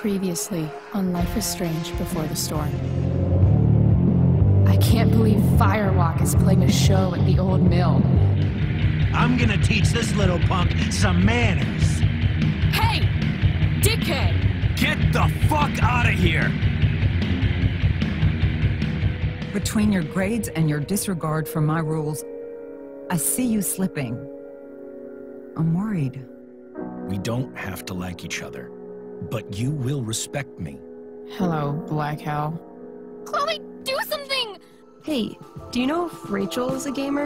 Previously on Life is Strange Before the Storm. I can't believe Firewalk is playing a show at the old mill. I'm gonna teach this little punk some manners. Hey! Dickhead! Get the fuck out of here! Between your grades and your disregard for my rules, I see you slipping. I'm worried. We don't have to like each other, but you will respect me. Hello, Black Hell. Chloe, do something! Hey, do you know if Rachel is a gamer?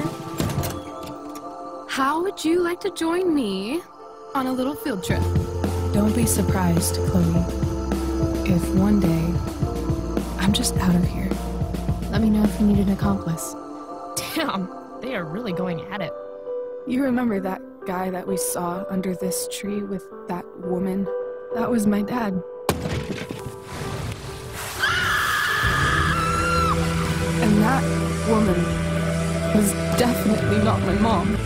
How would you like to join me on a little field trip? Don't be surprised, Chloe, if one day I'm just out of here. Let me know if you need an accomplice. Damn, they are really going at it. You remember that guy that we saw under this tree with that woman? That was my dad. And that woman was definitely not my mom.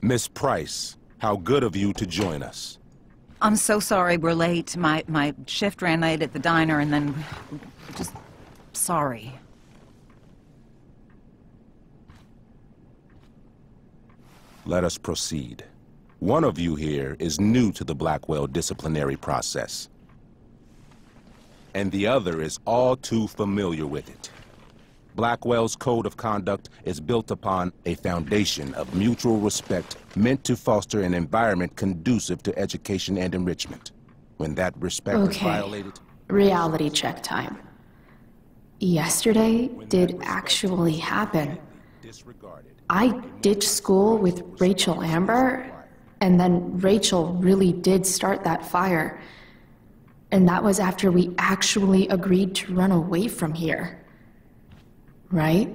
Miss Price, how good of you to join us. I'm so sorry we're late. My shift ran late at the diner and then... just... sorry. Let us proceed. One of you here is new to the Blackwell disciplinary process, and the other is all too familiar with it. Blackwell's code of conduct is built upon a foundation of mutual respect meant to foster an environment conducive to education and enrichment. When that respect is violated... Reality check time. Yesterday did actually happen. I ditched school with Rachel Amber, and then Rachel really did start that fire. And that was after we actually agreed to run away from here. Right?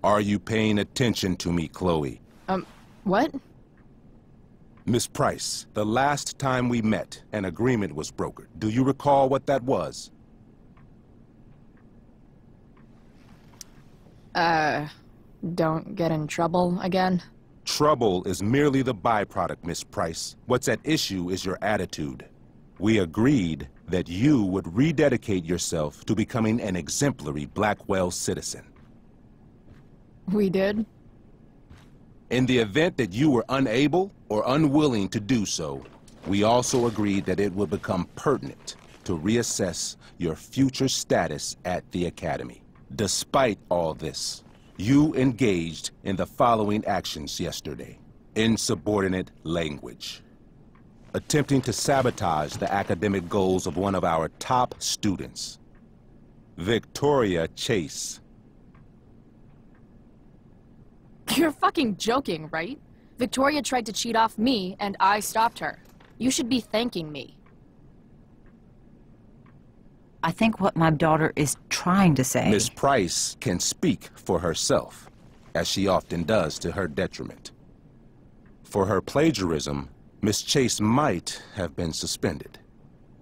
Are you paying attention to me, Chloe? What? Miss Price, the last time we met, an agreement was brokered. Do you recall what that was? Don't get in trouble again? Trouble is merely the byproduct, Miss Price. What's at issue is your attitude. We agreed that you would rededicate yourself to becoming an exemplary Blackwell citizen. We did? In the event that you were unable or unwilling to do so, we also agreed that it would become pertinent to reassess your future status at the Academy. Despite all this, you engaged in the following actions yesterday. Insubordinate language. Attempting to sabotage the academic goals of one of our top students, Victoria Chase. You're fucking joking, right? Victoria tried to cheat off me, and I stopped her. You should be thanking me. I think what my daughter is trying to say... Miss Price can speak for herself, as she often does to her detriment. For her plagiarism, Miss Chase might have been suspended.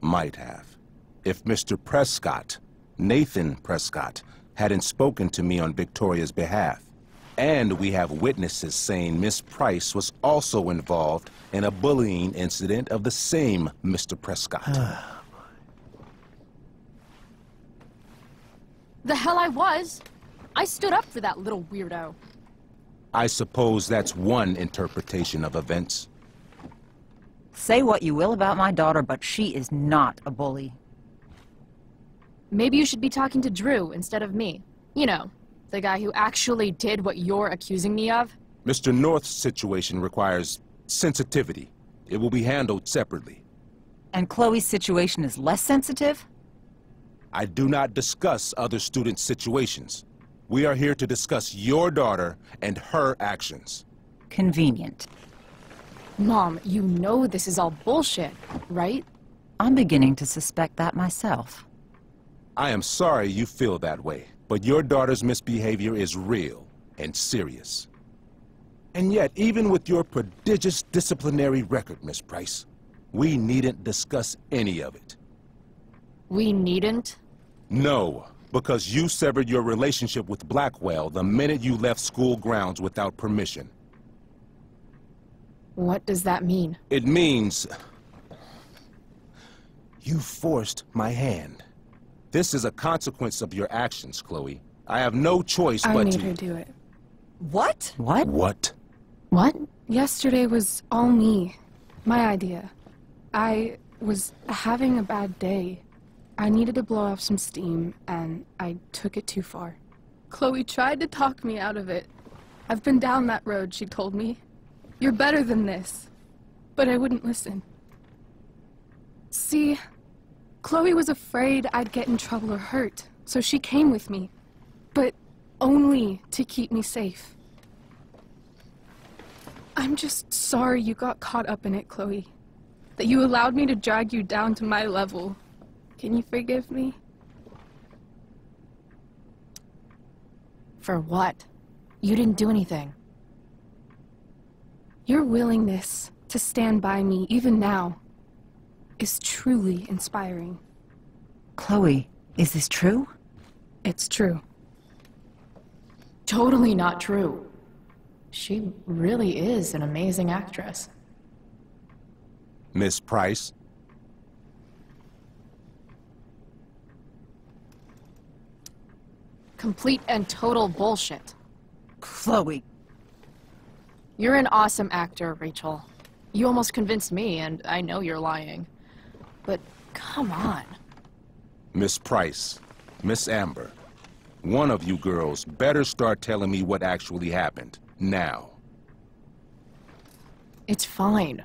Might have. If Mr. Prescott, Nathan Prescott, hadn't spoken to me on Victoria's behalf. And we have witnesses saying Miss Price was also involved in a bullying incident of the same Mr. Prescott. The hell I was! I stood up for that little weirdo. I suppose that's one interpretation of events. Say what you will about my daughter, but she is not a bully. Maybe you should be talking to Drew instead of me. You know, the guy who actually did what you're accusing me of. Mr. North's situation requires sensitivity. It will be handled separately. And Chloe's situation is less sensitive? I do not discuss other students' situations. We are here to discuss your daughter and her actions. Convenient. Mom, you know this is all bullshit, right? I'm beginning to suspect that myself. I am sorry you feel that way, but your daughter's misbehavior is real and serious. And yet, even with your prodigious disciplinary record, Miss Price, we needn't discuss any of it. We needn't? No, because you severed your relationship with Blackwell the minute you left school grounds without permission. What does that mean? It means you forced my hand. This is a consequence of your actions, Chloe. I have no choice but to... I made her do it. What? What? What? What? Yesterday was all me. My idea. I was having a bad day. I needed to blow off some steam, and I took it too far. Chloe tried to talk me out of it. I've been down that road, she told me. You're better than this. But I wouldn't listen. See, Chloe was afraid I'd get in trouble or hurt, so she came with me. But only to keep me safe. I'm just sorry you got caught up in it, Chloe. That you allowed me to drag you down to my level. Can you forgive me? For what? You didn't do anything. Your willingness to stand by me, even now, is truly inspiring. Chloe, is this true? It's true. Totally not true. She really is an amazing actress. Miss Price? Complete and total bullshit. Chloe. You're an awesome actor, Rachel. You almost convinced me, and I know you're lying. But come on. Miss Price, Miss Amber, one of you girls better start telling me what actually happened, now. It's fine.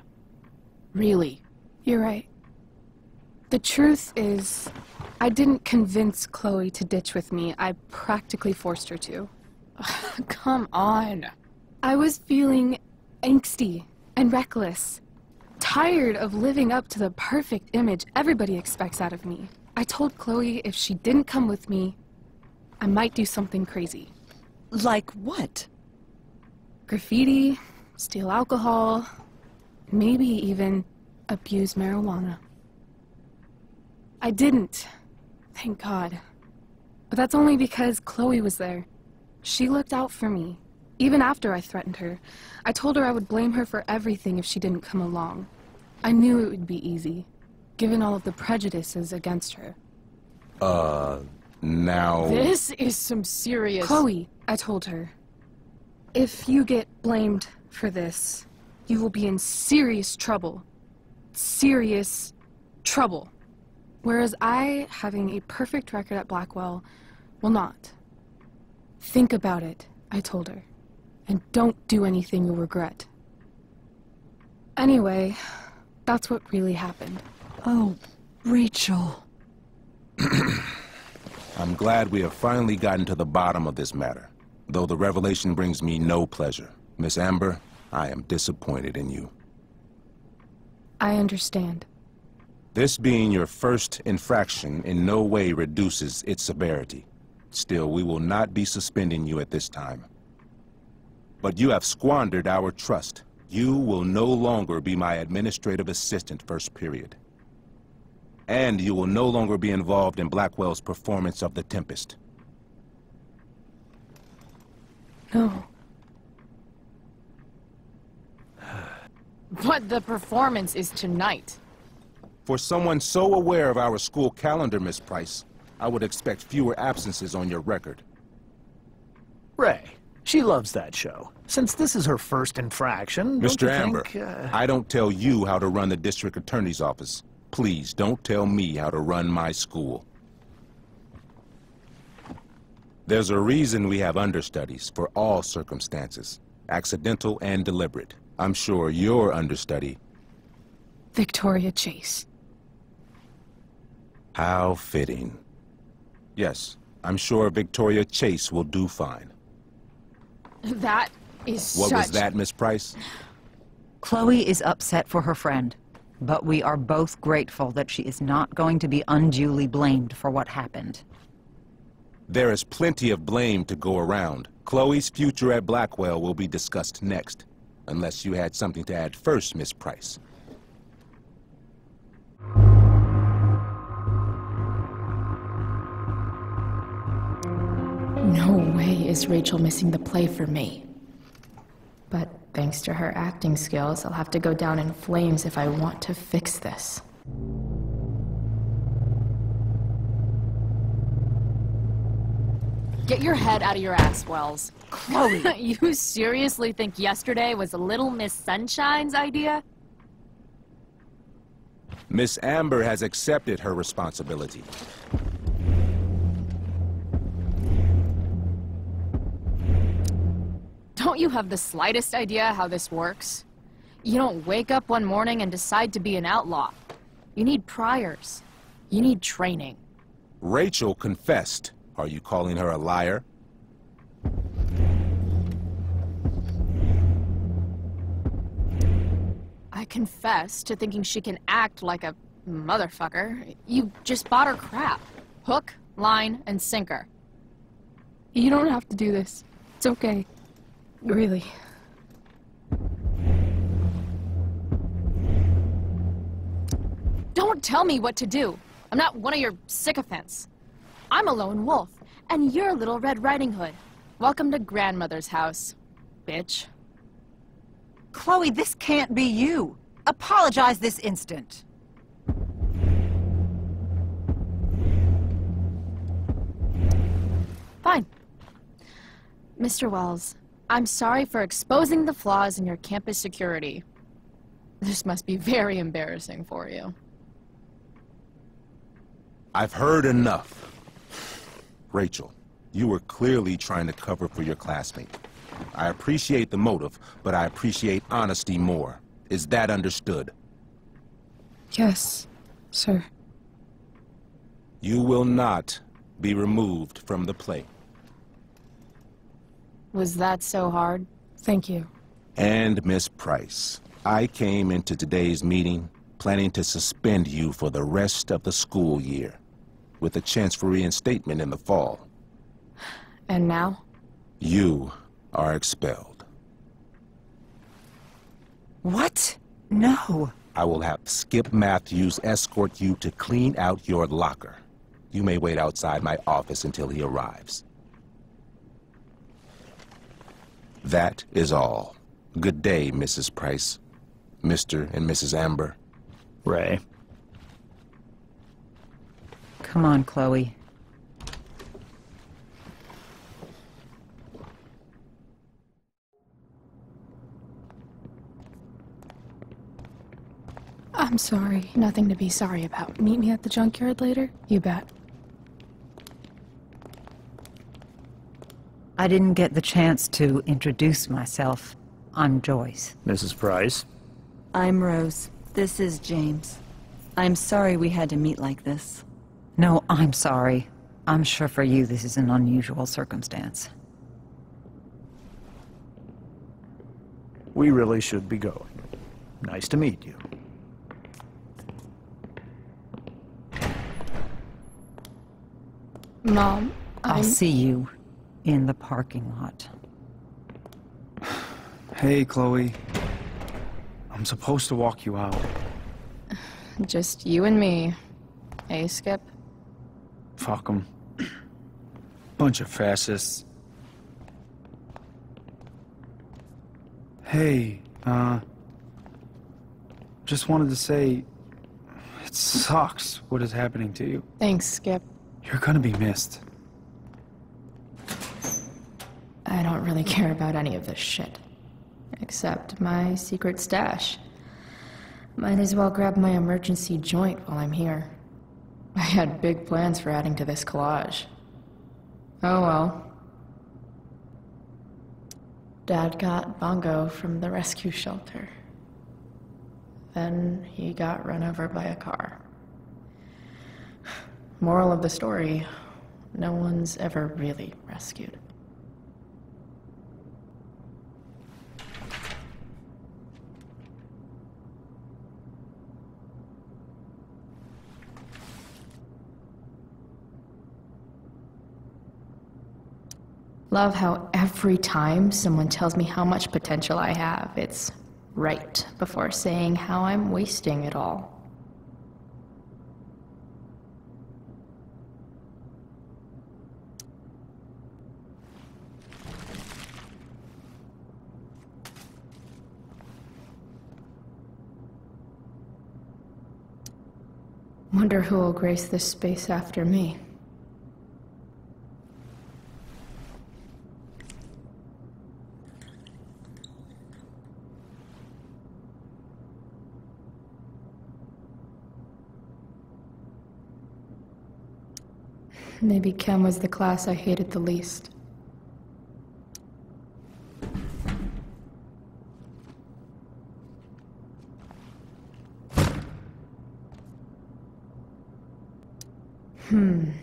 Really. You're right. The truth is, I didn't convince Chloe to ditch with me. I practically forced her to. Come on. I was feeling angsty and reckless. Tired of living up to the perfect image everybody expects out of me. I told Chloe if she didn't come with me, I might do something crazy. Like what? Graffiti, steal alcohol, maybe even abuse marijuana. I didn't, thank God. But that's only because Chloe was there. She looked out for me, even after I threatened her. I told her I would blame her for everything if she didn't come along. I knew it would be easy, given all of the prejudices against her. Now... This is some serious... Chloe, I told her, if you get blamed for this, you will be in serious trouble. Serious trouble. Whereas I, having a perfect record at Blackwell, will not. Think about it, I told her, and don't do anything you'll regret. Anyway, that's what really happened. Oh, Rachel. I'm glad we have finally gotten to the bottom of this matter, though the revelation brings me no pleasure. Miss Amber, I am disappointed in you. I understand. This being your first infraction in no way reduces its severity. Still, we will not be suspending you at this time. But you have squandered our trust. You will no longer be my administrative assistant first period. And you will no longer be involved in Blackwell's performance of The Tempest. No. But the performance is tonight. For someone so aware of our school calendar, Miss Price, I would expect fewer absences on your record. Ray, she loves that show. Since this is her first infraction, don't Mr. you Amber, think, I don't tell you how to run the district attorney's office. Please don't tell me how to run my school. There's a reason we have understudies for all circumstances, accidental and deliberate. I'm sure your understudy... Victoria Chase. How fitting. Yes, I'm sure Victoria Chase will do fine. That is What such... was that, Miss Price? Chloe is upset for her friend. But we are both grateful that she is not going to be unduly blamed for what happened. There is plenty of blame to go around. Chloe's future at Blackwell will be discussed next. Unless you had something to add first, Miss Price. No way is Rachel missing the play for me. But thanks to her acting skills, I'll have to go down in flames if I want to fix this. Get your head out of your ass, Wells. Chloe! You seriously think yesterday was Little Miss Sunshine's idea? Miss Amber has accepted her responsibility. Don't you have the slightest idea how this works? You don't wake up one morning and decide to be an outlaw. You need priors. You need training. Rachel confessed. Are you calling her a liar? I confess to thinking she can act like a motherfucker. You just bought her crap. Hook, line, and sinker. You don't have to do this. It's okay. Really. Don't tell me what to do. I'm not one of your sycophants. I'm a lone wolf, and you're Little Red Riding Hood. Welcome to grandmother's house, bitch. Chloe, this can't be you. Apologize this instant. Fine. Mr. Wells, I'm sorry for exposing the flaws in your campus security. This must be very embarrassing for you. I've heard enough. Rachel, you were clearly trying to cover for your classmate. I appreciate the motive, but I appreciate honesty more. Is that understood? Yes, sir. You will not be removed from the play. Was that so hard? Thank you. And Miss Price, I came into today's meeting planning to suspend you for the rest of the school year, with a chance for reinstatement in the fall. And now? You are expelled. What? No. I will have Skip Matthews escort you to clean out your locker. You may wait outside my office until he arrives. That is all. Good day, Mrs. Price. Mr. and Mrs. Amber. Ray. Come on, Chloe. I'm sorry. Nothing to be sorry about. Meet me at the junkyard later? You bet. I didn't get the chance to introduce myself. I'm Joyce. Mrs. Price. I'm Rose. This is James. I'm sorry we had to meet like this. No, I'm sorry. I'm sure for you this is an unusual circumstance. We really should be going. Nice to meet you. Mom, I'll see you in the parking lot. Hey, Chloe. I'm supposed to walk you out. Just you and me. Hey, Skip? Fuck 'em. Bunch of fascists. Hey, just wanted to say, it sucks what is happening to you. Thanks, Skip. You're gonna be missed. I don't really care about any of this shit. Except my secret stash. Might as well grab my emergency joint while I'm here. I had big plans for adding to this collage. Oh well. Dad got Bongo from the rescue shelter. Then he got run over by a car. Moral of the story, no one's ever really rescued. love how every time someone tells me how much potential I have, it's right before saying how I'm wasting it all. Wonder who will grace this space after me. Maybe Chem was the class I hated the least.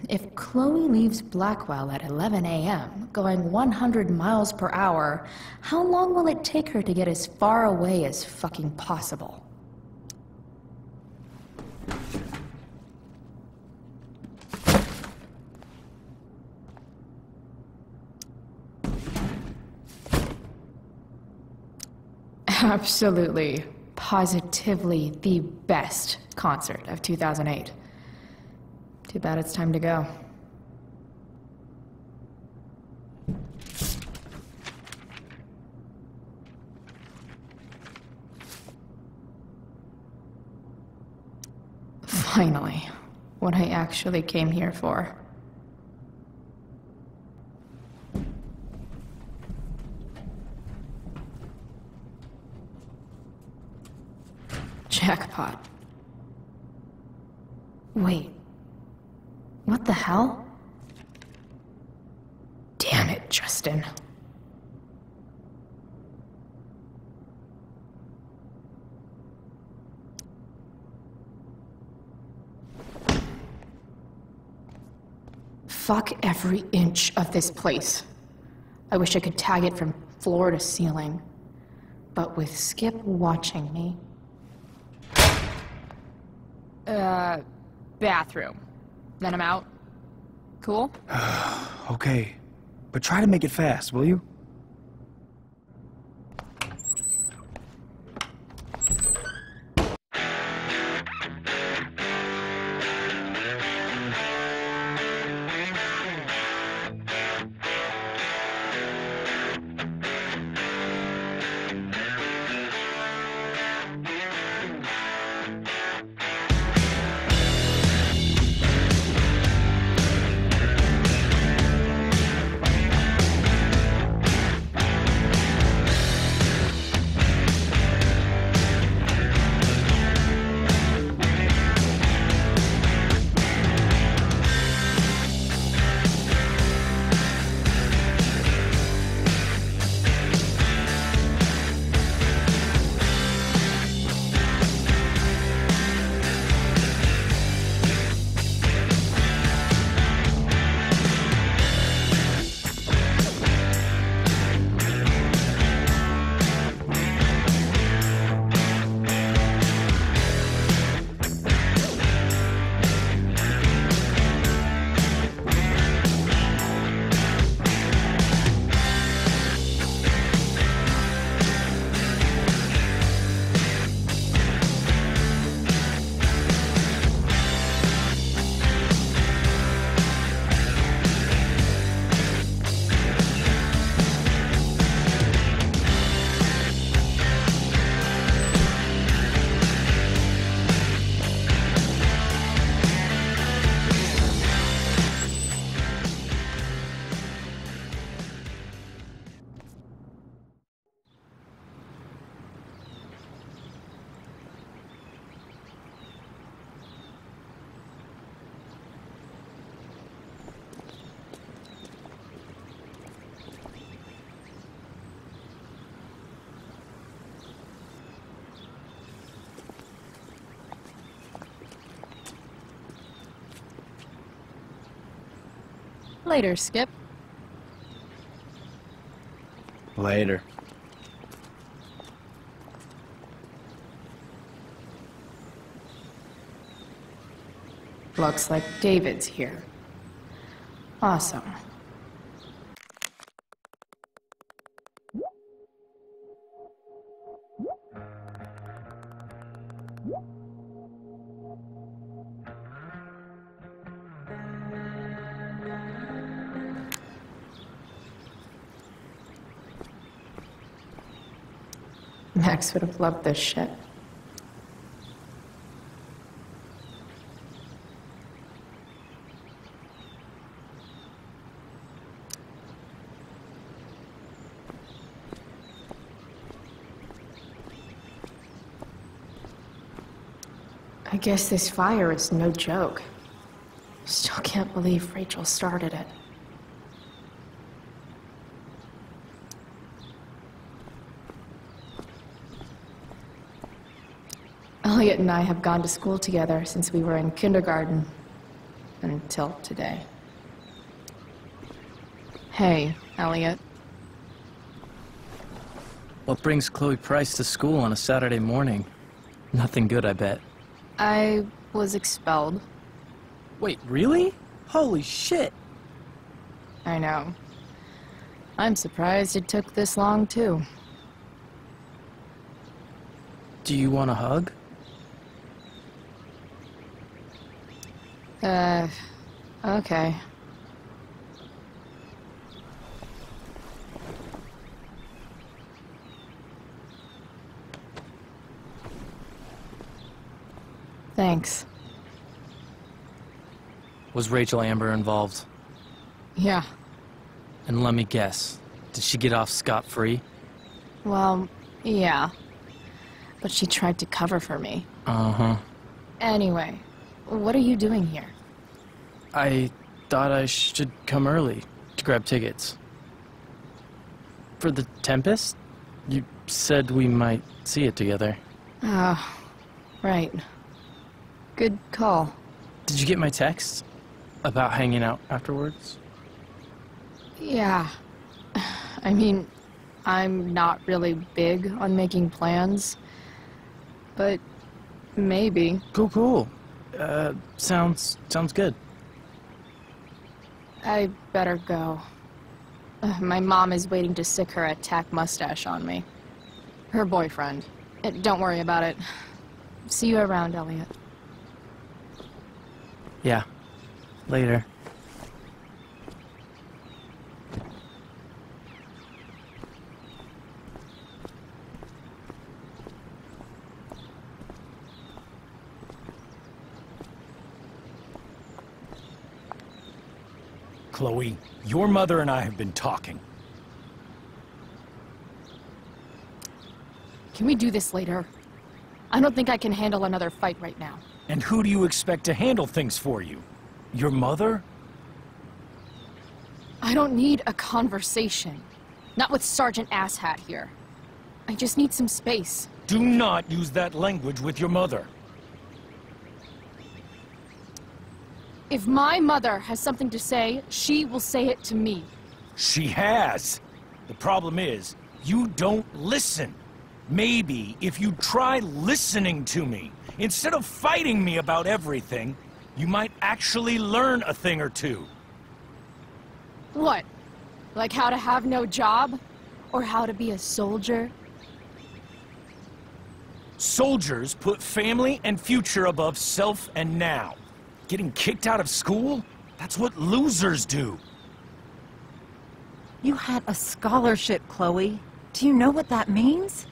If Chloe leaves Blackwell at 11 a.m., going 100 miles per hour, how long will it take her to get as far away as fucking possible? Absolutely, positively the best concert of 2008. Too bad it's time to go. Finally, what I actually came here for. Jackpot. Wait. What the hell? Damn it, Justin. Fuck every inch of this place. I wish I could tag it from floor to ceiling. But with Skip watching me... Bathroom. Then I'm out. Cool? Okay, but try to make it fast, will you? Later, Skip. Later. Looks like David's here. Awesome. Max would have loved this shit. I guess this fire is no joke. Still can't believe Rachel started it. Elliot and I have gone to school together since we were in kindergarten until today. Hey, Elliot. What brings Chloe Price to school on a Saturday morning? Nothing good, I bet. I was expelled. Wait, really? Holy shit! I know. I'm surprised it took this long, too. Do you want a hug? Okay. Thanks. Was Rachel Amber involved? Yeah. And let me guess, did she get off scot-free? Well, yeah. But she tried to cover for me. Uh-huh. Anyway, what are you doing here? I thought I should come early to grab tickets. For the Tempest? You said we might see it together. Oh, right. Good call. Did you get my text? About hanging out afterwards? Yeah. I mean, I'm not really big on making plans. But maybe. Cool. Sounds good. I better go. My mom is waiting to sick her attack mustache on me. Her boyfriend. Don't worry about it. See you around, Elliot. Yeah. Later. Chloe, your mother and I have been talking. Can we do this later? I don't think I can handle another fight right now. And who do you expect to handle things for you? Your mother? I don't need a conversation. Not with Sergeant Asshat here. I just need some space. Do not use that language with your mother. If my mother has something to say, she will say it to me. She has. The problem is, you don't listen. Maybe if you try listening to me, instead of fighting me about everything, you might actually learn a thing or two. What? Like how to have no job? Or how to be a soldier? Soldiers put family and future above self and now. Getting kicked out of school? That's what losers do. You had a scholarship, Chloe. Do you know what that means?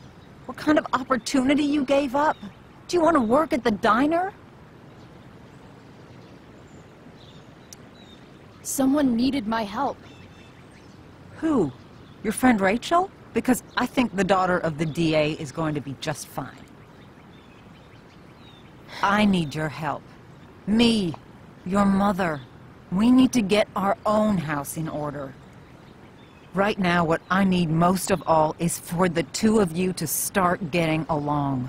What kind of opportunity you gave up? Do you want to work at the diner? Someone needed my help. Who? Your friend Rachel? Because I think the daughter of the DA is going to be just fine. I need your help. Me, your mother. We need to get our own house in order. Right now, what I need most of all is for the two of you to start getting along.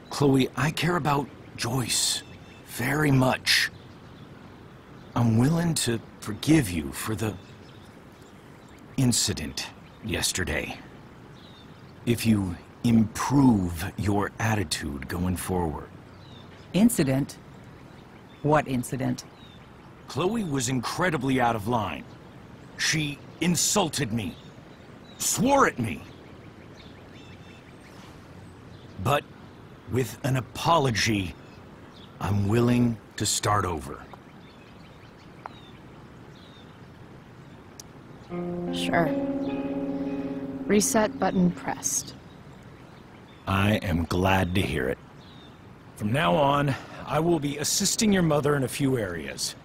Chloe, I care about Joyce very much. I'm willing to forgive you for the incident yesterday. If you improve your attitude going forward. Incident? What incident? Chloe was incredibly out of line. She insulted me, swore at me. But with an apology, I'm willing to start over. Sure. Reset button pressed. I am glad to hear it. From now on, I will be assisting your mother in a few areas,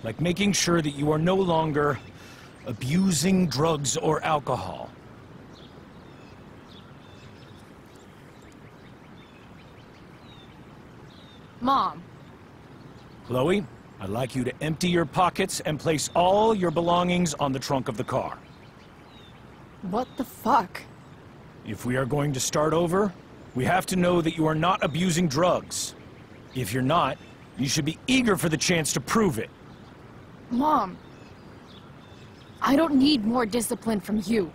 like making sure that you are no longer abusing drugs or alcohol. Mom. Chloe, I'd like you to empty your pockets and place all your belongings on the trunk of the car. What the fuck? If we are going to start over, we have to know that you are not abusing drugs. If you're not, you should be eager for the chance to prove it. Mom. I don't need more discipline from you.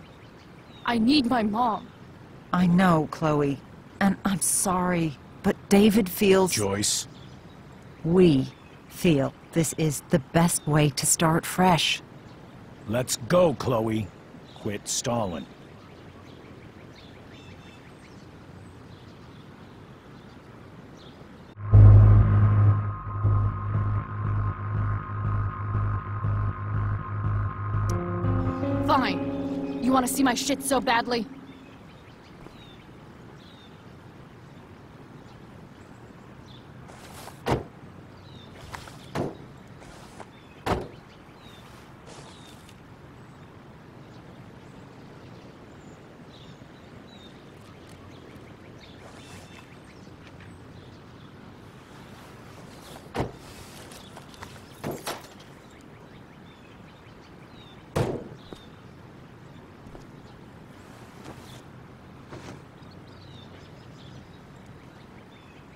I need my mom. I know, Chloe, and I'm sorry, but David feels... Joyce. We feel this is the best way to start fresh. Let's go, Chloe. Quit stalling. Fine. You want to see my shit so badly?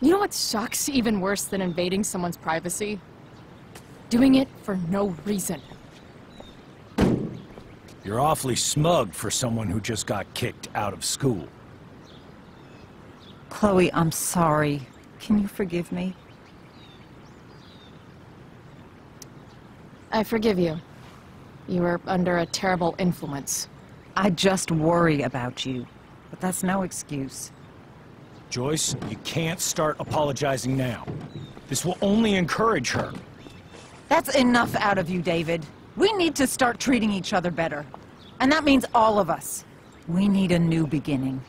You know what sucks even worse than invading someone's privacy? Doing it for no reason. You're awfully smug for someone who just got kicked out of school. Chloe, I'm sorry. Can you forgive me? I forgive you. You were under a terrible influence. I just worry about you, but that's no excuse. Joyce, you can't start apologizing now. This will only encourage her. That's enough out of you, David. We need to start treating each other better. And that means all of us. We need a new beginning.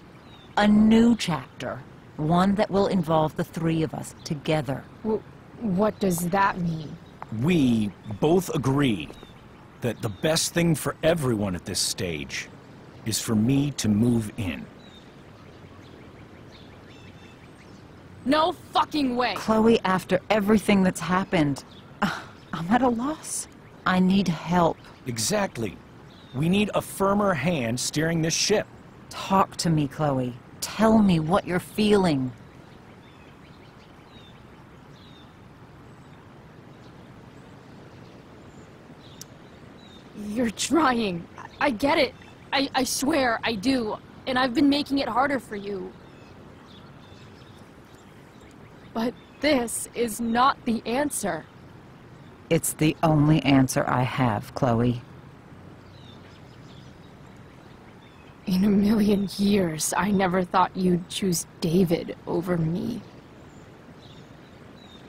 A new chapter. One that will involve the three of us together. What does that mean? We both agree that the best thing for everyone at this stage is for me to move in. No fucking way! Chloe, after everything that's happened, I'm at a loss. I need help. Exactly. We need a firmer hand steering this ship. Talk to me, Chloe. Tell me what you're feeling. You're trying. I get it. I swear, I do. And I've been making it harder for you. But this is not the answer. It's the only answer I have, Chloe. In a million years, I never thought you'd choose David over me.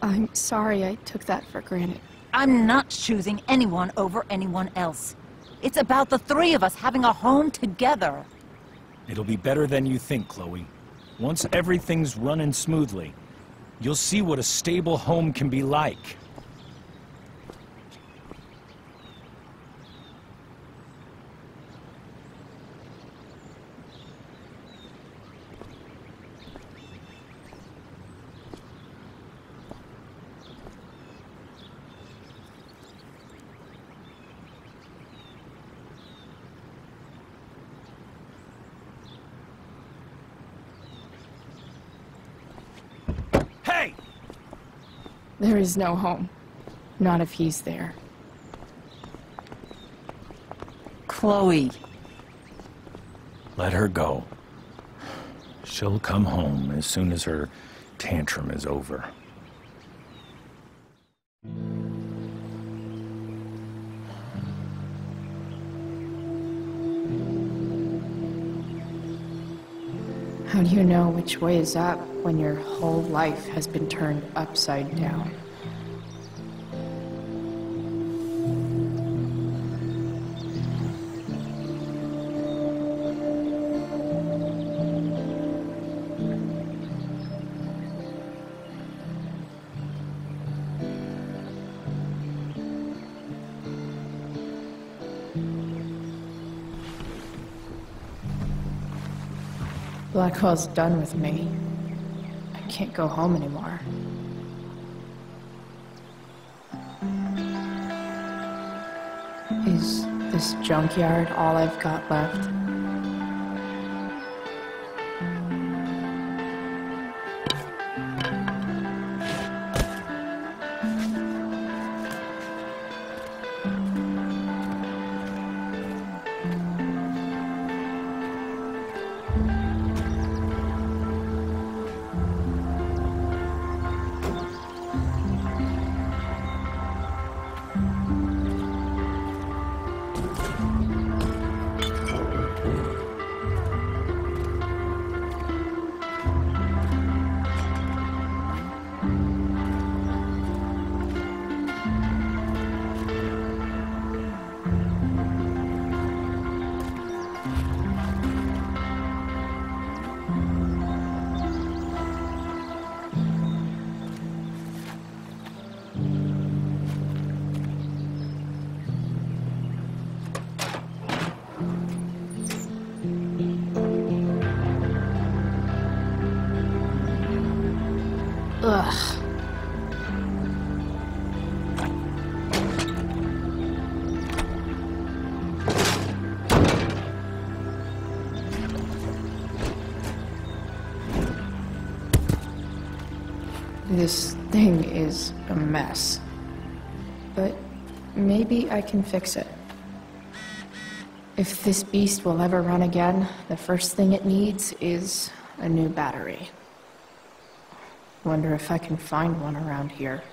I'm sorry I took that for granted. I'm not choosing anyone over anyone else. It's about the three of us having a home together. It'll be better than you think, Chloe. Once everything's running smoothly, you'll see what a stable home can be like. Hey! There is no home. Not if he's there. Chloe. Let her go. She'll come home as soon as her tantrum is over. How do you know which way is up when your whole life has been turned upside down? Blackwell's done with me. I can't go home anymore. Is this junkyard all I've got left? Ugh. This thing is a mess. But maybe I can fix it. If this beast will ever run again, the first thing it needs is a new battery. Wonder if I can find one around here.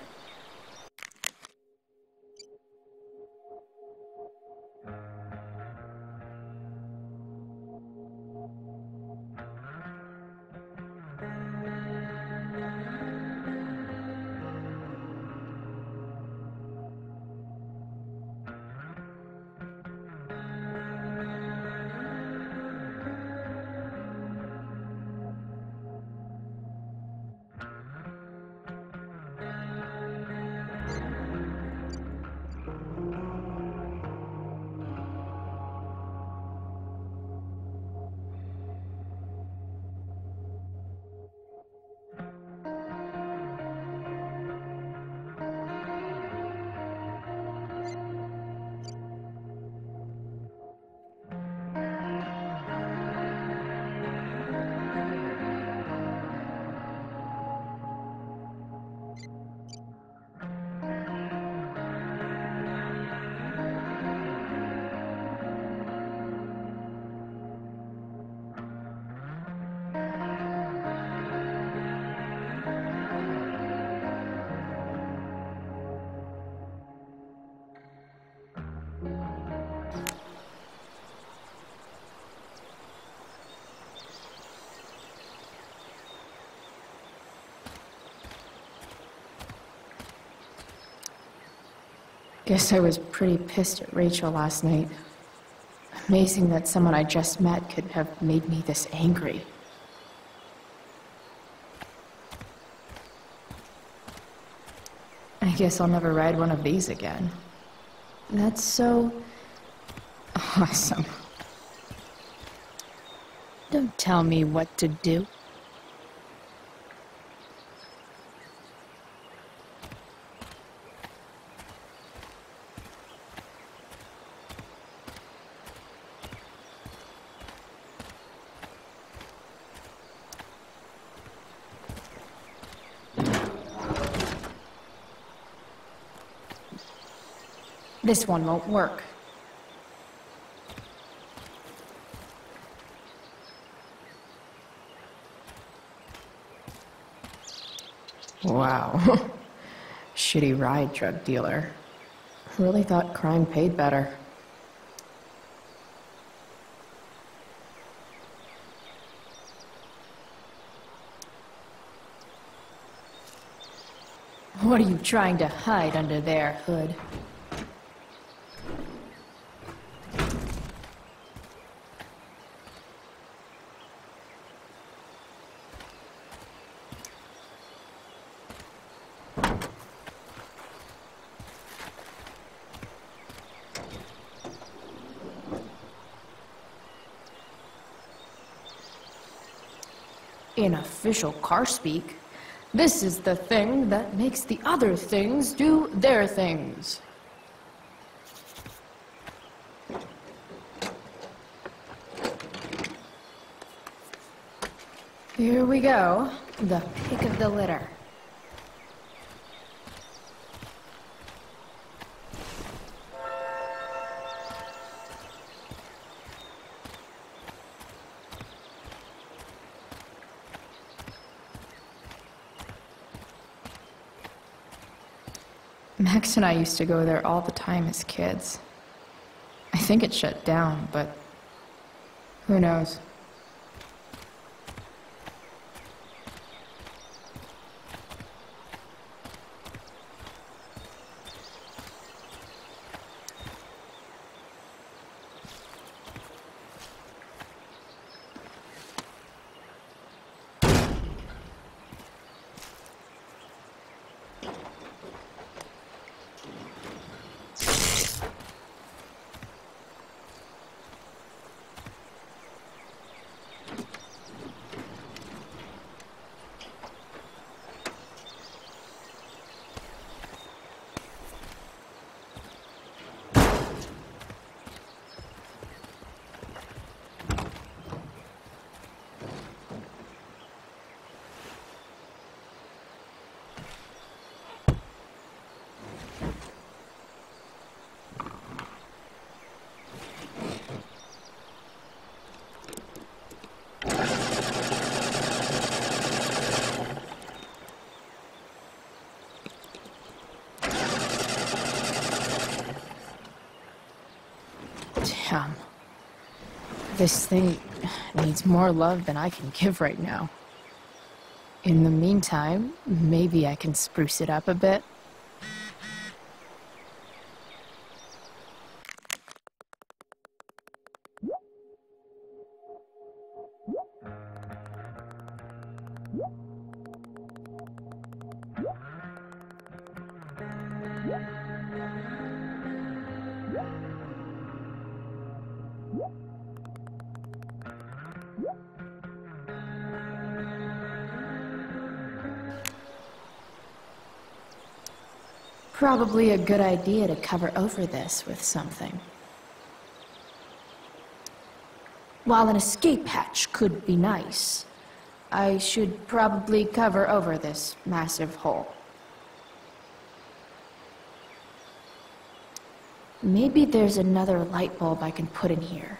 Guess I was pretty pissed at Rachel last night. Amazing that someone I just met could have made me this angry. I guess I'll never ride one of these again. That's so awesome. Don't tell me what to do. This one won't work. Wow. Shitty ride, drug dealer. Really thought crime paid better. What are you trying to hide under there, Hood? In official car speak, this is the thing that makes the other things do their things. Here we go, the pick of the litter. Max and I used to go there all the time as kids. I think it shut down, but who knows? Damn. This thing needs more love than I can give right now. In the meantime, maybe I can spruce it up a bit. Probably a good idea to cover over this with something. While an escape hatch could be nice, I should probably cover over this massive hole. Maybe there's another light bulb I can put in here.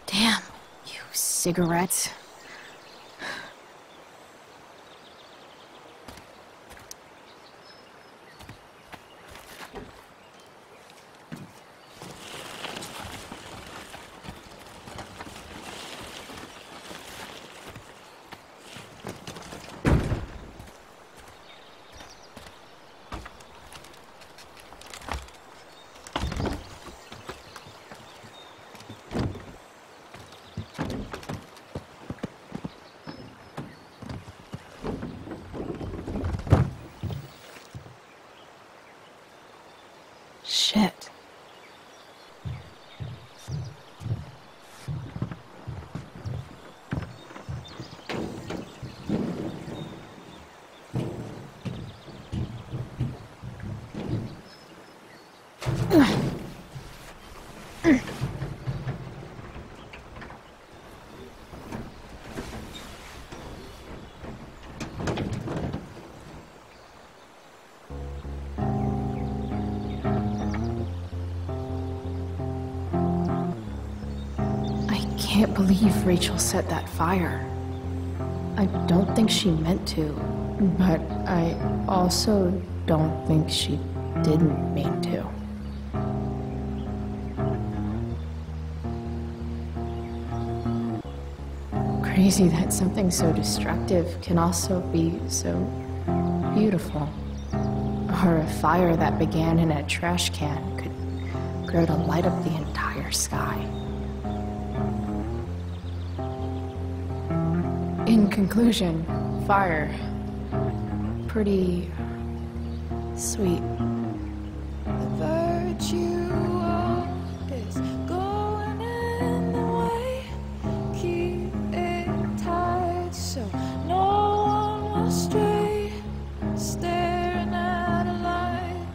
Damn, you cigarettes. Shit. I can't believe Rachel set that fire. I don't think she meant to, but I also don't think she didn't mean to. crazy that something so destructive can also be so beautiful. Or a fire that began in a trash can could grow to light up the entire sky. In conclusion, fire. Pretty sweet. The virtue is going in the way. Keep it tight so no one will stray. Staring at a light.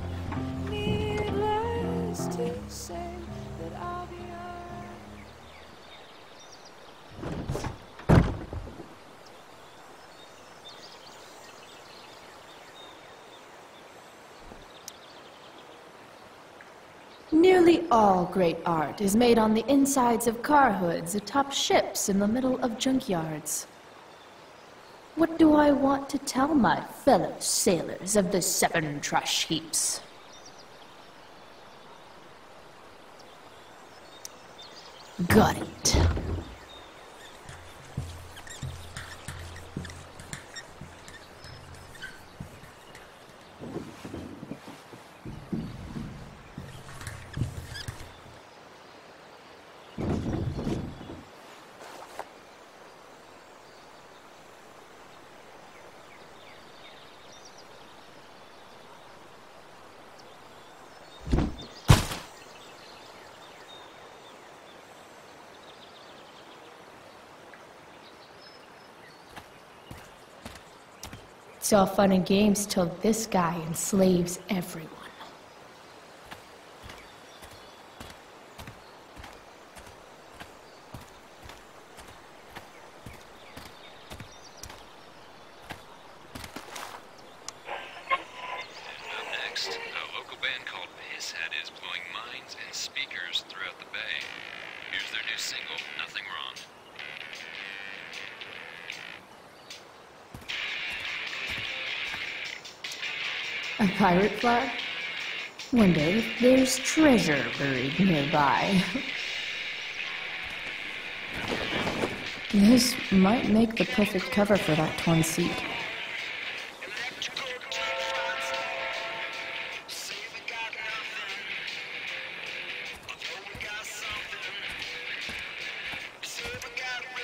Needless to say that I'll be alright. Nearly all great art is made on the insides of car hoods atop ships in the middle of junkyards. What do I want to tell my fellow sailors of the 7 trash heaps? Got it. It's all fun and games till this guy enslaves everyone. Next, a local band called Pisshead is blowing minds and speakers throughout the bay. Here's their new single, Nothing Wrong. A pirate flag? Wonder if there's treasure buried nearby. This might make the perfect cover for that torn seat.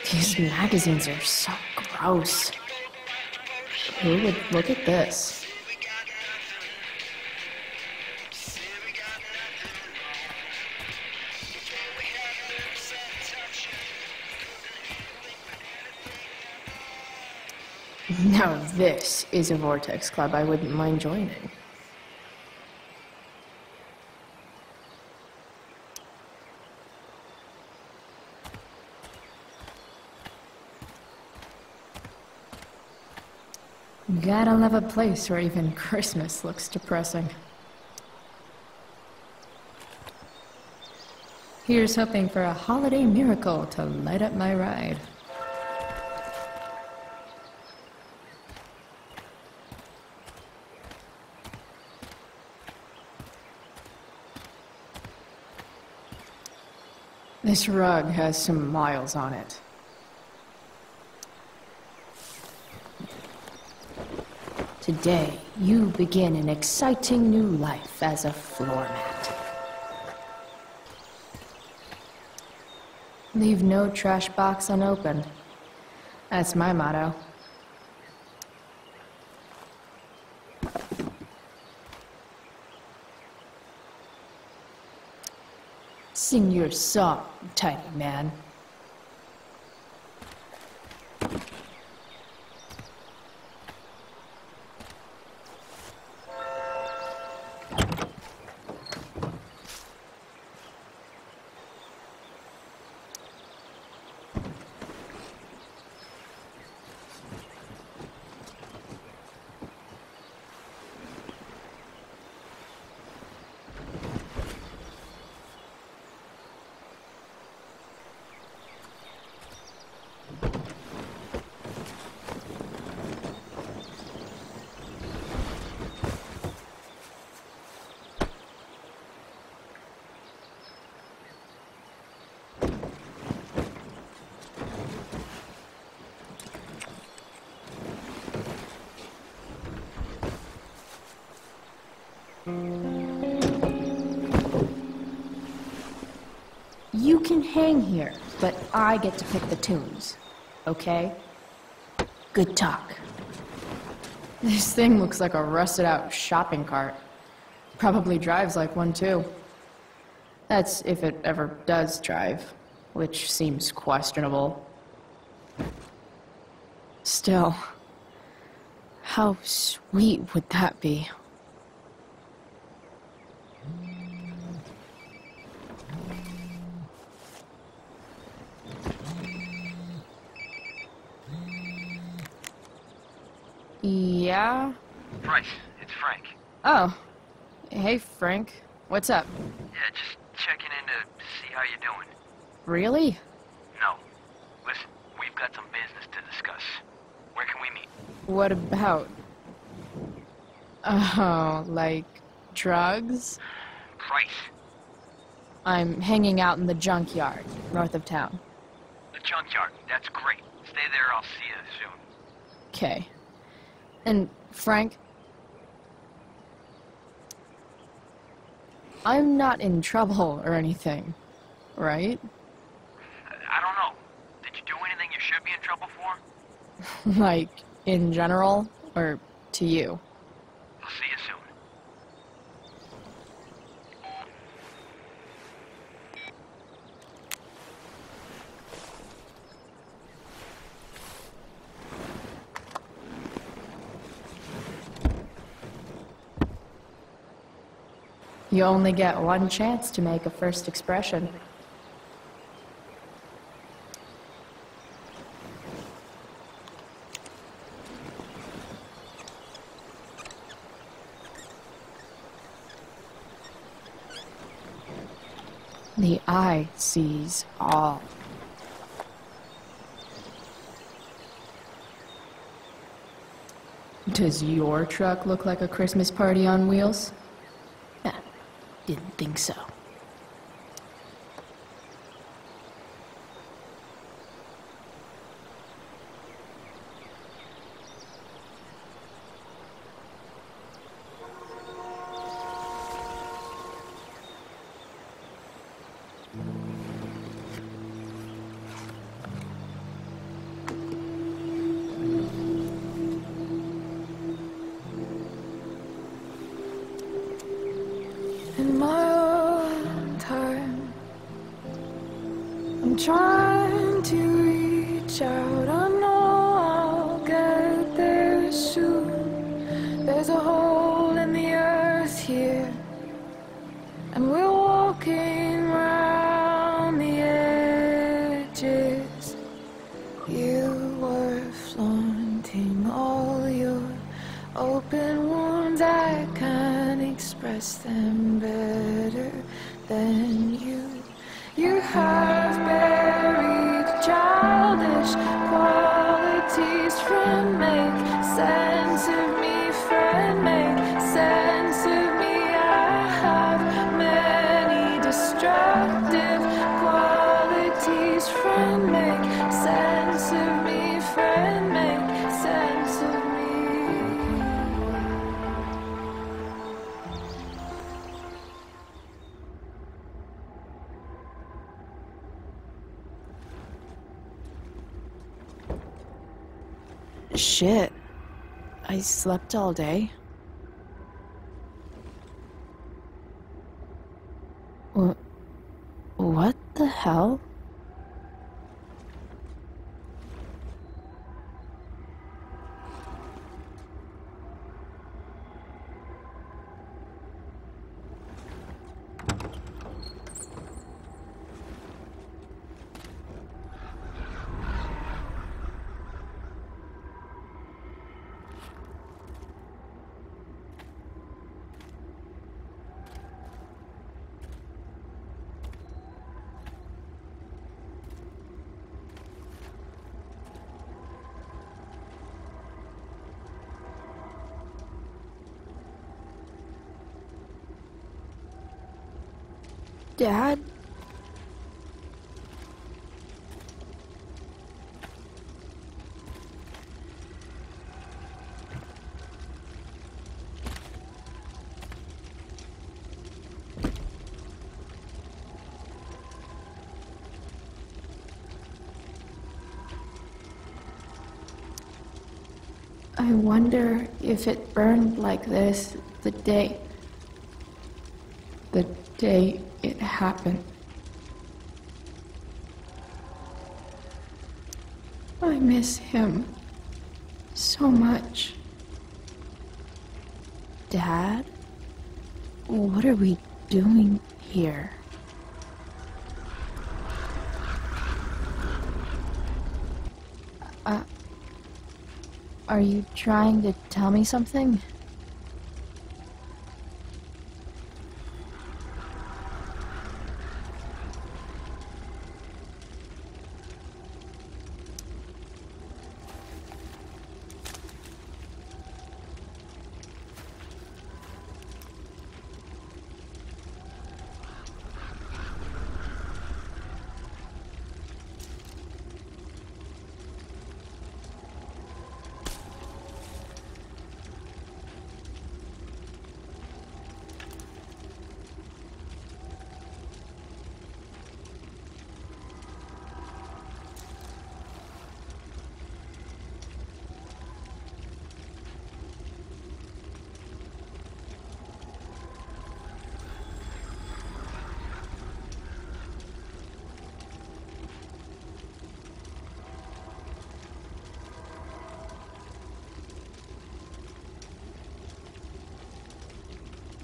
These magazines are so gross. Who would look at this? Now this is a Vortex Club I wouldn't mind joining. Gotta love a place where even Christmas looks depressing. Here's hoping for a holiday miracle to light up my ride. This rug has some miles on it. Today, you begin an exciting new life as a floor mat. Leave no trash box unopened. That's my motto. Sing your song, tiny man. You can hang here, but I get to pick the tunes, okay? Good talk. This thing looks like a rusted-out shopping cart. Probably drives like one, too. That's if it ever does drive, which seems questionable. Still, how sweet would that be? Yeah? Bryce, it's Frank. Oh. Hey, Frank. What's up? Yeah, just checking in to see how you're doing. Really? No. Listen, we've got some business to discuss. Where can we meet? What about? Oh, like drugs? Bryce. I'm hanging out in the junkyard, north of town. The junkyard. That's great. Stay there, I'll see you soon. Okay. And, Frank? I'm not in trouble or anything, right? I don't know. Did you do anything you should be in trouble for? Like, in general, or to you? I'll see you soon. You only get one chance to make a first expression. The eye sees all. Does your truck look like a Christmas party on wheels? Didn't think so. In my own time, I'm trying to reach out. I know I'll get there soon. There's a hole in the earth here, and we're walking around the edges. You were flaunting all your open wounds. I can't express them better than you. You have buried childish qualities. Friend, make sense of me. Friend, make sense of me. I have many destructive qualities. Friend, make sense of me. Friend, make sense of me. Shit. I slept all day. What the hell? Dad? I wonder if it burned like this the day it happened. I miss him so much. Dad? What are we doing here? Are you trying to tell me something?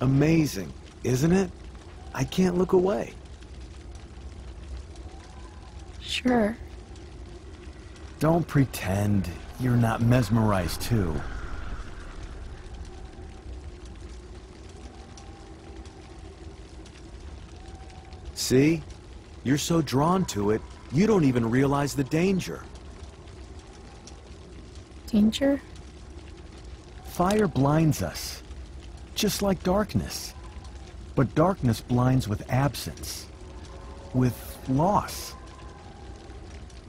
Amazing, isn't it? I can't look away. Sure. Don't pretend you're not mesmerized too. See? You're so drawn to it, you don't even realize the danger. Danger? Fire blinds us. Just like darkness. But darkness blinds with absence. With loss.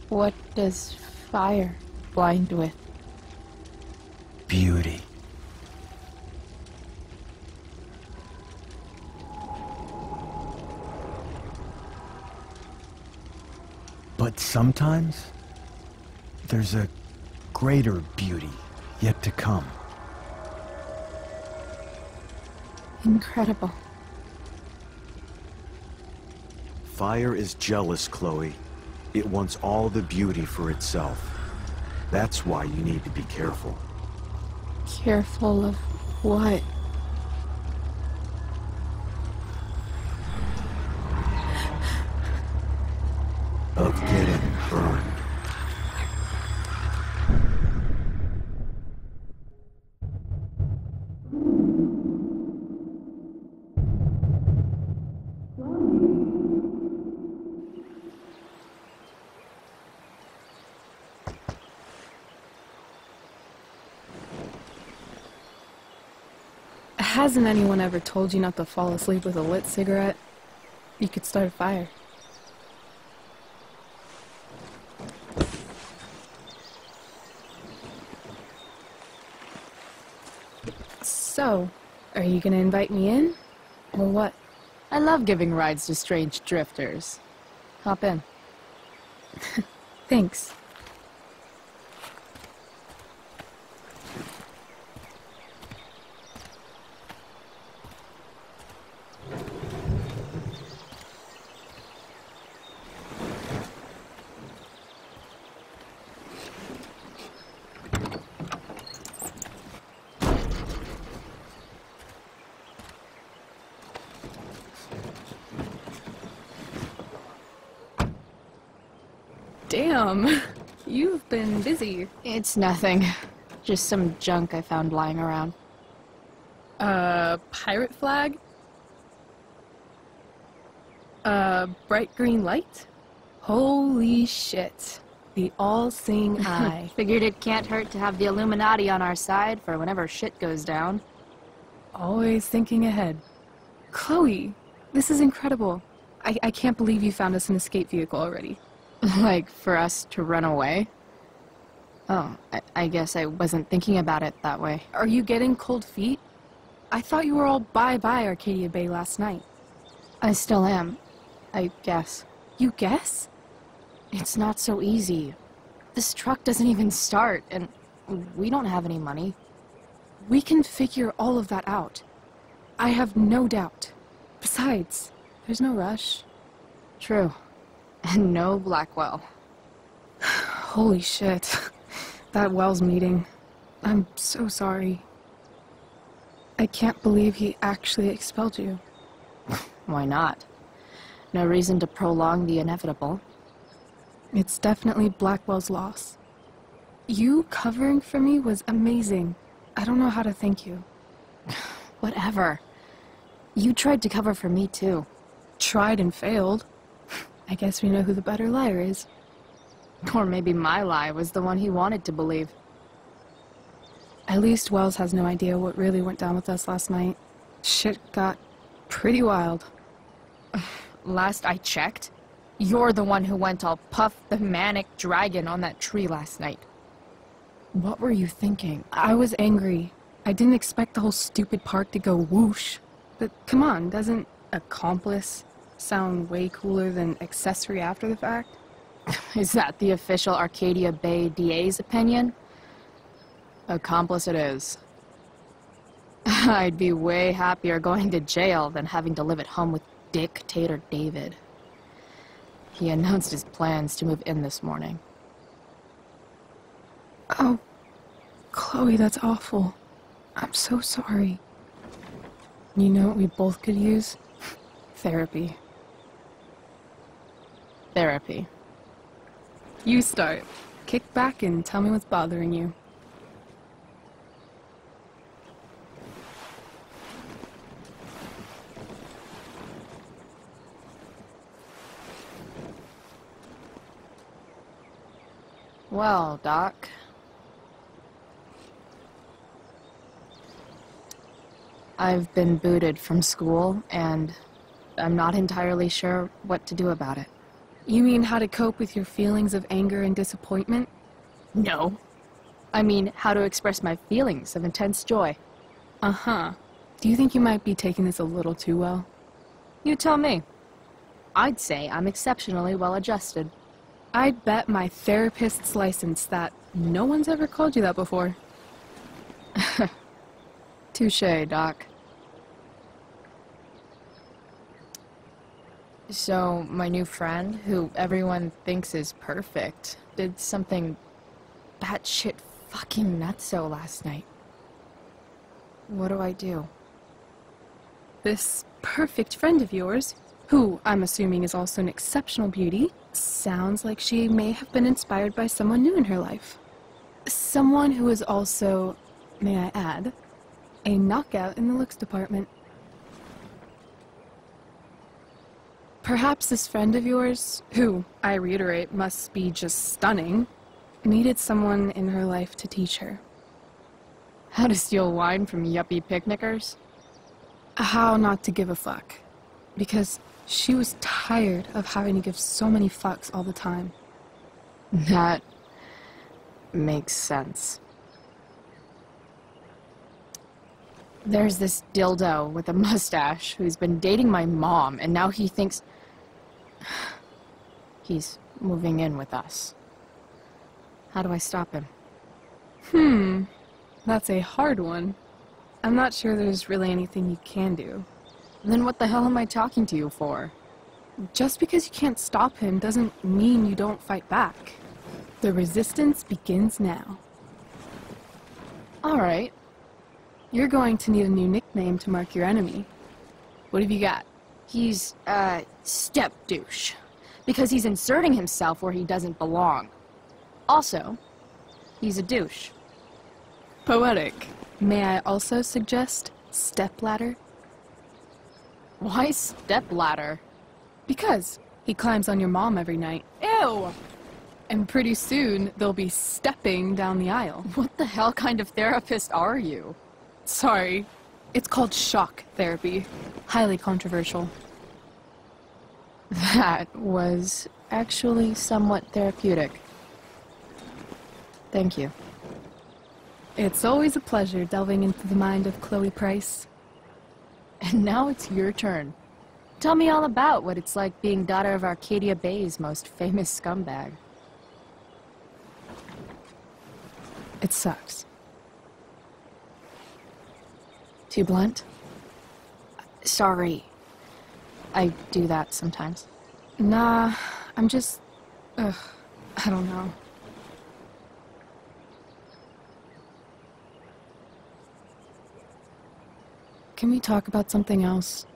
What does fire blind with? Beauty. But sometimes, there's a greater beauty yet to come. Incredible. Fire is jealous, Chloe. It wants all the beauty for itself. That's why you need to be careful. Careful of what? Of getting burned. Hasn't anyone ever told you not to fall asleep with a lit cigarette? You could start a fire. So, are you gonna invite me in? Or what? I love giving rides to strange drifters. Hop in. Thanks. Damn, you've been busy. It's nothing. Just some junk I found lying around. Pirate flag? Bright green light? Holy shit. The all-seeing eye. Figured it can't hurt to have the Illuminati on our side for whenever shit goes down. Always thinking ahead. Chloe, this is incredible. I can't believe you found us an escape vehicle already. Like, for us to run away? Oh, I guess I wasn't thinking about it that way. Are you getting cold feet? I thought you were all bye-bye Arcadia Bay last night. I still am, I guess. You guess? It's not so easy. This truck doesn't even start, and We don't have any money. We can figure all of that out. I have no doubt. Besides, there's no rush. True. And no Blackwell. Holy shit. That Wells meeting. I'm so sorry. I can't believe he actually expelled you. Why not? No reason to prolong the inevitable. It's definitely Blackwell's loss. You covering for me was amazing. I don't know how to thank you. Whatever. You tried to cover for me too. Tried and failed. I guess we know who the better liar is. Or maybe my lie was the one he wanted to believe. At least Wells has no idea what really went down with us last night. Shit got pretty wild. Last I checked, you're the one who went all Puff the Manic Dragon on that tree last night. What were you thinking? I was angry. I didn't expect the whole stupid park to go whoosh. But come on, doesn't accomplice sound way cooler than accessory after the fact? Is that the official Arcadia Bay DA's opinion? Accomplice it is. I'd be way happier going to jail than having to live at home with Dictator David. He announced his plans to move in this morning. Oh, Chloe, that's awful. I'm so sorry. You know what we both could use? Therapy. Therapy. You start. Kick back and tell me what's bothering you. Well, Doc. I've been booted from school, and I'm not entirely sure what to do about it. You mean how to cope with your feelings of anger and disappointment? No. I mean how to express my feelings of intense joy. Uh-huh. Do you think you might be taking this a little too well? You tell me. I'd say I'm exceptionally well-adjusted. I'd bet my therapist's license that no one's ever called you that before. Touché, Doc. So, my new friend, who everyone thinks is perfect, did something batshit fucking nutso last night. What do I do? This perfect friend of yours, who I'm assuming is also an exceptional beauty, sounds like she may have been inspired by someone new in her life. Someone who is also, may I add, a knockout in the looks department. Perhaps this friend of yours, who, I reiterate, must be just stunning, needed someone in her life to teach her. How to steal wine from yuppie picnickers? How not to give a fuck. Because she was tired of having to give so many fucks all the time. That makes sense. There's this dildo with a mustache who's been dating my mom, and now he thinks he's moving in with us. How do I stop him? That's a hard one. I'm not sure there's really anything you can do. Then what the hell am I talking to you for? Just because you can't stop him doesn't mean you don't fight back. The resistance begins now. Alright. You're going to need a new nickname to mark your enemy. What have you got? He's, step douche. Because he's inserting himself where he doesn't belong. Also, he's a douche. Poetic. May I also suggest stepladder? Why stepladder? Because he climbs on your mom every night. Ew! And pretty soon, they'll be stepping down the aisle. What the hell kind of therapist are you? Sorry. It's called shock therapy. Highly controversial. That was actually somewhat therapeutic. Thank you. It's always a pleasure delving into the mind of Chloe Price. And now it's your turn. Tell me all about what it's like being daughter of Arcadia Bay's most famous scumbag. It sucks. Too blunt? Sorry. I do that sometimes. Nah, I'm just... I don't know. Can we talk about something else?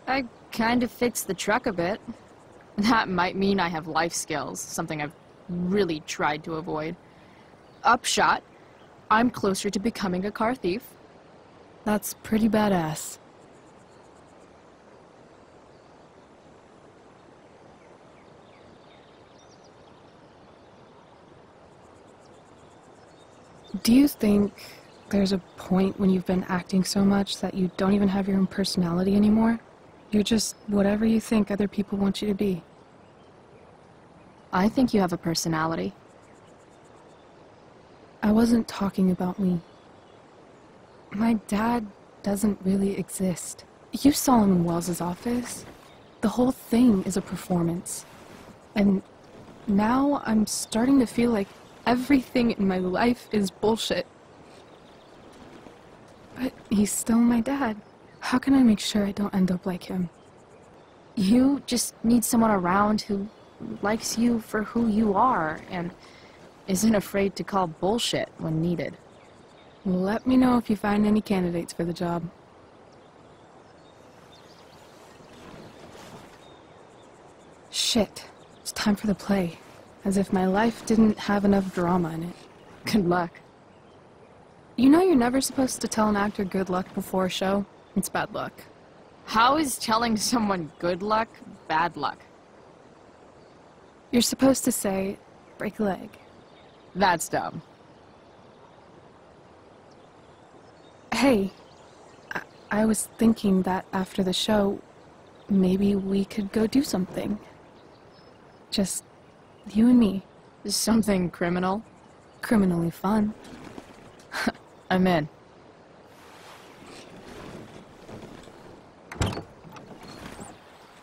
I kind of fixed the truck a bit. That might mean I have life skills, something I've really tried to avoid. Upshot, I'm closer to becoming a car thief. That's pretty badass. Do you think there's a point when you've been acting so much that you don't even have your own personality anymore? You're just whatever you think other people want you to be. I think you have a personality. I wasn't talking about me. My dad doesn't really exist. You saw him in Wells's office. The whole thing is a performance. And now I'm starting to feel like everything in my life is bullshit. But he's still my dad. How can I make sure I don't end up like him? You just need someone around who likes you for who you are and isn't afraid to call bullshit when needed. Let me know if you find any candidates for the job. Shit. It's time for the play. As if my life didn't have enough drama in it. Good luck. You know you're never supposed to tell an actor good luck before a show? It's bad luck. How is telling someone good luck bad luck? You're supposed to say, break a leg. That's dumb. Hey, I was thinking that after the show, maybe we could go do something. Just you and me. Something criminal? Criminally fun. I'm in.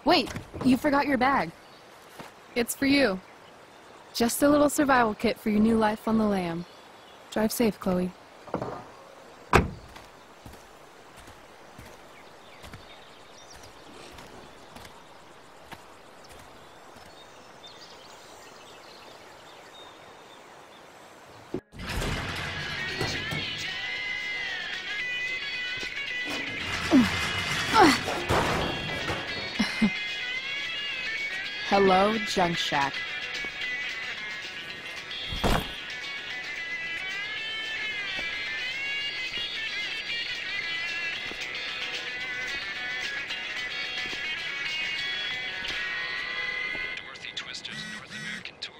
Wait, you forgot your bag. It's for you. Just a little survival kit for your new life on the lam. Drive safe, Chloe. Hello, Junk Shack. Dorothy Twister's North American tour.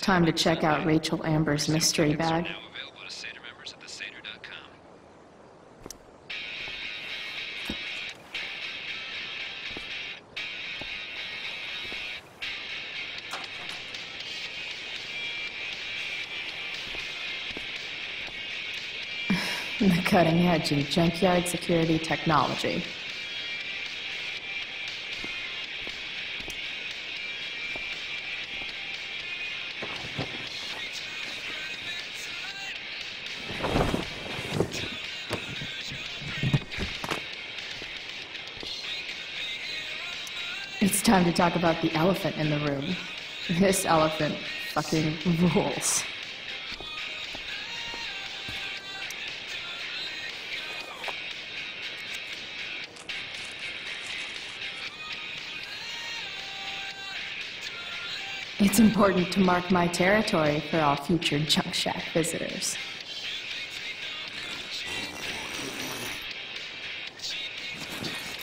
Time to check out Rachel Amber's mystery bag. Now available to Seder members at theseder.com. The cutting edge in junkyard security technology. It's time to talk about the elephant in the room. This elephant fucking rules. It's important to mark my territory for all future Junk Shack visitors.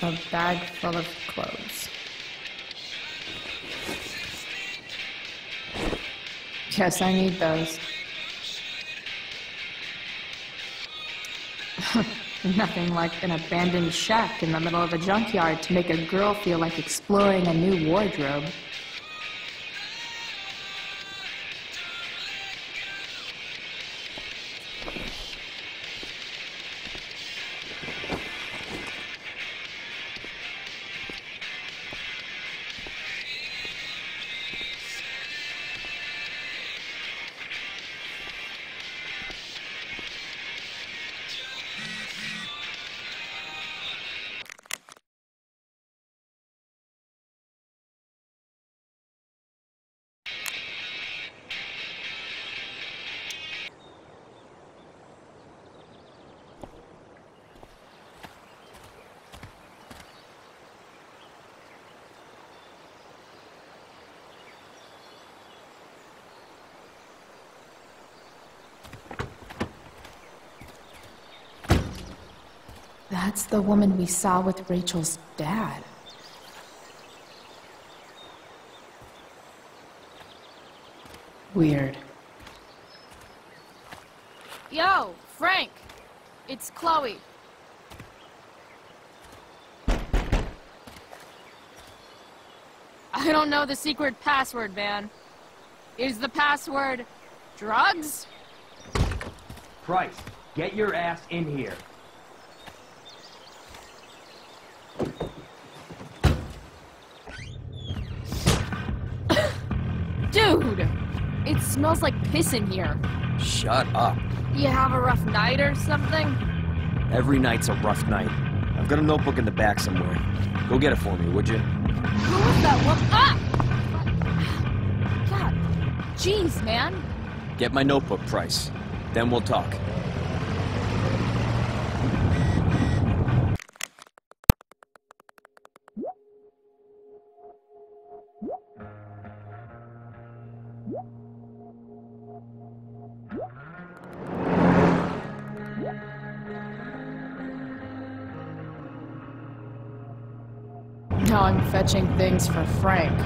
A bag full of clothes. Yes, I need those. Nothing like an abandoned shack in the middle of a junkyard to make a girl feel like exploring a new wardrobe. That's the woman we saw with Rachel's dad. Weird. Yo, Frank! It's Chloe. I don't know the secret password, man. Is the password drugs? Price, get your ass in here. Dude! It smells like piss in here. Shut up. You have a rough night or something? Every night's a rough night. I've got a notebook in the back somewhere. Go get it for me, would you? Who was that woman? Ah! God. Jeez, man. Get my notebook, Price. Then we'll talk. Now I'm fetching things for Frank.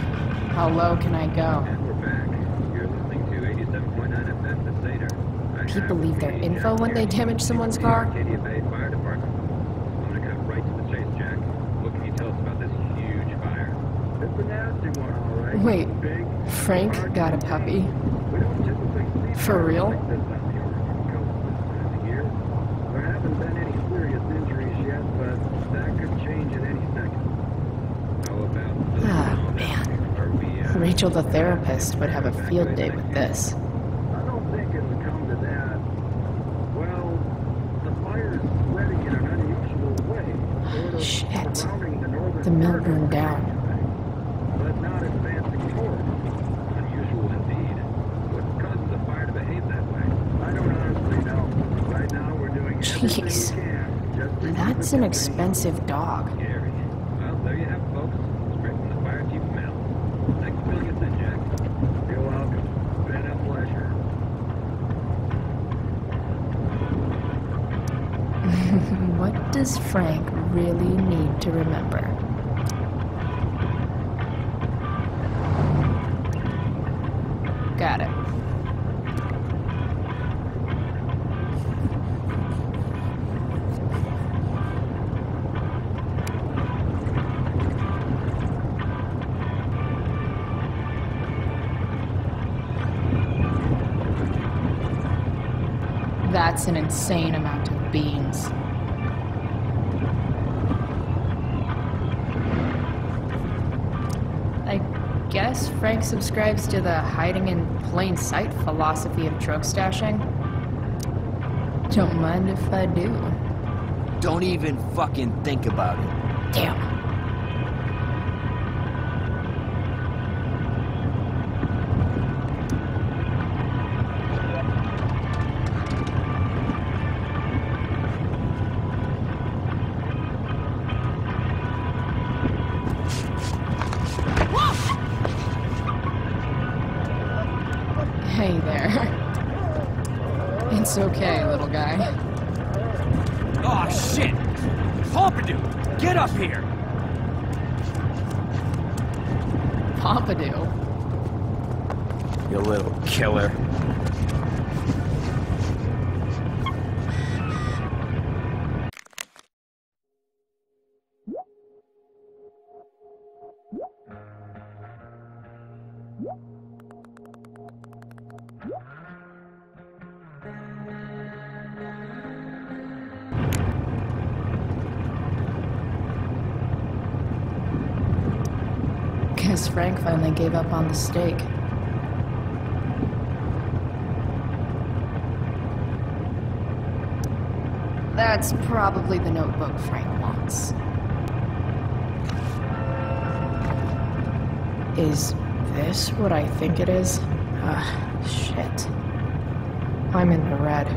How low can I go? And we're back. You're listening to 87.9 FM The Seder. People leave their info when they damage someone's car? Arcadia Bay Fire Department. I'm gonna cut right to the chase, Jack. What can you tell us about this huge fire? It's a nasty one, all right. Wait, Big, Frank got a puppy? we don't typically see For real? like this on the Oregon coast this time of year. There haven't been any serious injuries yet, but that could change at any second. How about Ah, man. Rachel the therapist would have a field day with this. I don't think it would come to that. Well, the fire is spreading in an unusual way. Sort of Shit. surrounding the northern The mill part of burned the down. but not advancing forward. Unusual indeed. What causes the fire to behave that way? I don't honestly know. Right now we're doing everything we Jeez. can. Just to That's keep an it expensive dog. scary. Well, there you have it, folks. Straight from the fire chief's mouth. Thanks for filling us in, Jack. You're welcome. Been a pleasure. What does Frank really need to remember? Got it. That's an insane amount of beans. I guess Frank subscribes to the hiding in plain sight philosophy of drug stashing. Don't mind if I do. Don't even fucking think about it. Damn. Hey there. It's okay, little guy. Oh shit! Pompidou, get up here! Pompidou? You little killer. Guess Frank finally gave up on the steak. That's probably the notebook Frank wants. Is this what I think it is? Shit. I'm in the red.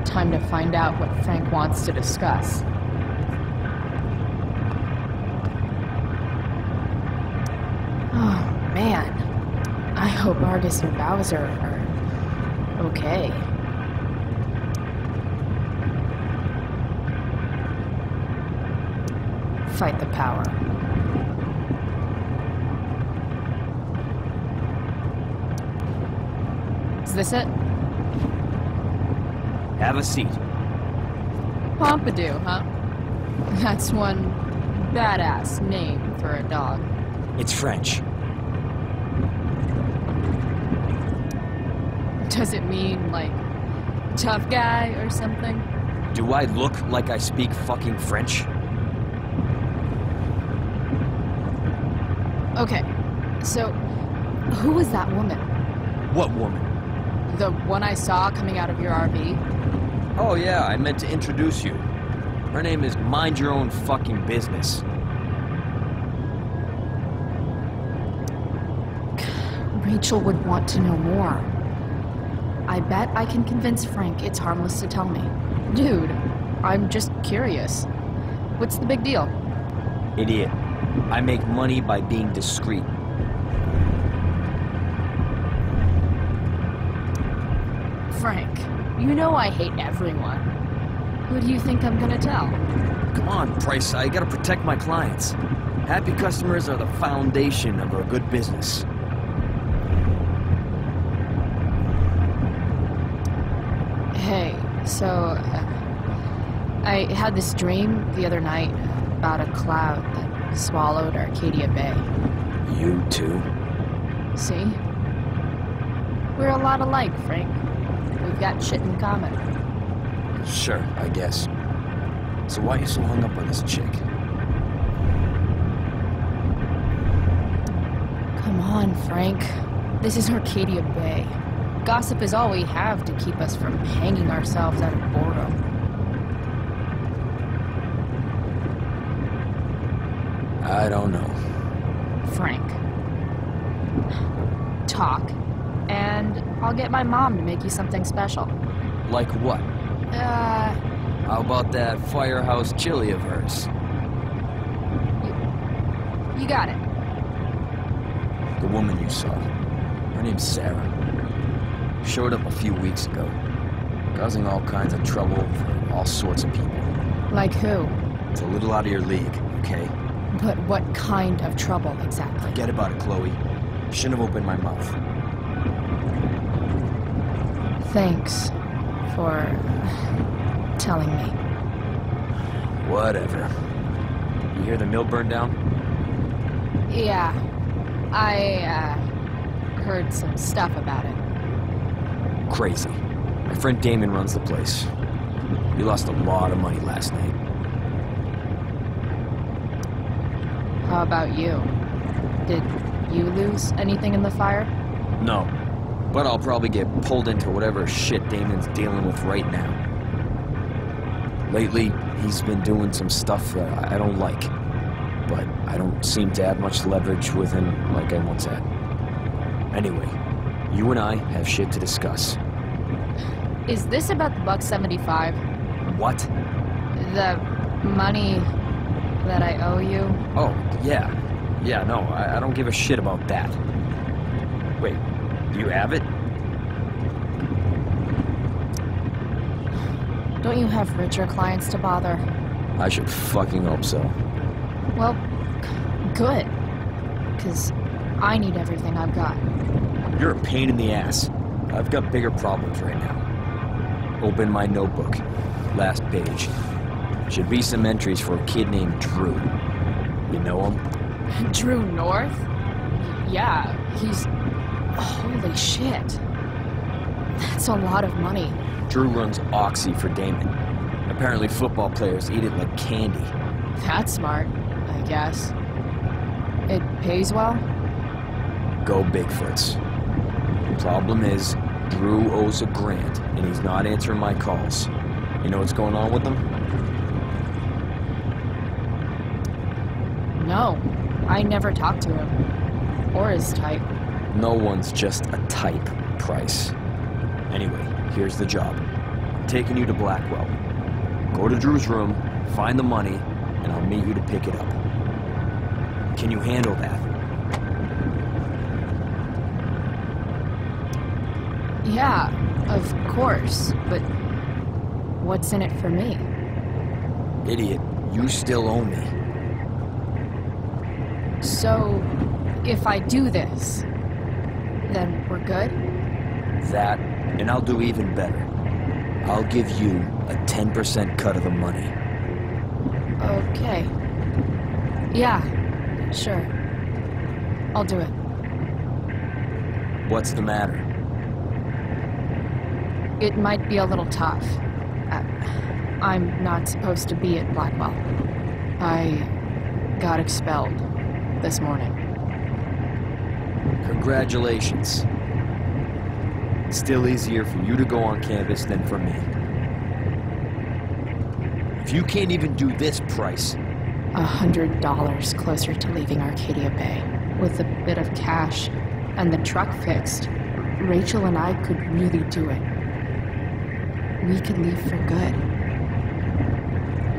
Time to find out what Frank wants to discuss. Oh, man. I hope Argus and Bowser are Okay. Fight the power. Is this it? Have a seat. Pompidou, huh? That's one badass name for a dog. It's French. Does it mean, like, tough guy or something? Do I look like I speak fucking French? Okay, so who was that woman? What woman? The one I saw coming out of your RV? Oh yeah, I meant to introduce you. Her name is Mind Your Own Fucking Business. Rachel would want to know more. I bet I can convince Frank it's harmless to tell me. Dude, I'm just curious. What's the big deal? Idiot. I make money by being discreet. Frank, you know I hate everyone. Who do you think I'm gonna tell? Come on, Price, I gotta protect my clients. Happy customers are the foundation of a good business. Hey, so I had this dream the other night about a cloud that swallowed Arcadia Bay. You too? See? We're a lot alike, Frank. We've got shit in common. Sure, I guess. So why are you so hung up on this chick? Come on, Frank. This is Arcadia Bay. Gossip is all we have to keep us from hanging ourselves out of boredom. I don't know. Frank. Talk, and I'll get my mom to make you something special. Like what? How about that firehouse chili of hers? You got it. The woman you saw. Her name's Sarah. Showed up a few weeks ago, causing all kinds of trouble for all sorts of people. Like who? It's a little out of your league, okay? But what kind of trouble exactly? Forget about it, Chloe. Shouldn't have opened my mouth. Thanks for telling me. Whatever. You hear the mill burn down? Yeah, I heard some stuff about it. Crazy. My friend Damon runs the place. He lost a lot of money last night. How about you? Did you lose anything in the fire? No. But I'll probably get pulled into whatever shit Damon's dealing with right now. Lately, he's been doing some stuff that I don't like. But I don't seem to have much leverage with him like I once had. Anyway, you and I have shit to discuss. Is this about the $1.75? What? The money that I owe you? Oh, yeah. Yeah, no, I don't give a shit about that. Wait, do you have it? Don't you have richer clients to bother? I should fucking hope so. Well, good. 'Cause I need everything I've got. You're a pain in the ass. I've got bigger problems right now. Open my notebook. Last page. Should be some entries for a kid named Drew. You know him? Drew North? Yeah, he's... Holy shit. That's a lot of money. Drew runs Oxy for Damon. Apparently football players eat it like candy. That's smart, I guess. It pays well? Go Bigfoots. Problem is, Drew owes a grant, and he's not answering my calls. You know what's going on with him? No, I never talked to him. Or his type. No one's just a type, Price. Anyway, here's the job. I'm taking you to Blackwell. Go to Drew's room, find the money, and I'll meet you to pick it up. Can you handle that? Yeah, of course, but what's in it for me? Idiot, you still owe me. So, if I do this, then we're good? That, and I'll do even better. I'll give you a 10% cut of the money. Okay. Yeah, sure. I'll do it. What's the matter? It might be a little tough. I'm not supposed to be at Blackwell. I got expelled this morning. Congratulations. Still easier for you to go on campus than for me. If you can't even do this price... $100 closer to leaving Arcadia Bay. With a bit of cash and the truck fixed, Rachel and I could really do it. We could leave for good.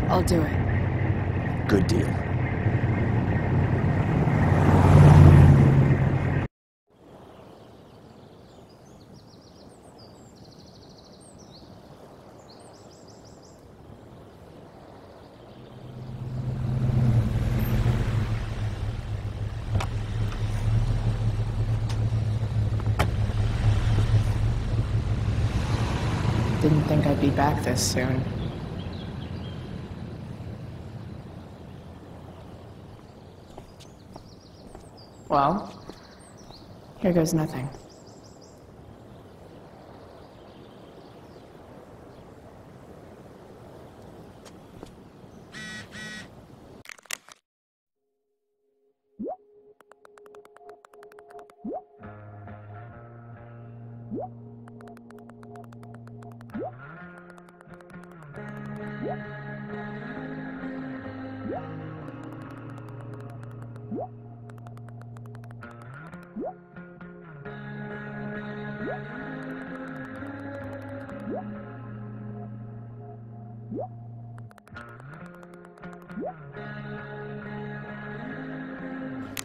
I'll do it. Good deal. Didn't think I'd be back this soon. Well, here goes nothing.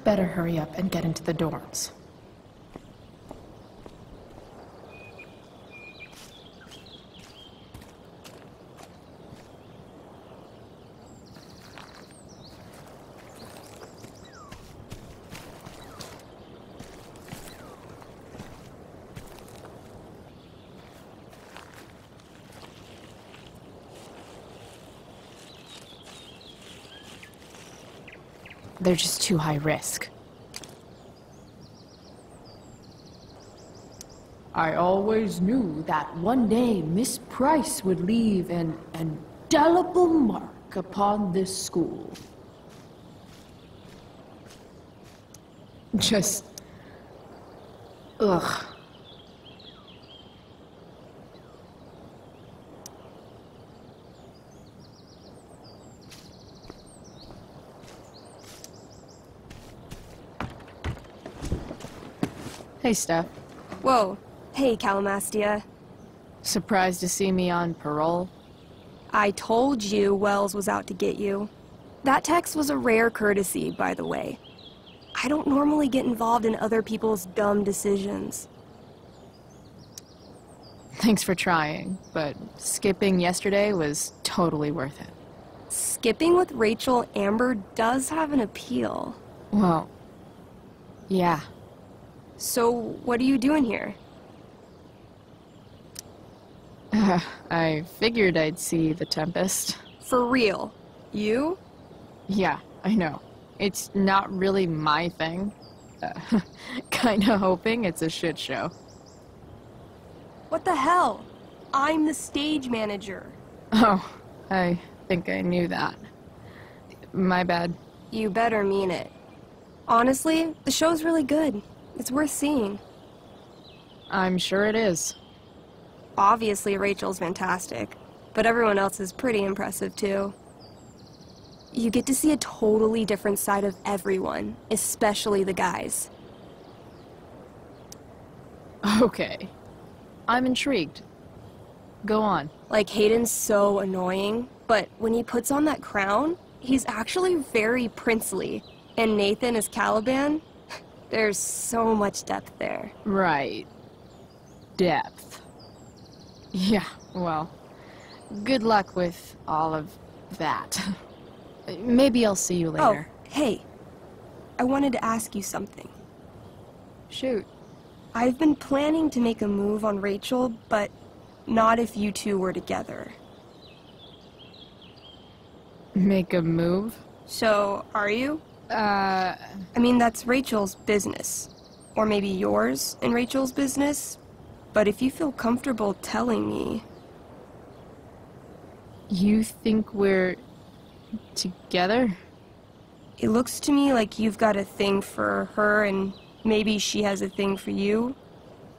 Better hurry up and get into the dorms. They're just too high risk. I always knew that one day Miss Price would leave an indelible mark upon this school. Just... ugh. Hey, Steph. Whoa. Hey, Calamastia. Surprised to see me on parole? I told you Wells was out to get you. That text was a rare courtesy, by the way. I don't normally get involved in other people's dumb decisions. Thanks for trying, but skipping yesterday was totally worth it. Skipping with Rachel Amber does have an appeal. Well, yeah. So, what are you doing here? I figured I'd see the Tempest. For real? You? Yeah, I know. It's not really my thing. Kinda hoping it's a shit show. What the hell? I'm the stage manager. Oh, I think I knew that. My bad. You better mean it. Honestly, the show's really good. It's worth seeing. I'm sure it is. Obviously, Rachel's fantastic, but everyone else is pretty impressive, too. You get to see a totally different side of everyone, especially the guys. Okay. I'm intrigued. Go on. Like, Hayden's so annoying, but when he puts on that crown, he's actually very princely. And Nathan is Caliban. There's so much depth there. Right. depth. Yeah, well, good luck with all of that. Maybe I'll see you later. Oh, hey. I wanted to ask you something. Shoot. I've been planning to make a move on Rachel, but not if you two were together. Make a move? So, are you? I mean, that's Rachel's business. Or maybe yours and Rachel's business. But if you feel comfortable telling me... You think we're... together? It looks to me like you've got a thing for her and maybe she has a thing for you.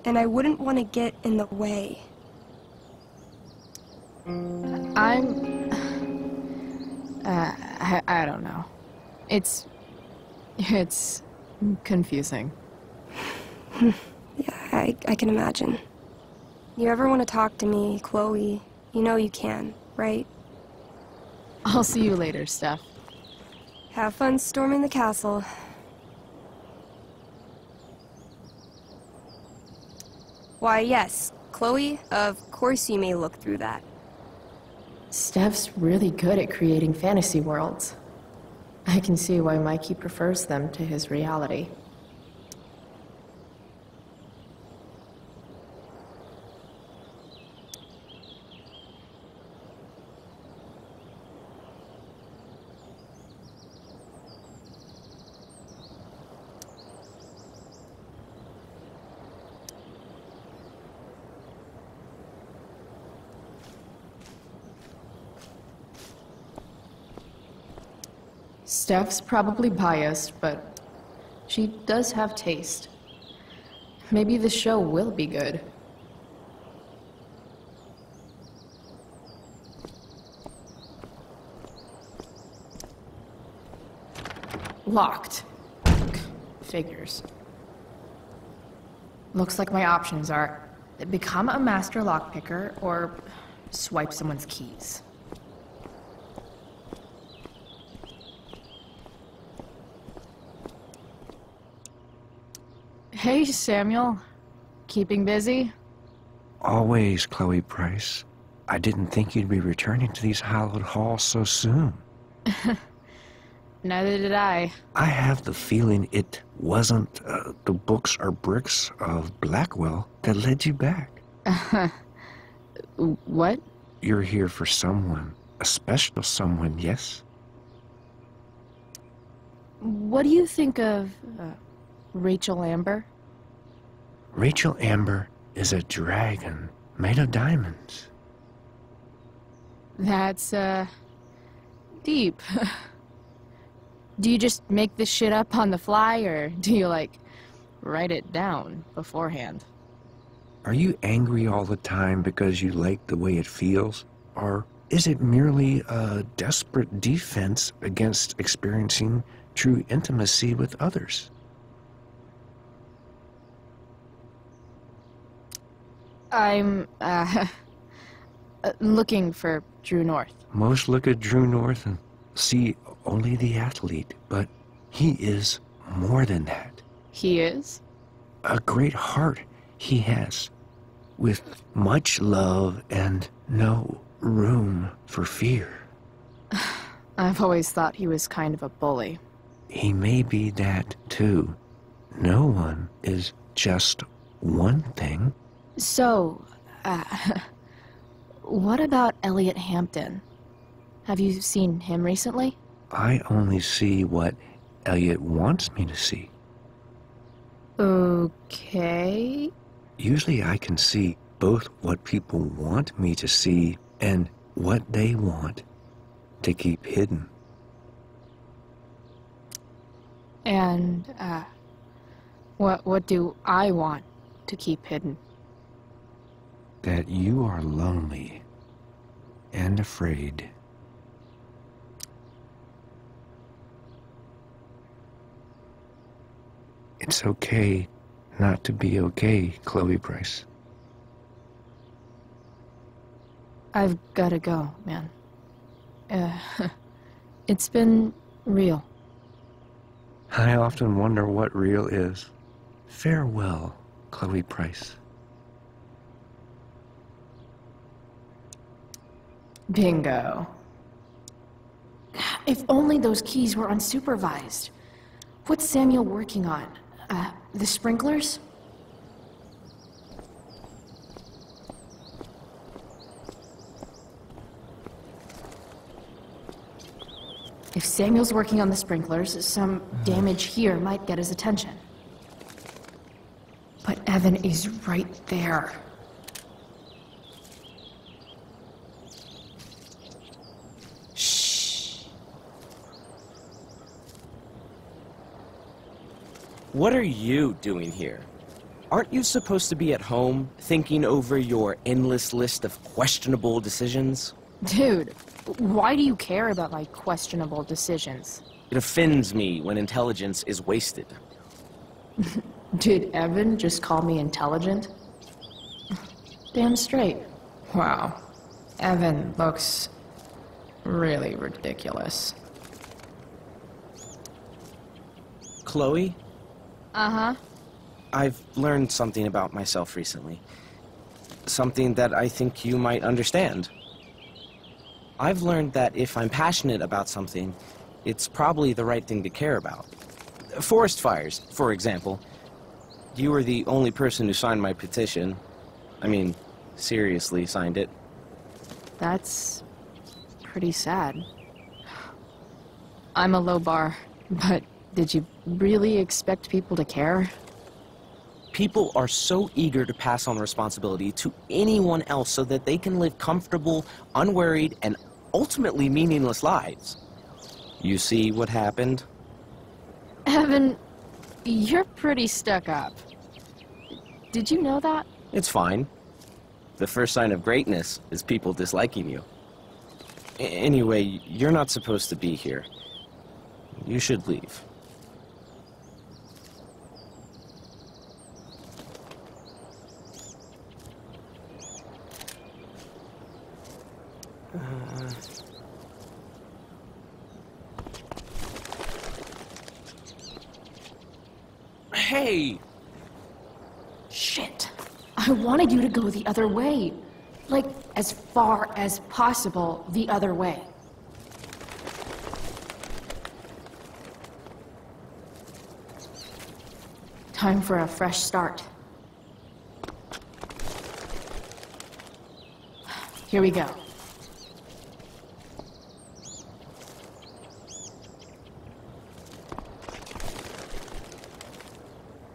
And I wouldn't want to get in the way. I don't know. It's confusing. Yeah, I can imagine. You ever want to talk to me, Chloe, you know you can, right? I'll see you later, Steph. Have fun storming the castle. Why, yes, Chloe, of course you may look through that. Steph's really good at creating fantasy worlds. I can see why Mikey prefers them to his reality. Steph's probably biased, but she does have taste. Maybe the show will be good. Locked. Figures. Looks like my options are become a master lockpicker or swipe someone's keys. Hey, Samuel. Keeping busy? Always, Chloe Price. I didn't think you'd be returning to these hallowed halls so soon. Neither did I. I have the feeling it wasn't the books or bricks of Blackwell that led you back. What? You're here for someone. A special someone, yes? What do you think of Rachel Amber? Rachel Amber is a dragon made of diamonds. That's, deep. Do you just make this shit up on the fly, or do you, like, write it down beforehand? Are you angry all the time because you like the way it feels? Or is it merely a desperate defense against experiencing true intimacy with others? I'm, looking for Drew North. Most look at Drew North and see only the athlete, but he is more than that. He is? A great heart he has, with much love and no room for fear. I've always thought he was kind of a bully. He may be that, too. No one is just one thing. So, what about Elliot Hampton? Have you seen him recently? I only see what Elliot wants me to see. Okay. Usually I can see both what people want me to see and what they want to keep hidden. And, what do I want to keep hidden? That you are lonely and afraid. It's okay not to be okay, Chloe Price. I've gotta go, man. It's been real. I often wonder what real is. Farewell, Chloe Price. Bingo. If only those keys were unsupervised. What's Samuel working on? The sprinklers? If Samuel's working on the sprinklers, some damage here might get his attention. But Evan is right there. What are you doing here? Aren't you supposed to be at home, thinking over your endless list of questionable decisions? Dude, why do you care about my questionable decisions? It offends me when intelligence is wasted. Did Evan just call me intelligent? Damn straight. Wow. Evan looks really ridiculous. Chloe? Uh-huh. I've learned something about myself recently. Something that I think you might understand. I've learned that if I'm passionate about something, it's probably the right thing to care about. Forest fires, for example. You were the only person who signed my petition. I mean, seriously signed it. That's pretty sad. I'm a low bar, but did you really expect people to care? People are so eager to pass on responsibility to anyone else so that they can live comfortable, unworried, and ultimately meaningless lives. You see what happened? Evan, you're pretty stuck up. Did you know that? It's fine. The first sign of greatness is people disliking you. Anyway, you're not supposed to be here. You should leave. Hey! Shit. I wanted you to go the other way. Like, as far as possible the other way. Time for a fresh start. Here we go.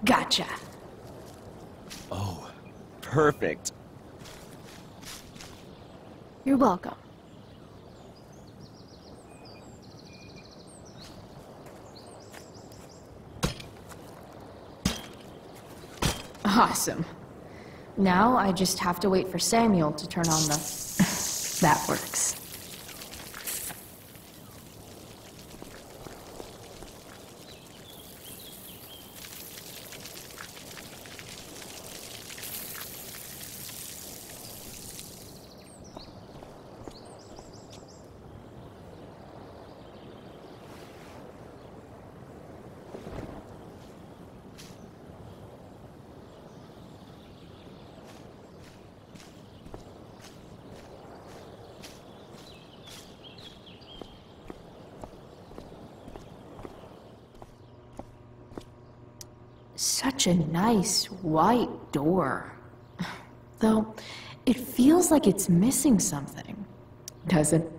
Gotcha. Oh, perfect. You're welcome. Awesome. Now I just have to wait for Samuel to turn on the... That works. Such a nice white door. Though, it feels like it's missing something, doesn't it?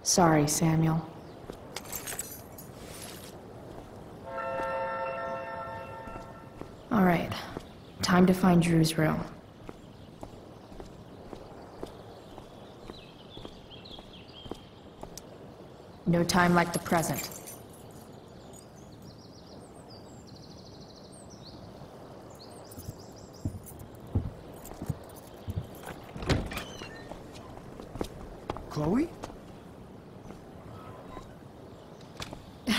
Sorry, Samuel. All right, time to find Drew's room. No time like the present. Chloe?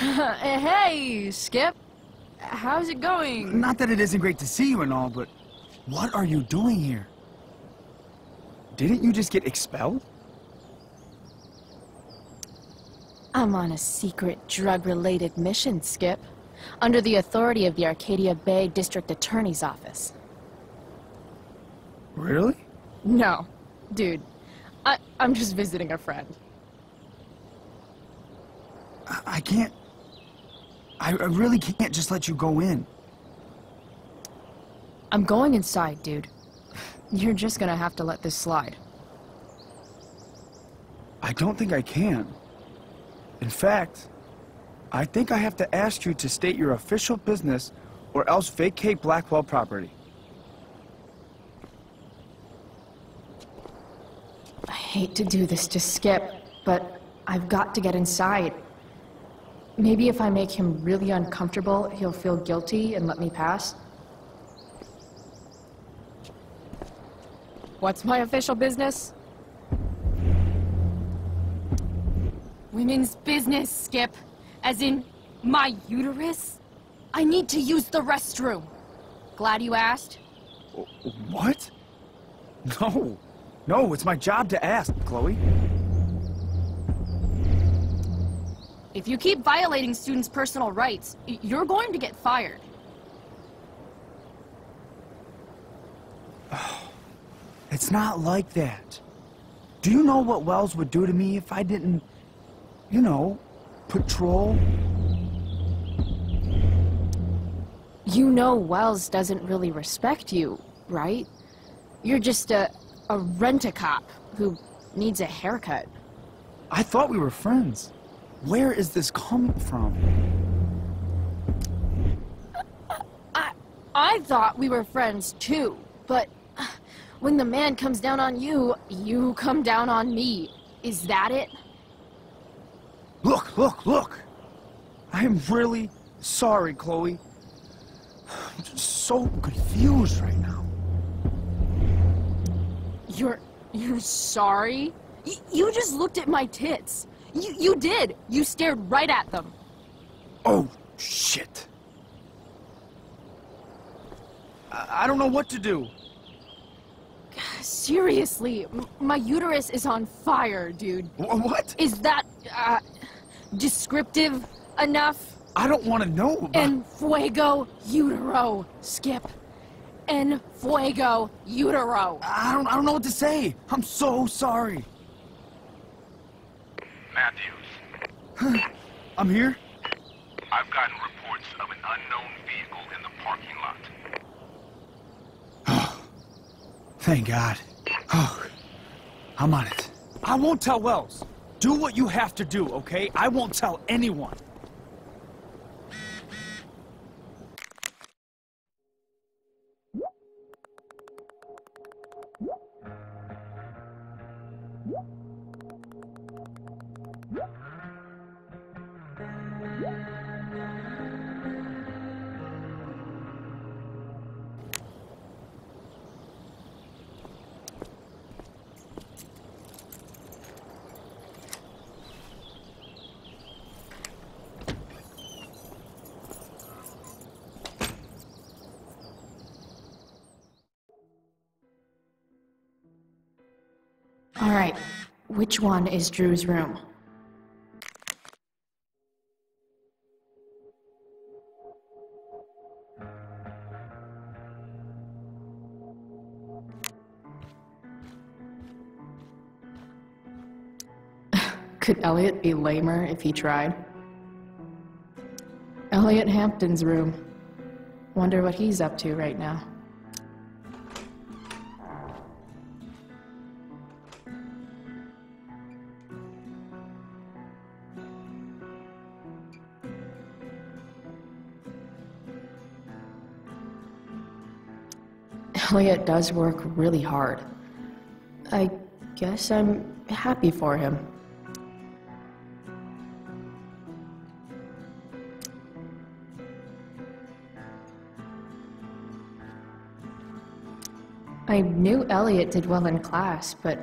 Hey, Skip. How's it going? Not that it isn't great to see you and all, but what are you doing here? Didn't you just get expelled? I'm on a secret drug-related mission, Skip. Under the authority of the Arcadia Bay District Attorney's Office. Really? No. Dude, I'm just visiting a friend. I can't... I really can't just let you go in. I'm going inside, dude. You're just gonna have to let this slide. I don't think I can. In fact, I think I have to ask you to state your official business or else vacate Blackwell property. I hate to do this to Skip, but I've got to get inside. Maybe if I make him really uncomfortable, he'll feel guilty and let me pass. What's my official business? Women's business, Skip. As in, my uterus? I need to use the restroom. Glad you asked. What? No. No, it's my job to ask, Chloe. If you keep violating students' personal rights, you're going to get fired. It's not like that. Do you know what Wells would do to me if I didn't, you know, patrol? You know Wells doesn't really respect you, right? You're just a rent-a-cop who needs a haircut. I thought we were friends. Where is this coming from? I thought we were friends too, but when the man comes down on you, you come down on me. Is that it? Look, look, look! I am really sorry, Chloe. I'm just so confused right now. You're sorry? You just looked at my tits. You did. You stared right at them. Oh, shit. I don't know what to do. Seriously, my uterus is on fire, dude. What? Is that, descriptive enough? I don't want to know. En fuego utero, Skip. En fuego utero. I don't know what to say. I'm so sorry. Matthews. I'm here. I've gotten reports of an unknown vehicle in the parking lot. Thank God. Oh, I'm on it. I won't tell Wells. Do what you have to do, okay? I won't tell anyone. All right, which one is Drew's room? Could Elliot be lamer if he tried? Elliot Hampton's room. Wonder what he's up to right now. Elliot does work really hard. I guess I'm happy for him. I knew Elliot did well in class, but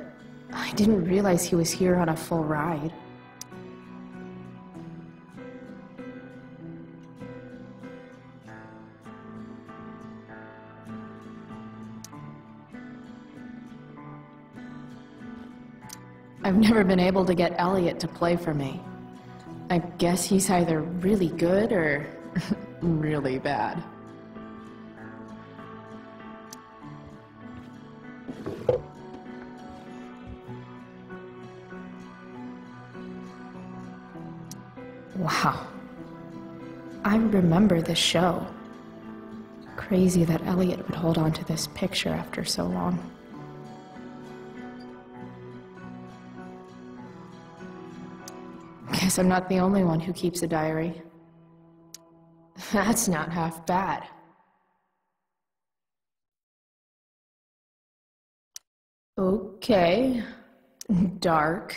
I didn't realize he was here on a full ride. I've never been able to get Elliot to play for me. I guess he's either really good or really bad. Wow. I remember this show. Crazy that Elliot would hold on to this picture after so long. Guess I'm not the only one who keeps a diary. That's not half bad. Okay. Dark.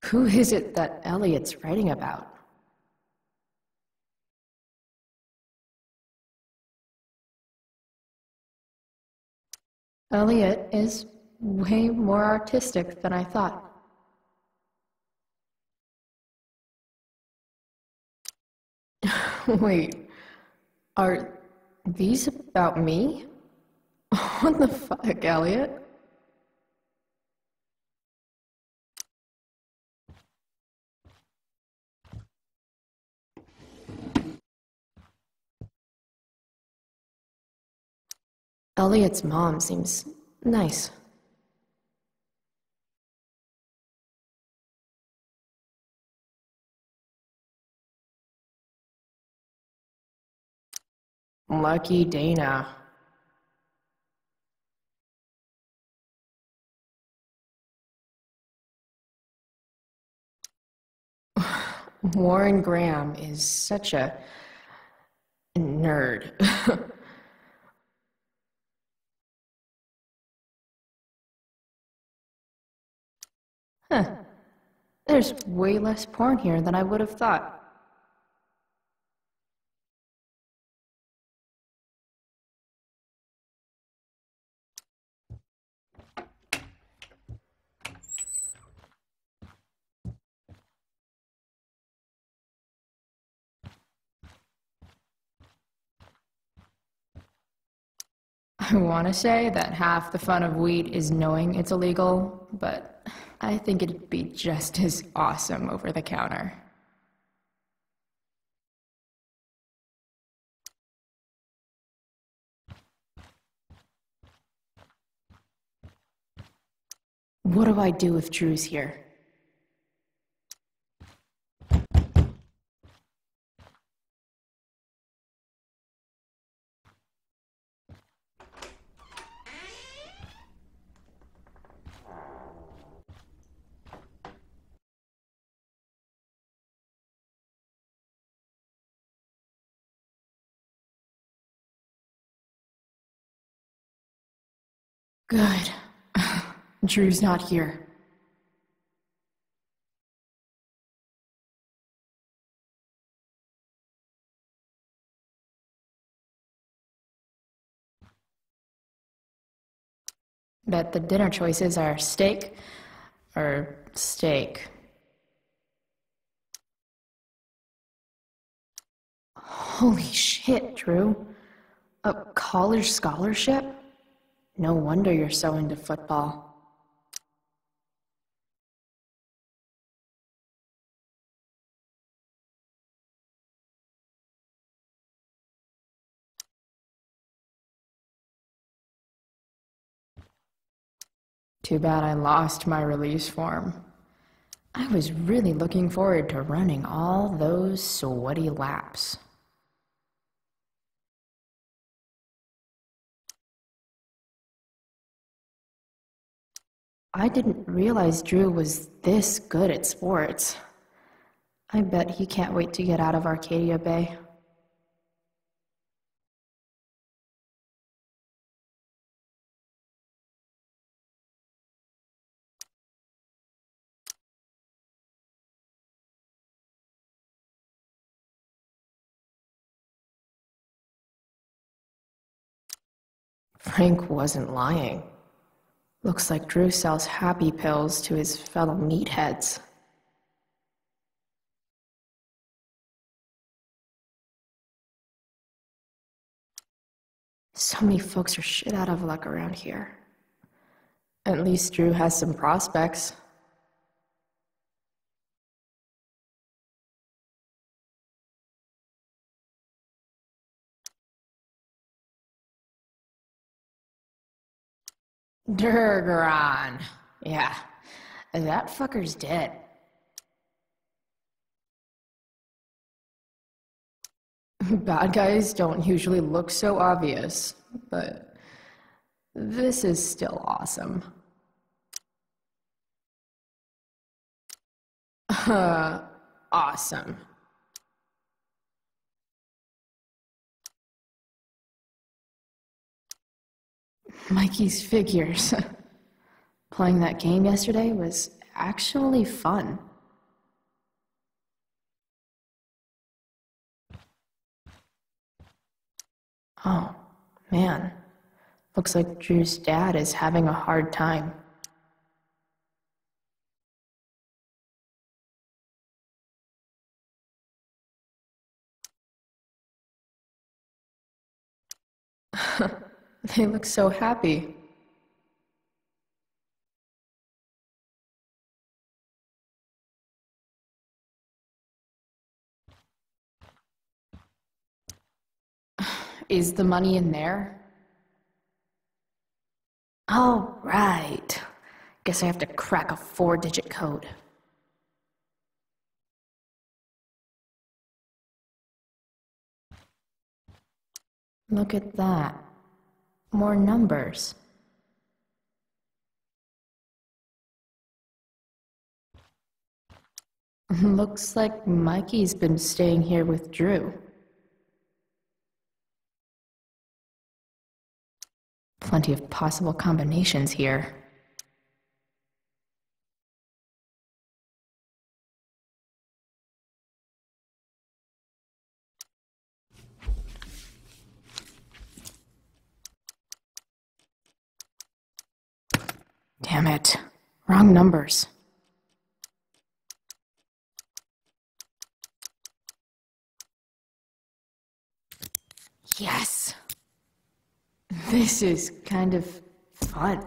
Who is it that Elliot's writing about? Elliot is way more artistic than I thought. Wait, are these about me? What the fuck, Elliot? Elliot's mom seems nice. Lucky Dana. Warren Graham is such a nerd. Huh. There's way less porn here than I would have thought. I want to say that half the fun of weed is knowing it's illegal, but I think it'd be just as awesome over the counter. What do I do if Drew's here? Good. Drew's not here. Bet the dinner choices are steak or steak. Holy shit, Drew. A college scholarship? No wonder you're so into football. Too bad I lost my release form. I was really looking forward to running all those sweaty laps. I didn't realize Drew was this good at sports. I bet he can't wait to get out of Arcadia Bay. Frank wasn't lying. Looks like Drew sells happy pills to his fellow meatheads. So many folks are shit out of luck around here. At least Drew has some prospects. Durgaron. Yeah, that fucker's dead. Bad guys don't usually look so obvious, but this is still awesome. Awesome. Mikey's figures. Playing that game yesterday was actually fun. Oh, man. Looks like Drew's dad is having a hard time. They look so happy. Is the money in there? Oh, right. Guess I have to crack a 4-digit code. Look at that. More numbers. Looks like Mikey's been staying here with Drew. Plenty of possible combinations here. Damn it. Wrong numbers. Yes! This is kind of fun.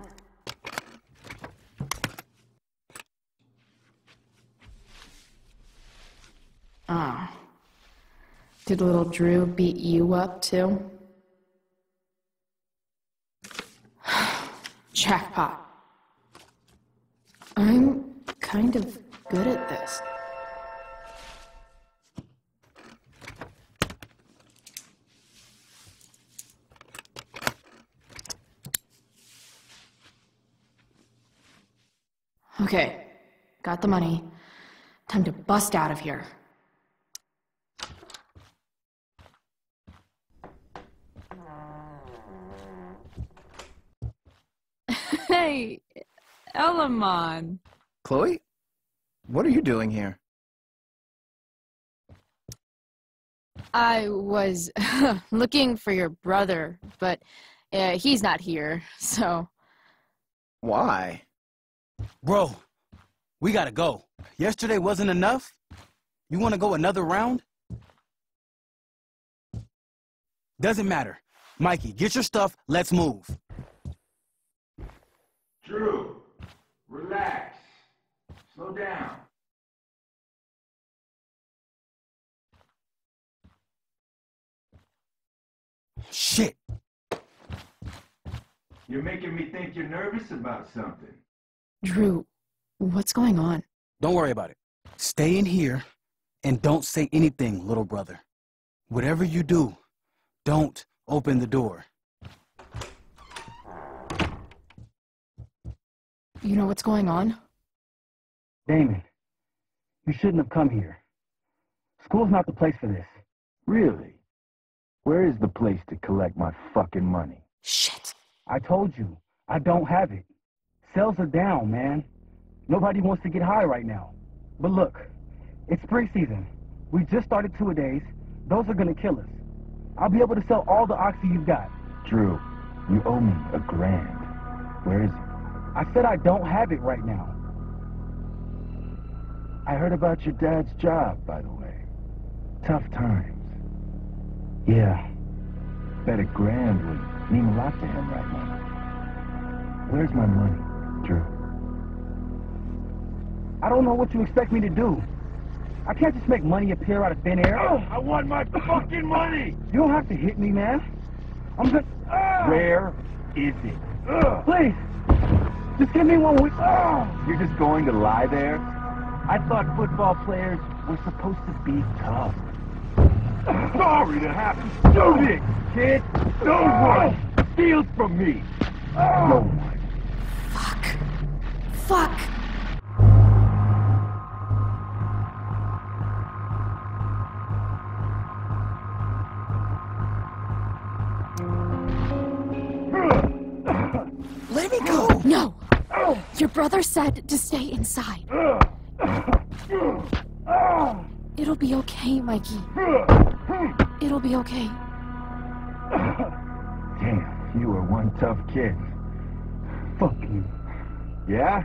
Oh. Did little Drew beat you up, too? Jackpot. I'm kind of good at this. Okay, got the money. Time to bust out of here. Hey, Elamon. Chloe? What are you doing here? I was looking for your brother, but he's not here, so... Why? Bro, we gotta go. Yesterday wasn't enough? You wanna go another round? Doesn't matter. Mikey, get your stuff, let's move. Drew, relax. Slow down. Shit. You're making me think you're nervous about something. Drew, what's going on? Don't worry about it. Stay in here and don't say anything, little brother. Whatever you do, don't open the door. You know what's going on? Damon, you shouldn't have come here. School's not the place for this. Really? Where is the place to collect my fucking money? Shit. I told you, I don't have it. Sales are down, man. Nobody wants to get high right now. But look, it's spring season. We just started two-a-days. Those are gonna kill us. I'll be able to sell all the oxy you've got. Drew, you owe me $1,000. Where is it? I said I don't have it right now. I heard about your dad's job, by the way. Tough times. Yeah. Bet $1,000 would mean a lot to him right now. Where's my money, Drew? I don't know what you expect me to do. I can't just make money appear out of thin air. I want my fucking money! You don't have to hit me, man. I'm good. Where is it? Please, just give me 1 week. You're just going to lie there? I thought football players were supposed to be tough. Sorry to have to do this, kid. No one steals from me. No one. Fuck! Let me go! No! Your brother said to stay inside. It'll be okay, Mikey. It'll be okay. Damn, you are one tough kid. Fuck you. Yeah?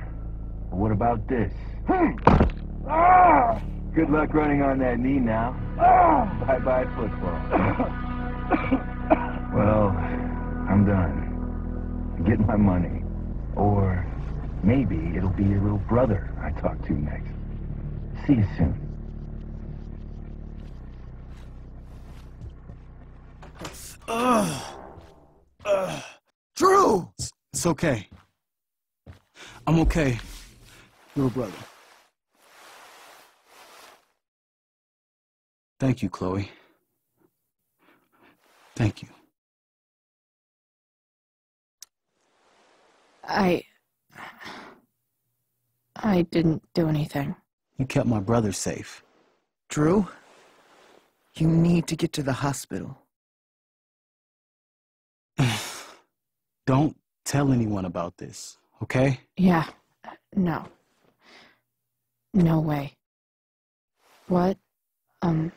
Well, what about this? Good luck running on that knee now. Bye-bye football. Well, I'm done. Get my money. Or maybe it'll be your little brother I talk to next. See you soon. Drew! It's okay. I'm okay, little brother. Thank you, Chloe. Thank you. I didn't do anything. You kept my brother safe. Drew, you need to get to the hospital. Don't tell anyone about this, okay? Yeah, no. No way. What are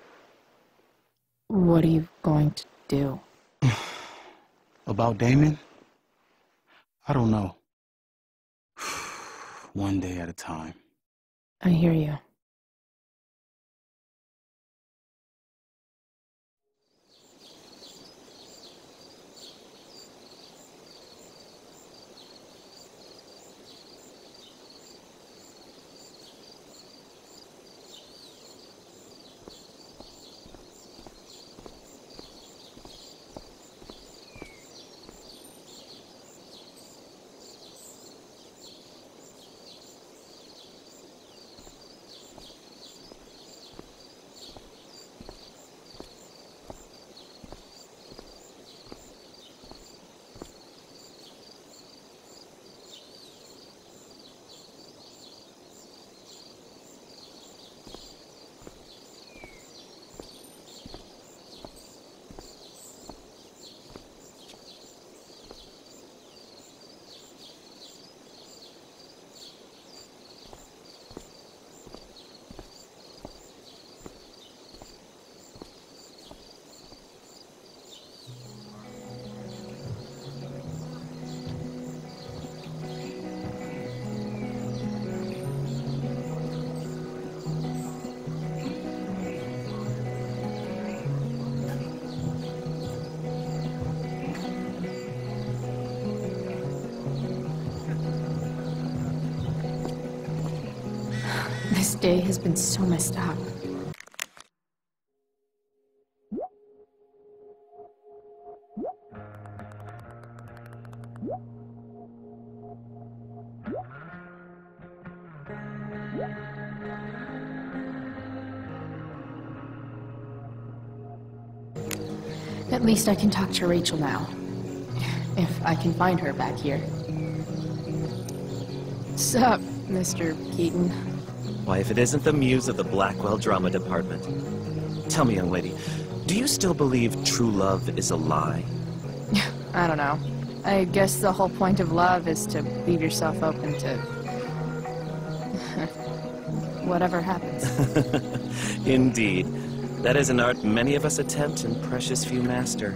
you going to do? About Damon? I don't know. One day at a time. I hear you. This day has been so messed up. At least I can talk to Rachel now. If I can find her back here. Sup, Mr. Keaton? Why, if it isn't the muse of the Blackwell drama department. Tell me, young lady, do you still believe true love is a lie? I don't know. I guess the whole point of love is to leave yourself open to... whatever happens. Indeed. That is an art many of us attempt and precious few master.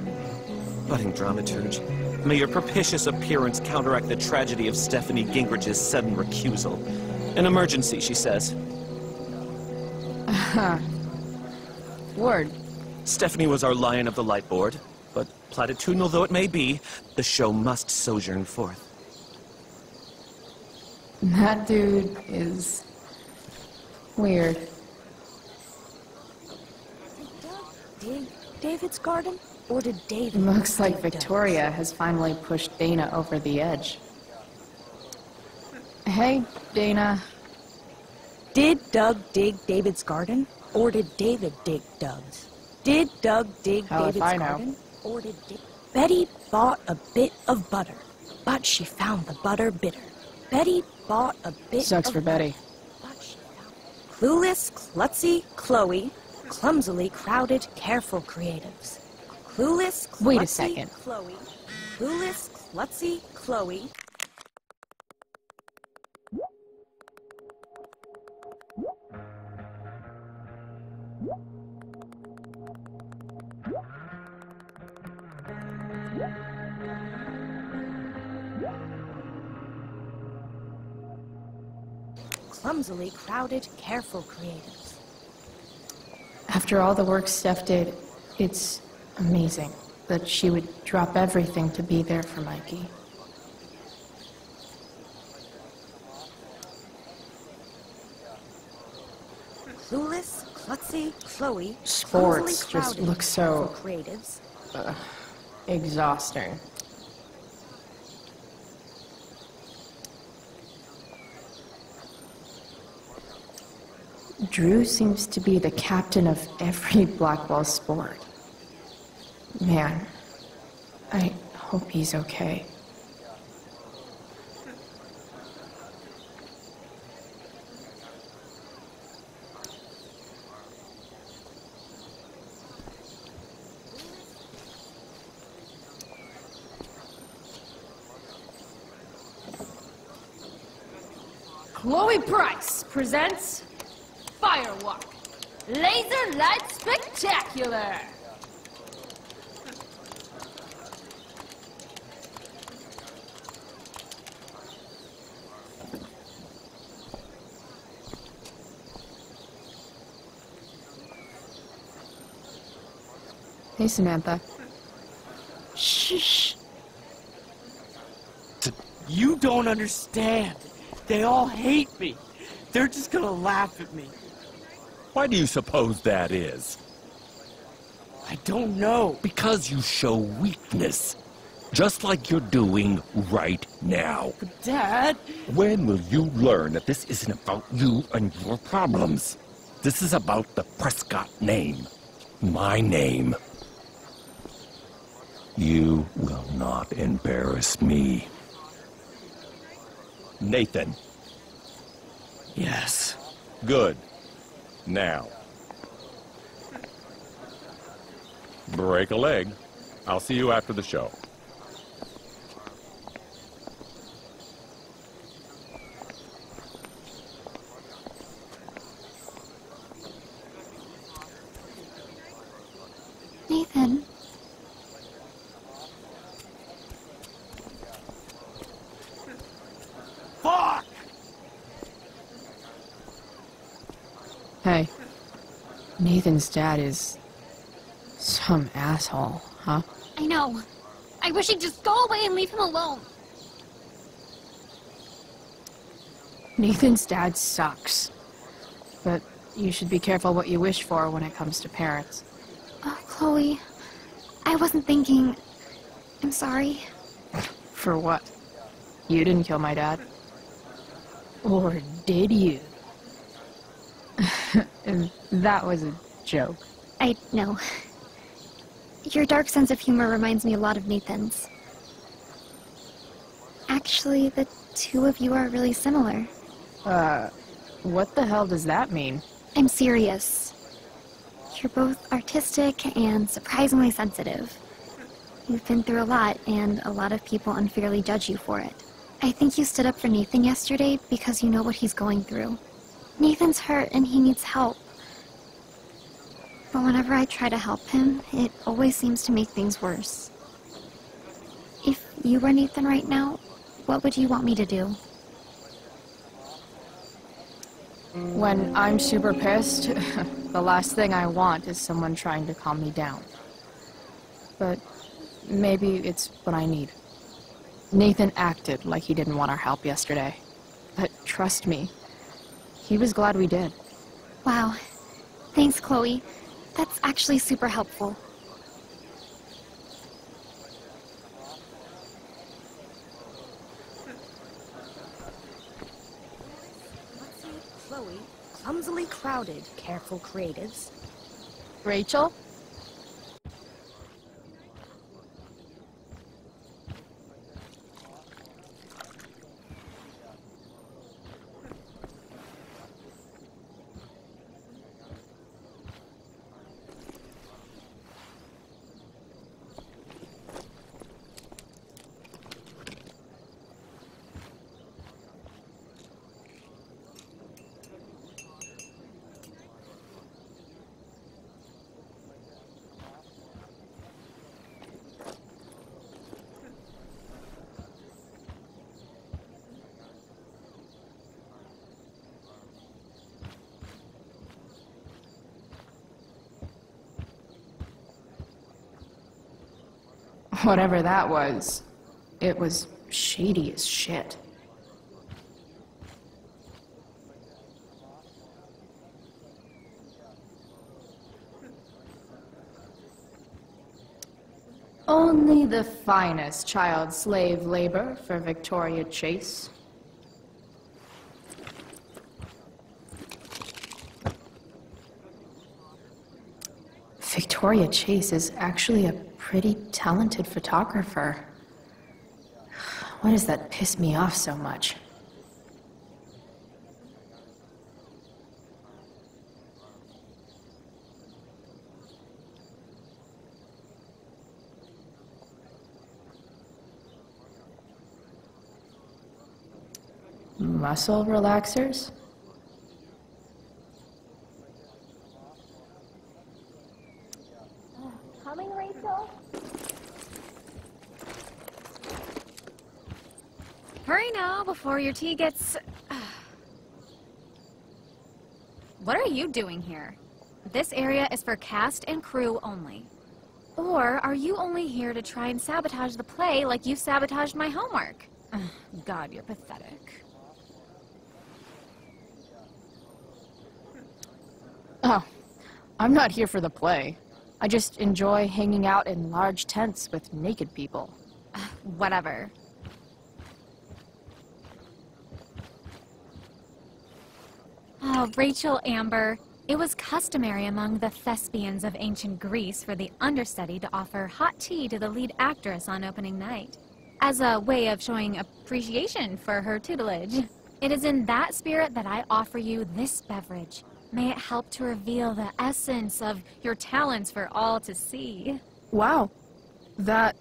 Budding dramaturge, may your propitious appearance counteract the tragedy of Stephanie Gingrich's sudden recusal. An emergency, she says. Word. Stephanie was our lion of the light board, but platitudinal though it may be, the show must sojourn forth. That dude is weird. Dig David's garden? Or did David... Looks like Victoria has finally pushed Dana over the edge. Hey, Dana. Did Doug dig David's garden? Or did David dig Doug's? Did Doug dig David's garden? Or did Betty bought a bit of butter, but she found the butter bitter. Betty bought a bit Sucks for Betty. Clueless, klutzy, Chloe, clumsily crowded, careful creatives. Clueless, klutzy, Wait a second. Chloe, clueless, klutzy, Chloe. Clumsily crowded, careful creatives. After all the work Steph did, it's amazing that she would drop everything to be there for Mikey. Clueless, klutzy, Chloe. Sports just look so creatives. Exhausting. Drew seems to be the captain of every Blackwell sport. Man, I hope he's okay. Chloe Price presents Firewalk, Laser Light Spectacular! Hey, Samantha. Shh. You don't understand. They all hate me. They're just gonna laugh at me. Why do you suppose that is? I don't know. Because you show weakness. Just like you're doing right now. But Dad... When will you learn that this isn't about you and your problems? This is about the Prescott name. My name. You will not embarrass me. Nathan. Yes. Good. Now. Break a leg. I'll see you after the show. Nathan. Fuck! Hey, Nathan's dad is some asshole, huh? I know. I wish he'd just go away and leave him alone. Nathan's dad sucks. But you should be careful what you wish for when it comes to parents. Oh, Chloe. I wasn't thinking... I'm sorry. For what? You didn't kill my dad? Or did you? That was a joke. I know. Your dark sense of humor reminds me a lot of Nathan's. Actually, the two of you are really similar. What the hell does that mean? I'm serious. You're both artistic and surprisingly sensitive. You've been through a lot, and a lot of people unfairly judge you for it. I think you stood up for Nathan yesterday because you know what he's going through. Nathan's hurt and he needs help. But whenever I try to help him, it always seems to make things worse. If you were Nathan right now, what would you want me to do? When I'm super pissed, the last thing I want is someone trying to calm me down. But maybe it's what I need. Nathan acted like he didn't want our help yesterday. But trust me, he was glad we did. Wow. Thanks, Chloe. That's actually super helpful. Chloe, clumsily crowded, careful creatives. Rachel? Whatever that was, it was shady as shit. Only the finest child slave labor for Victoria Chase. Victoria Chase is actually a pretty talented photographer. Why does that piss me off so much? Muscle relaxers? Coming, Rachel? Hurry now before your tea gets... What are you doing here? This area is for cast and crew only. Or are you only here to try and sabotage the play like you sabotaged my homework? God, you're pathetic. Oh, I'm not here for the play. I just enjoy hanging out in large tents with naked people. Whatever. Oh, Rachel Amber. It was customary among the thespians of ancient Greece for the understudy to offer hot tea to the lead actress on opening night, as a way of showing appreciation for her tutelage. It is in that spirit that I offer you this beverage. May it help to reveal the essence of your talents for all to see. Wow. That,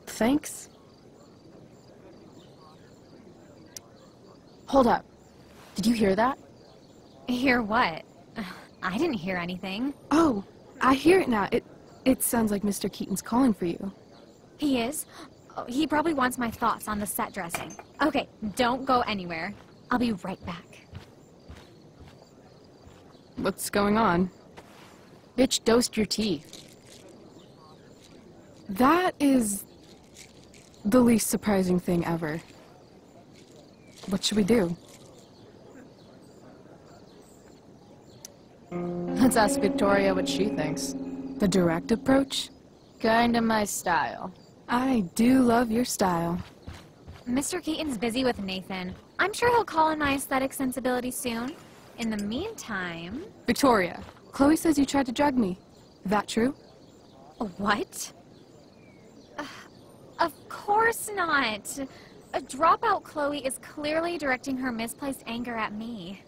thanks. Hold up. Did you hear that? Hear what? I didn't hear anything. Oh, I hear it now. It sounds like Mr. Keaton's calling for you. He is? Oh, he probably wants my thoughts on the set dressing. Okay, don't go anywhere. I'll be right back. What's going on? Bitch, dosed your tea. That is the least surprising thing ever. What should we do? Let's ask Victoria what she thinks. The direct approach? Kinda my style. I do love your style. Mr. Keaton's busy with Nathan. I'm sure he'll call in my aesthetic sensibility soon. In the meantime... Victoria, Chloe says you tried to drug me. That true? What? Of course not. A dropout Chloe is clearly directing her misplaced anger at me.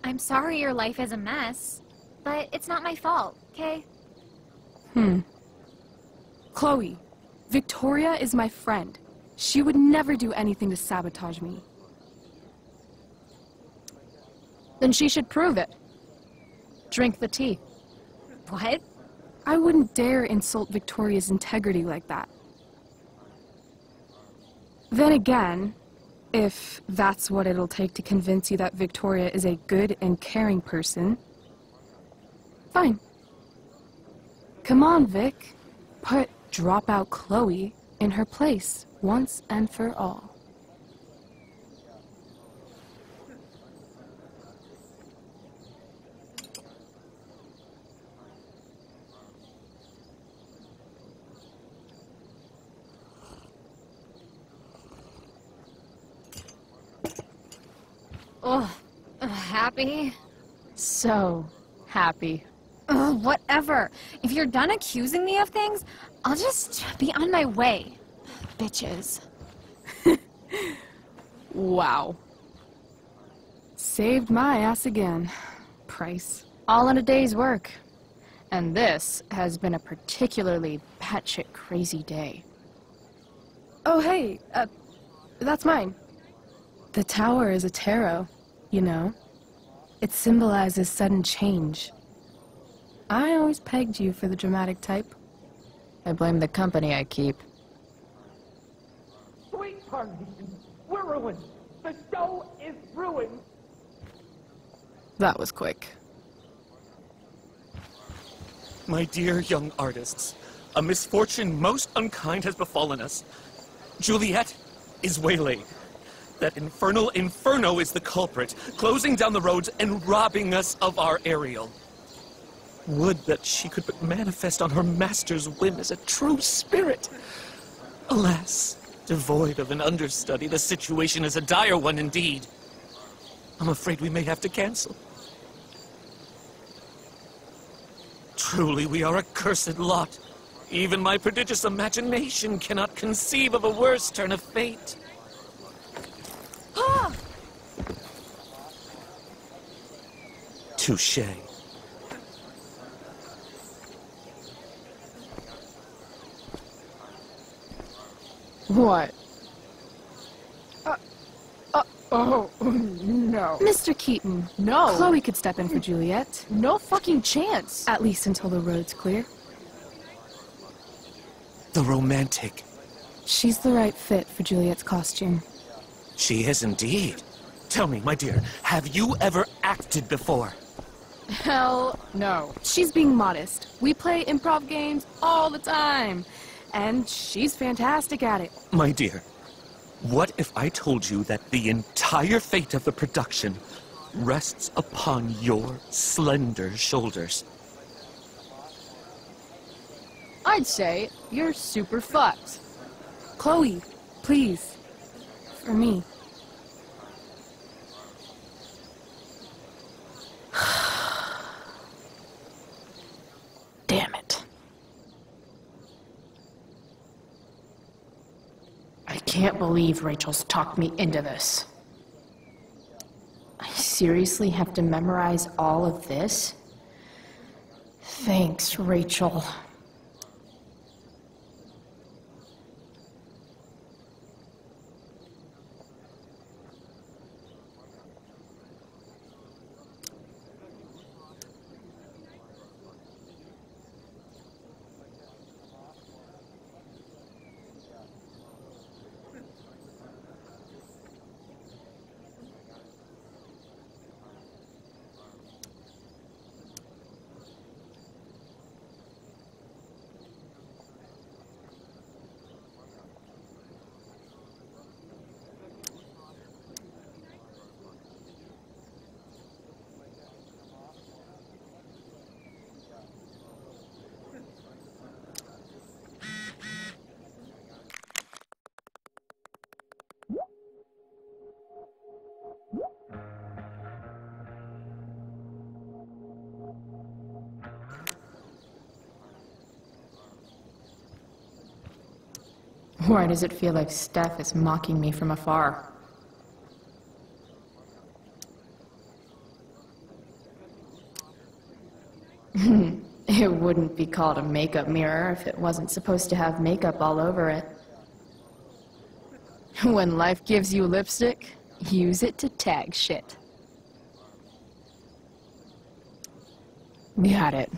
I'm sorry your life is a mess, but it's not my fault, okay? Chloe, Victoria is my friend. She would never do anything to sabotage me. Then she should prove it. Drink the tea. What? I wouldn't dare insult Victoria's integrity like that. Then again, if that's what it'll take to convince you that Victoria is a good and caring person, fine. Come on, Vic. Put dropout Chloe in her place once and for all. Ugh. Happy? So happy. Ugh, whatever. If you're done accusing me of things, I'll just be on my way. Bitches. Wow. Saved my ass again, Price. All in a day's work. And this has been a particularly batshit crazy day. Oh, hey, that's mine. The tower is a tarot, you know. It symbolizes sudden change. I always pegged you for the dramatic type. I blame the company I keep. Sweetheart, we're ruined. The show is ruined. That was quick. My dear young artists, a misfortune most unkind has befallen us. Juliet is waylaid. That infernal Inferno is the culprit, closing down the roads and robbing us of our aerial. Would that she could but manifest on her master's whim as a true spirit. Alas, devoid of an understudy, the situation is a dire one indeed. I'm afraid we may have to cancel. Truly, we are a cursed lot. Even my prodigious imagination cannot conceive of a worse turn of fate. Touché. What? Oh, no. Mr. Keaton. No. Chloe could step in for Juliet. No fucking chance. At least until the road's clear. The romantic. She's the right fit for Juliet's costume. She is indeed. Tell me, my dear, have you ever acted before? Hell no. She's being modest. We play improv games all the time. And she's fantastic at it. My dear, what if I told you that the entire fate of the production rests upon your slender shoulders? I'd say you're super fucked. Chloe, please. For me. Damn it. I can't believe Rachel's talked me into this. I seriously have to memorize all of this? Thanks, Rachel. Why does it feel like Steph is mocking me from afar? It wouldn't be called a makeup mirror if it wasn't supposed to have makeup all over it. When life gives you lipstick, use it to tag shit. Got it.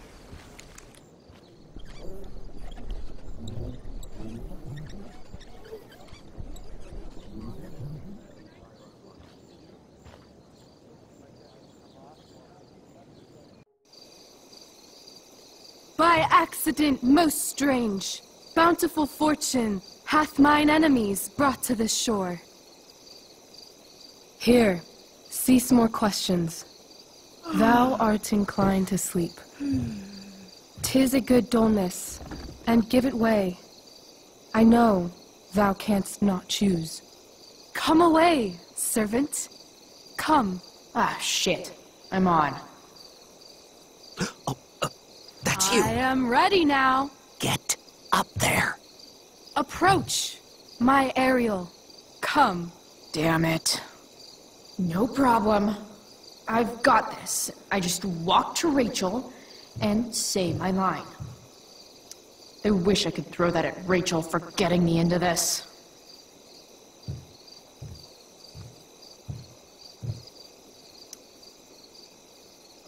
By accident most strange, bountiful fortune hath mine enemies brought to this shore. Here, cease more questions. Thou art inclined to sleep. 'Tis a good dullness, and give it way. I know thou canst not choose. Come away, servant. Come. Ah, shit. I'm on. That's you. I am ready now. Get up there. Approach, my Ariel. Come. Damn it. No problem. I've got this. I just walk to Rachel and say my line. I wish I could throw that at Rachel for getting me into this.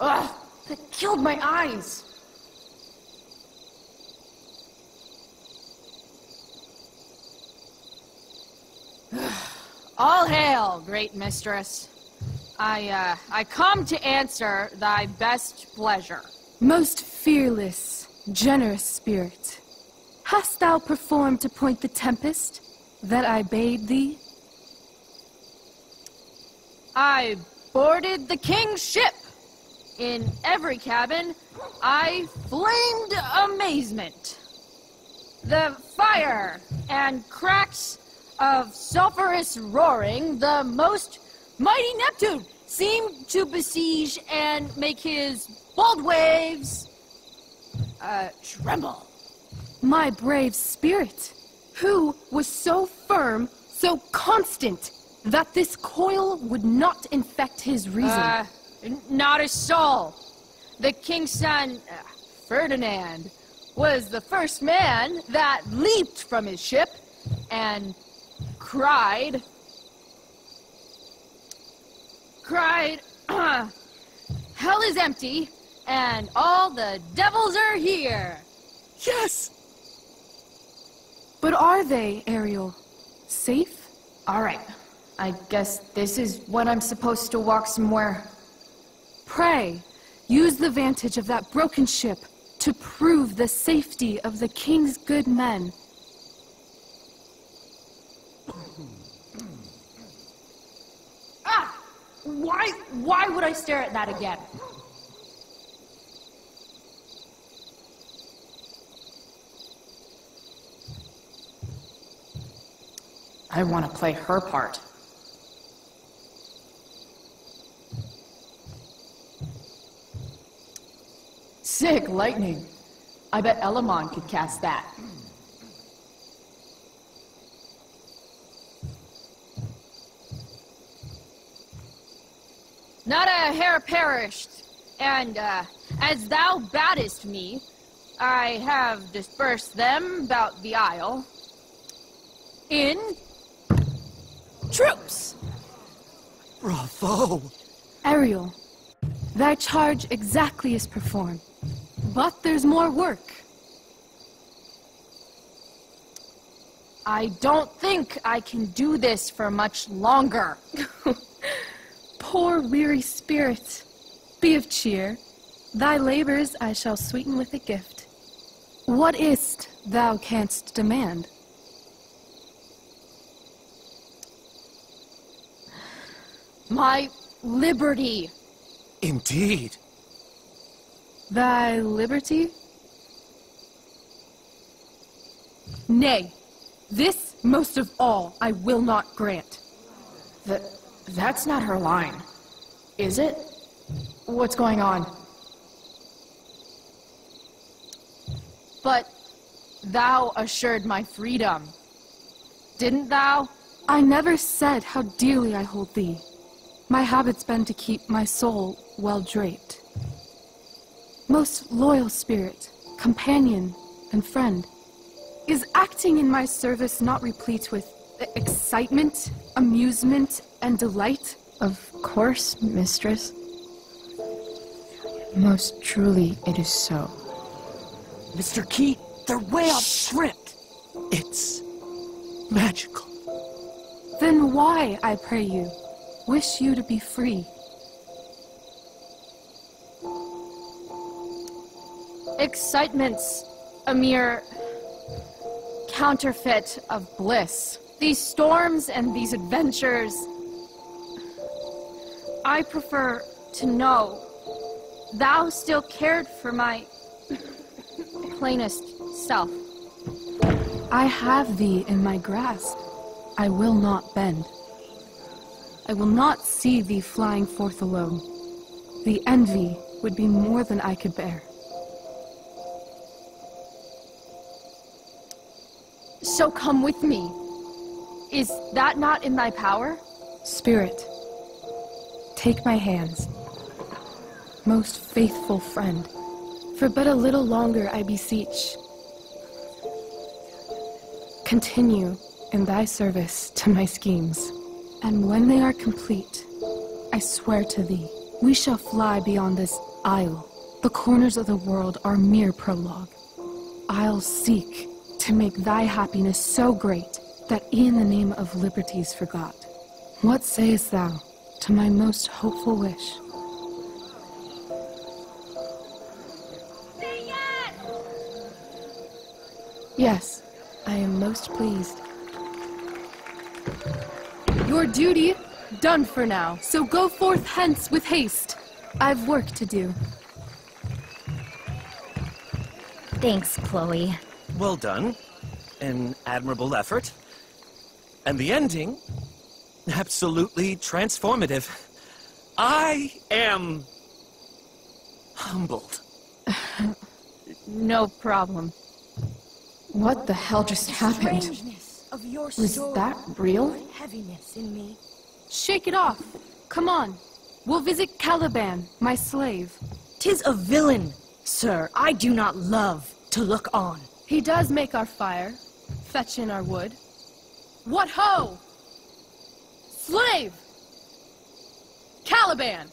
Ugh! That killed my eyes! All hail, great mistress. I come to answer thy best pleasure. Most fearless, generous spirit, hast thou performed to point the tempest that I bade thee? I boarded the king's ship. In every cabin, I flamed amazement. The fire and cracks of sulphurous roaring, the most mighty Neptune seemed to besiege and make his bold waves tremble. My brave spirit, who was so firm, so constant, that this coil would not infect his reason. Not a soul. The king's son, Ferdinand, was the first man that leaped from his ship and cried, hell is empty, and all the devils are here. Yes! But are they, Ariel? Safe? Alright. I guess this is when I'm supposed to walk somewhere. Pray, use the vantage of that broken ship to prove the safety of the king's good men. Why would I stare at that again? I want to play her part. Sick lightning. I bet Elamon could cast that. Not a hair perished, and as thou badest me, I have dispersed them about the isle in troops. Bravo! Ariel, thy charge exactly is performed, but there's more work. I don't think I can do this for much longer. Poor weary spirit, be of cheer. Thy labors I shall sweeten with a gift. What is't thou canst demand? My liberty. Indeed. Thy liberty? Nay, this most of all I will not grant. That's not her line. Is it? What's going on? But thou assured my freedom, didn't thou? I never said how dearly I hold thee. My habit's been to keep my soul well draped. Most loyal spirit, companion, and friend, is acting in my service not replete with excitement, amusement, and delight? Of course, mistress. Most truly, it is so. Mr. Key, they're way off script. It's magical. Then why, I pray you, wish you to be free? Excitement's a mere counterfeit of bliss. These storms and these adventures, I prefer to know thou still cared for my plainest self. I have thee in my grasp. I will not bend. I will not see thee flying forth alone. The envy would be more than I could bear. So come with me. Is that not in thy power? Spirit, take my hands. Most faithful friend, for but a little longer I beseech. Continue in thy service to my schemes, and when they are complete, I swear to thee, we shall fly beyond this isle. The corners of the world are mere prologue. I'll seek to make thy happiness so great that e'en the name of liberty's forgot. What sayest thou to my most hopeful wish? Yes, I am most pleased. Your duty done for now, so go forth hence with haste. I've work to do. Thanks, Chloe. Well done. An admirable effort. And the ending, absolutely transformative. I am humbled. No problem. What the hell just happened? Of your Was that real? Heaviness in me. Shake it off. Come on. We'll visit Caliban, my slave. 'Tis a villain, sir. I do not love to look on. He does make our fire, fetch in our wood. What ho! Slave! Caliban!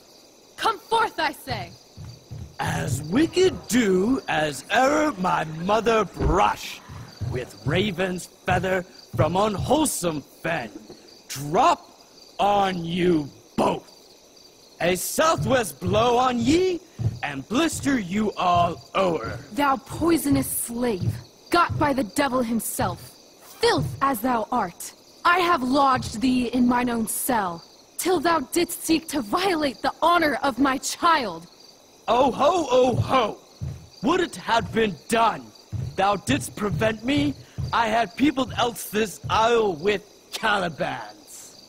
Come forth, I say! As wicked do as e'er my mother brush, with raven's feather from unwholesome fen, drop on you both. A southwest blow on ye, and blister you all o'er. Thou poisonous slave, got by the devil himself, filth as thou art, I have lodged thee in mine own cell, till thou didst seek to violate the honor of my child. Oh ho, oh ho! Would it had been done! Thou didst prevent me, I had peopled else this isle with Calibans.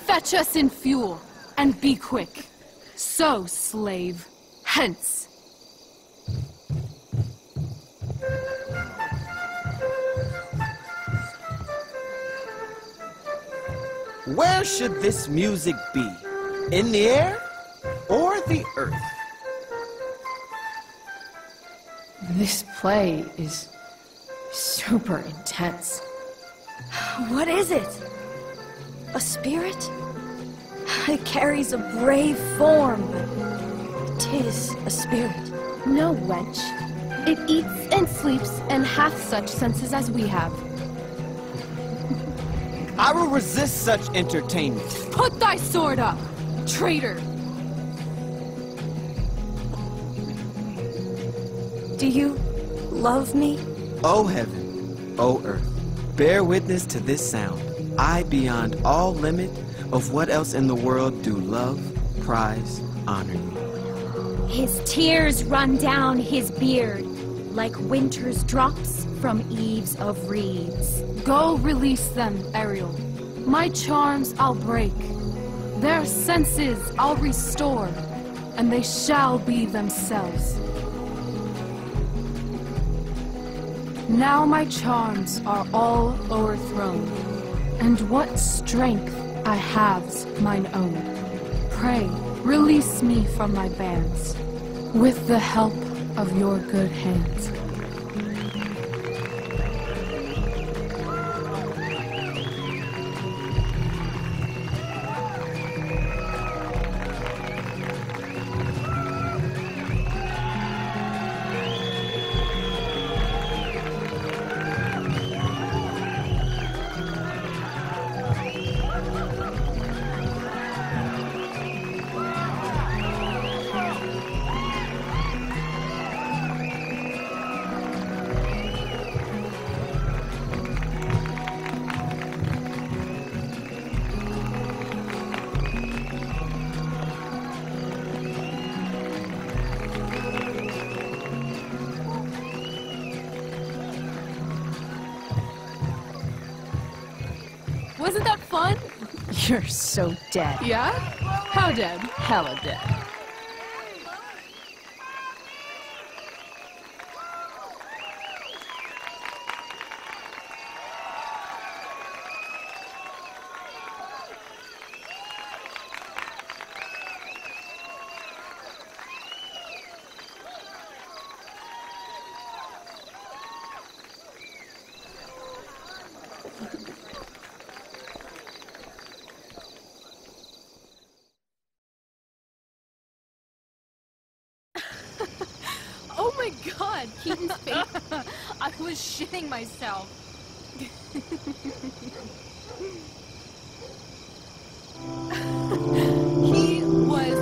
Fetch us in fuel, and be quick. So, slave, hence. Where should this music be? In the air or the earth? This play is super intense. What is it? A spirit? It carries a brave form, but 'tis a spirit. No, wench. It eats and sleeps and hath such senses as we have. I will resist such entertainment. Put thy sword up, traitor! Do you love me? O heaven, O earth, bear witness to this sound. I, beyond all limit of what else in the world do love, prize, honor you. His tears run down his beard like winter's drops from eaves of reeds. Go release them, Ariel. My charms I'll break. Their senses I'll restore, and they shall be themselves. Now my charms are all o'erthrown, and what strength I have's mine own. Pray, release me from my bands, with the help of your good hands. Wasn't that fun? You're so dead. Yeah? How dead? Hella dead. Oh my god, Keaton's face. I was shitting myself. He was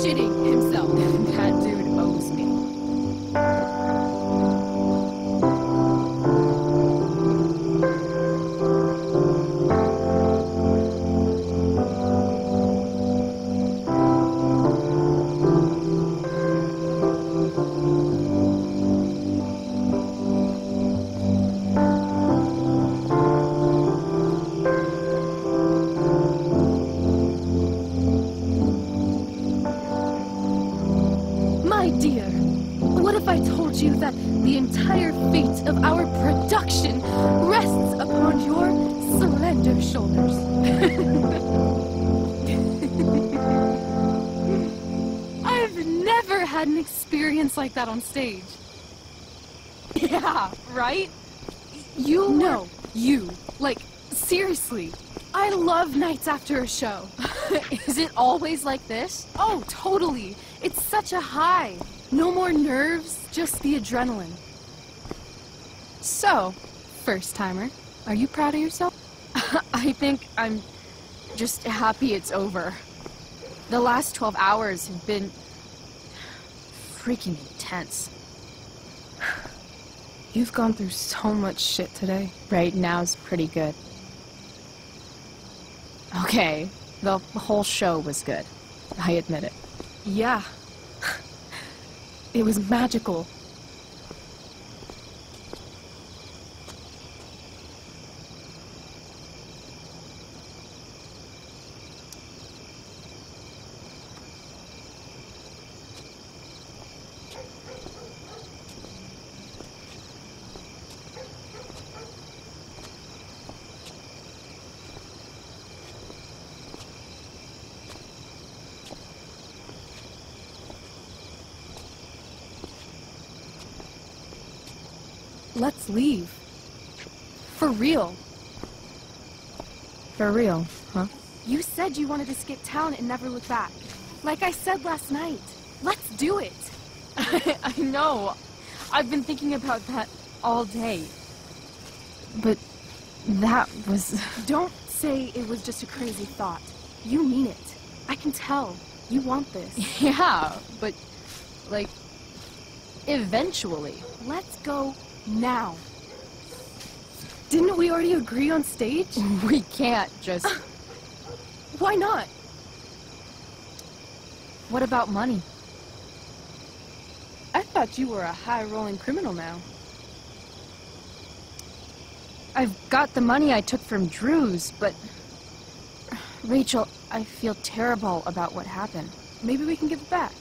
shitting himself. That dude owes me. My dear, what if I told you that the entire fate of our production rests upon your slender shoulders? I've never had an experience like that on stage. Yeah, right? You? No, you. Like, seriously. I love nights after a show. Is it always like this? Oh, totally. It's such a high. No more nerves, just the adrenaline. So, first timer, are you proud of yourself? I think I'm just happy it's over. The last 12 hours have been freaking intense. You've gone through so much shit today. Right now's pretty good. Okay, the whole show was good. I admit it. Yeah. It was magical. Let's leave. For real. For real, huh? You said you wanted to skip town and never look back. Like I said last night. Let's do it. I know. I've been thinking about that all day. But that was... Don't say it was just a crazy thought. You mean it. I can tell. You want this. Yeah, but, like, eventually. Let's go now. Didn't we already agree on stage? We can't just... Why not? What about money? I thought you were a high-rolling criminal now. I've got the money I took from Drew's, but... Rachel, I feel terrible about what happened. Maybe we can give it back.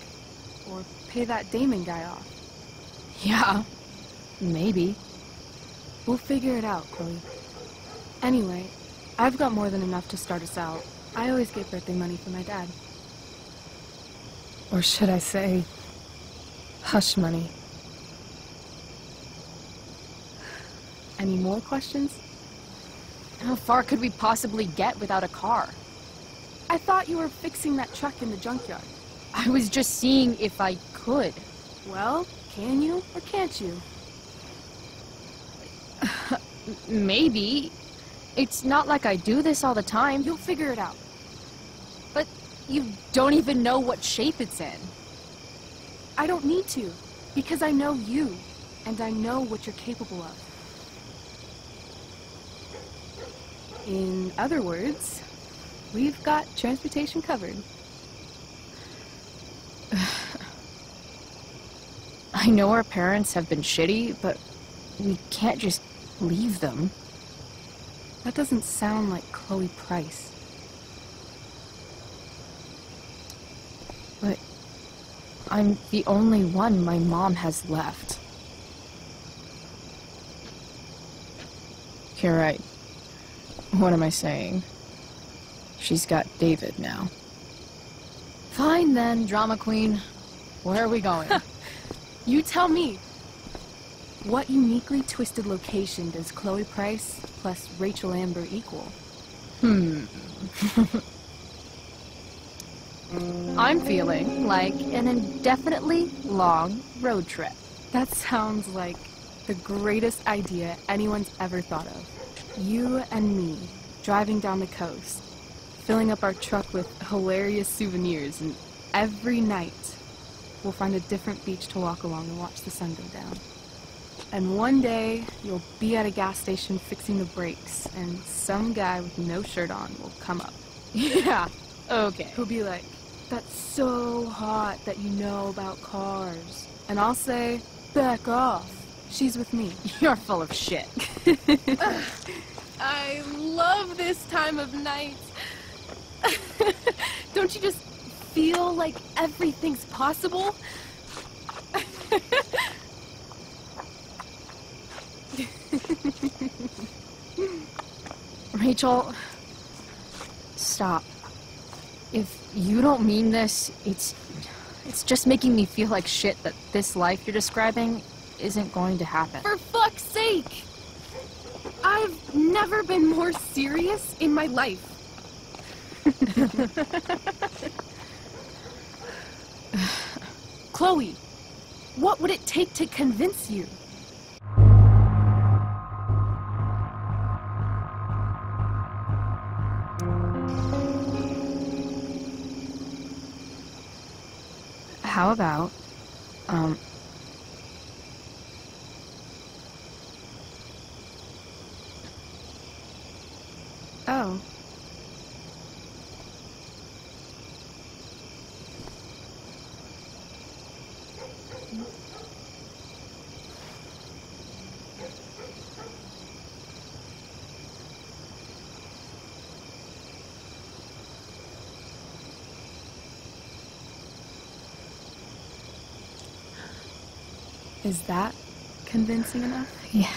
Or pay that Damon guy off. Yeah, maybe. We'll figure it out, Chloe. Anyway, I've got more than enough to start us out. I always get birthday money from my dad. Or should I say, hush money. Any more questions? How far could we possibly get without a car? I thought you were fixing that truck in the junkyard. I was just seeing if I could. Well, can you or can't you? Maybe. It's not like I do this all the time. You'll figure it out. But you don't even know what shape it's in. I don't need to, because I know you, and I know what you're capable of. In other words, we've got transportation covered. I know our parents have been shitty, but we can't just leave them. That doesn't sound like Chloe Price. But I'm the only one my mom has left. You're right. What am I saying? She's got David now. Fine then, drama queen. Where are we going? You tell me. What uniquely twisted location does Chloe Price plus Rachel Amber equal? I'm feeling like an indefinitely long road trip. That sounds like the greatest idea anyone's ever thought of. You and me, driving down the coast, filling up our truck with hilarious souvenirs, and every night we'll find a different beach to walk along and watch the sun go down. And one day, you'll be at a gas station fixing the brakes, and some guy with no shirt on will come up. Yeah, okay. He'll be like, "That's so hot that you know about cars." And I'll say, "Back off. She's with me." You're full of shit. I love this time of night. Don't you just feel like everything's possible? Rachel, stop. If you don't mean this, it's just making me feel like shit that this life you're describing isn't going to happen. For fuck's sake! I've never been more serious in my life. Chloe, what would it take to convince you? How about, Oh. Is that convincing enough? Yeah.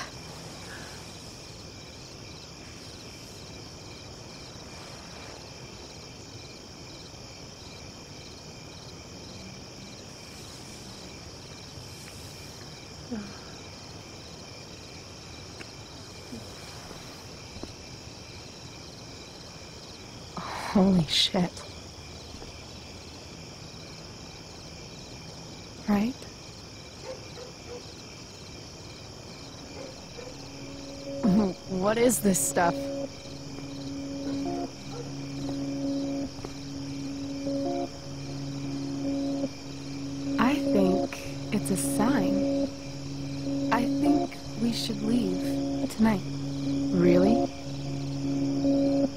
Holy shit. Right? What is this stuff? I think it's a sign. I think we should leave tonight. Really?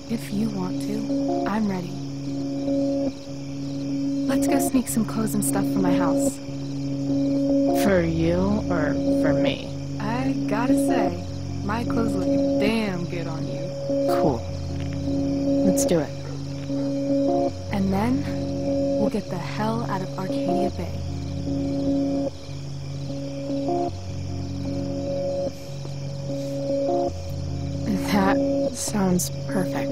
If you want to, I'm ready. Let's go sneak some clothes and stuff from my house. For you or for me? I gotta say, my clothes look damn good on you. Cool. Let's do it. And then, we'll get the hell out of Arcadia Bay. That sounds perfect.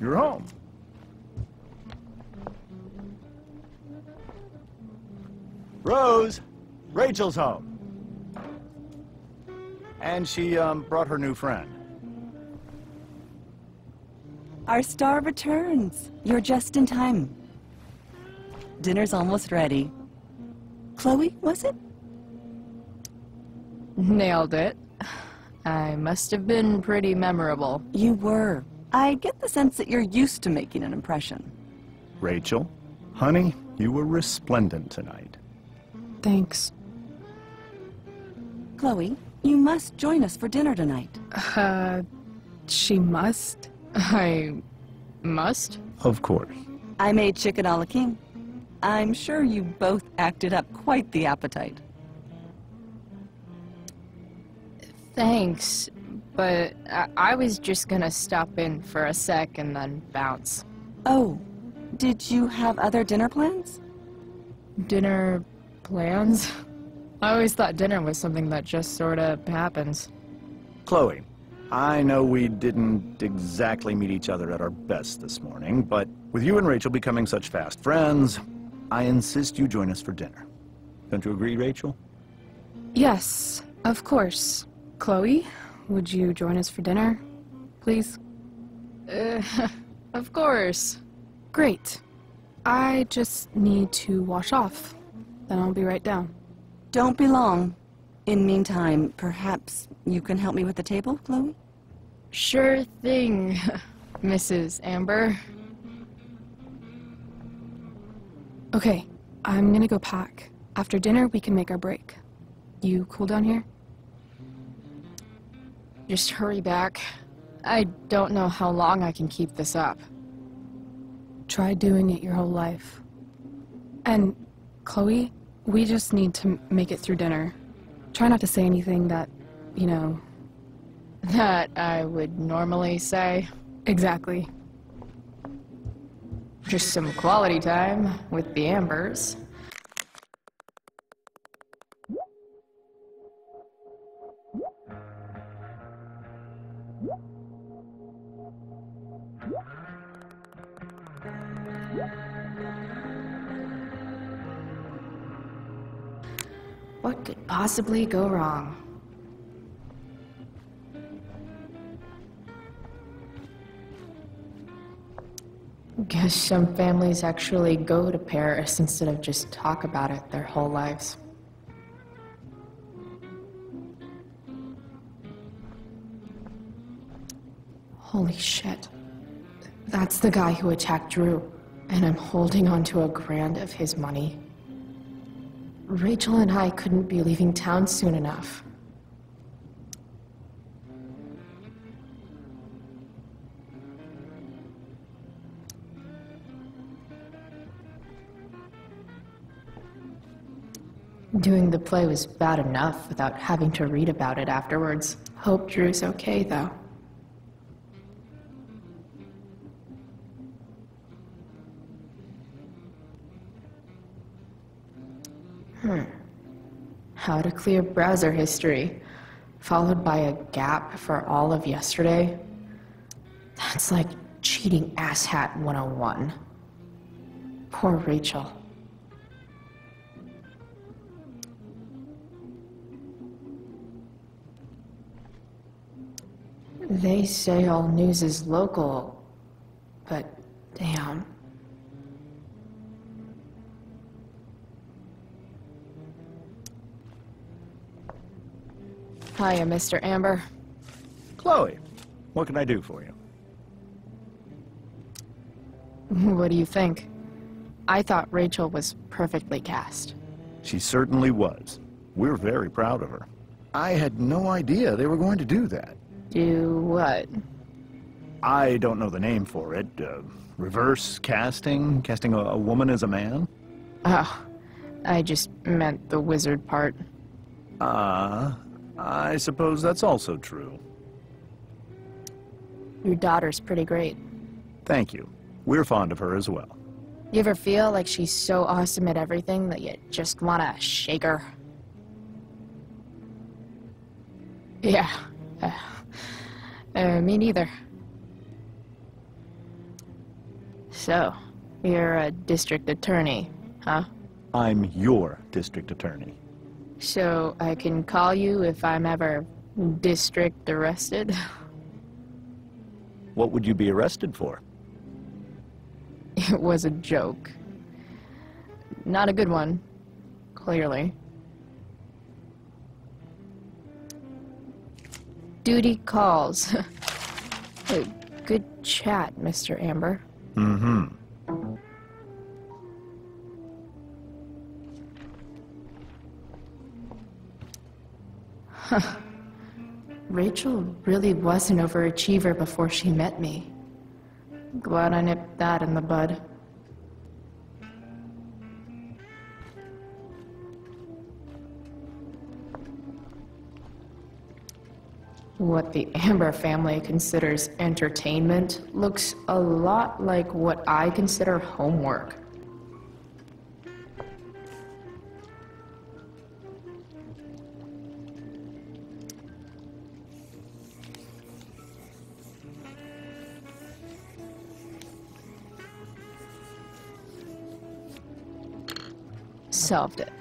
You're home. Rose! Rachel's home. And she, brought her new friend. Our star returns. You're just in time. Dinner's almost ready. Chloe, was it? Nailed it. I must have been pretty memorable. You were. I get the sense that you're used to making an impression. Rachel, honey, you were resplendent tonight. Thanks. Chloe, you must join us for dinner tonight. She must? I must? Of course. I made chicken a la king. I'm sure you both acted up quite the appetite. Thanks, but I was just gonna stop in for a sec and then bounce. Oh, did you have other dinner plans? Dinner plans? I always thought dinner was something that just sorta happens. Chloe, I know we didn't exactly meet each other at our best this morning, but with you and Rachel becoming such fast friends, I insist you join us for dinner. Don't you agree, Rachel? Yes, of course. Chloe, would you join us for dinner, please? Of course. Great. I just need to wash off. Then I'll be right down. Don't be long. In meantime, perhaps you can help me with the table, Chloe? Sure thing, Mrs. Amber. Okay, I'm gonna go pack. After dinner, we can make our break. You cool down here? Just hurry back. I don't know how long I can keep this up. Try doing it your whole life. And, Chloe, we just need to make it through dinner. Try not to say anything that, you know... That I would normally say. Exactly. Just some quality time with the Ambers. What could possibly go wrong? Guess some families actually go to Paris instead of just talk about it their whole lives. Holy shit. That's the guy who attacked Drew, and I'm holding on to $1,000 of his money. Rachel and I couldn't be leaving town soon enough. Doing the play was bad enough without having to read about it afterwards. Hope Drew's okay, though. How to clear browser history, followed by a gap for all of yesterday. That's like cheating asshat 101. Poor Rachel. They say all news is local, but damn. Hiya, Mr. Amber. Chloe, what can I do for you? What do you think? I thought Rachel was perfectly cast. She certainly was. We're very proud of her. I had no idea they were going to do that. Do what? I don't know the name for it. Reverse casting? Casting a woman as a man? Oh, I just meant the wizard part. I suppose that's also true. Your daughter's pretty great. Thank you. We're fond of her as well. You ever feel like she's so awesome at everything that you just want to shake her? Yeah. Me neither. So, you're a district attorney, huh? I'm your district attorney. So, I can call you if I'm ever district arrested? What would you be arrested for? It was a joke. Not a good one, clearly. Duty calls. Good chat, Mr. Amber. Mm-hmm. Huh. Rachel really was an overachiever before she met me. Glad I nipped that in the bud. What the Amber family considers entertainment looks a lot like what I consider homework. Solved it.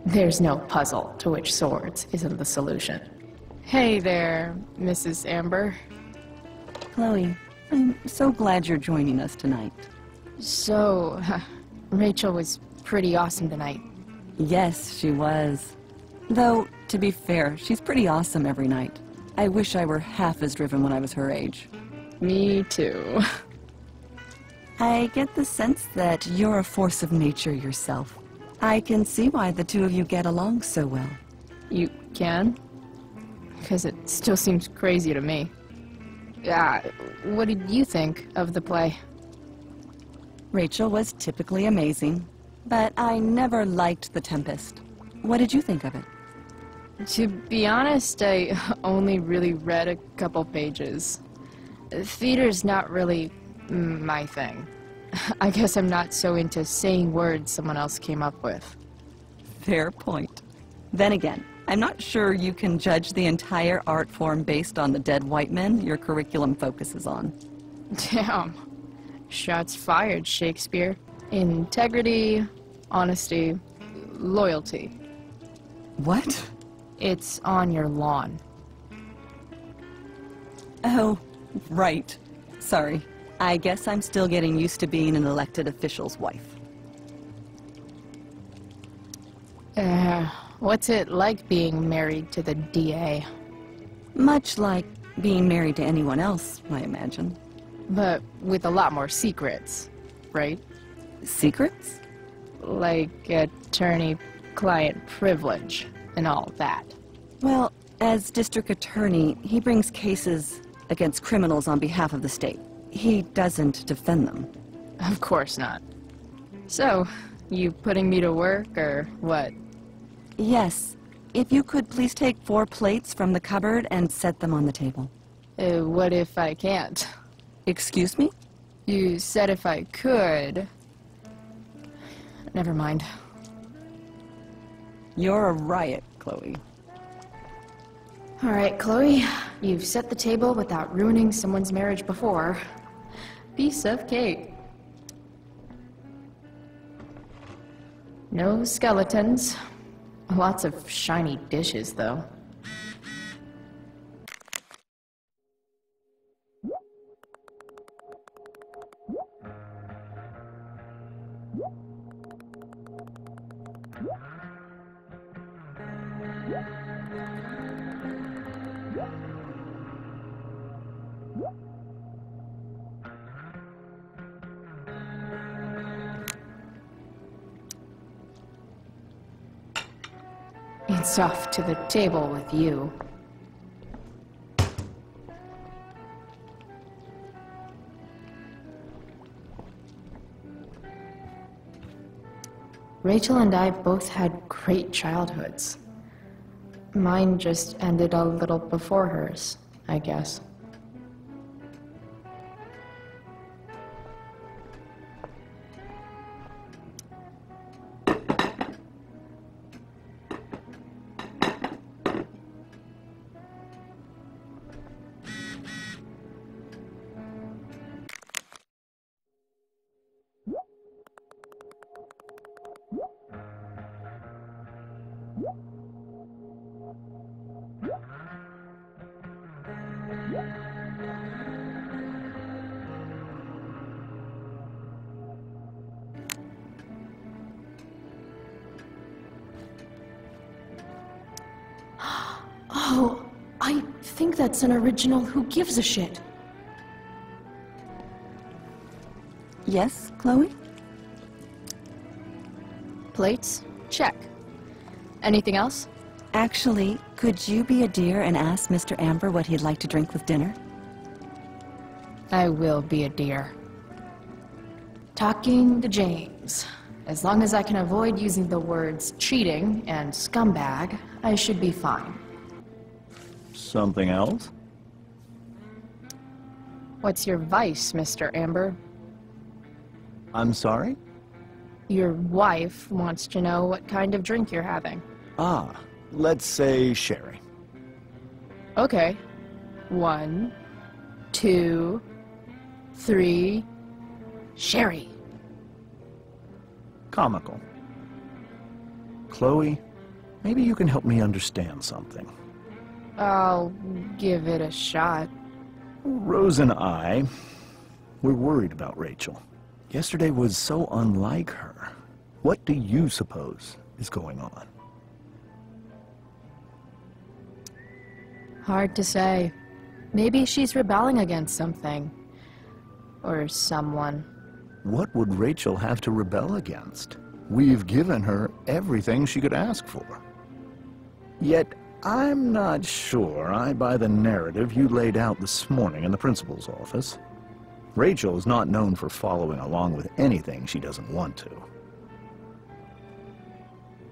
There's no puzzle to which swords isn't the solution. Hey there, Mrs. Amber. Chloe, I'm so glad you're joining us tonight. So, Rachel was pretty awesome tonight. Yes, she was. Though, to be fair, she's pretty awesome every night. I wish I were half as driven when I was her age. Me too. I get the sense that you're a force of nature yourself. I can see why the two of you get along so well. You can? Because it still seems crazy to me. What did you think of the play? Rachel was typically amazing, but I never liked The Tempest. What did you think of it? To be honest, I only really read a couple pages. Theater's not really my thing. I guess I'm not so into saying words someone else came up with. Fair point. Then again, I'm not sure you can judge the entire art form based on the dead white men your curriculum focuses on. Damn. Shots fired, Shakespeare. Integrity, honesty, loyalty. What? It's on your lawn. Oh, right. Sorry. I guess I'm still getting used to being an elected official's wife. What's it like being married to the DA? Much like being married to anyone else, I imagine. But with a lot more secrets, right? Secrets? Like attorney-client privilege and all that. Well, as district attorney, he brings cases against criminals on behalf of the state. He doesn't defend them. Of course not. So, you putting me to work, or what? Yes. If you could please take 4 plates from the cupboard and set them on the table. What if I can't? Excuse me? You said if I could. Never mind. You're a riot, Chloe. All right, Chloe. You've set the table without ruining someone's marriage before. Piece of cake. No skeletons. Lots of shiny dishes, though. It's off to the table with you. Rachel and I both had great childhoods. Mine just ended a little before hers, I guess. think that's an original Who Gives a Shit. Yes, Chloe? Plates? Check. Anything else? Actually, could you be a dear and ask Mr. Amber what he'd like to drink with dinner? I will be a dear. Talking to James. As long as I can avoid using the words cheating and scumbag, I should be fine. Something else? What's your vice, Mr. Amber? I'm sorry? Your wife wants to know what kind of drink you're having. Ah, let's say sherry. Okay. 1, 2, 3... Sherry. Comical. Chloe, maybe you can help me understand something. I'll give it a shot. Rose and I, we're worried about Rachel. Yesterday was so unlike her. What do you suppose is going on? Hard to say. Maybe she's rebelling against something. Or someone. What would Rachel have to rebel against? We've given her everything she could ask for. Yet, I'm not sure I buy the narrative you laid out this morning in the principal's office. Rachel is not known for following along with anything she doesn't want to.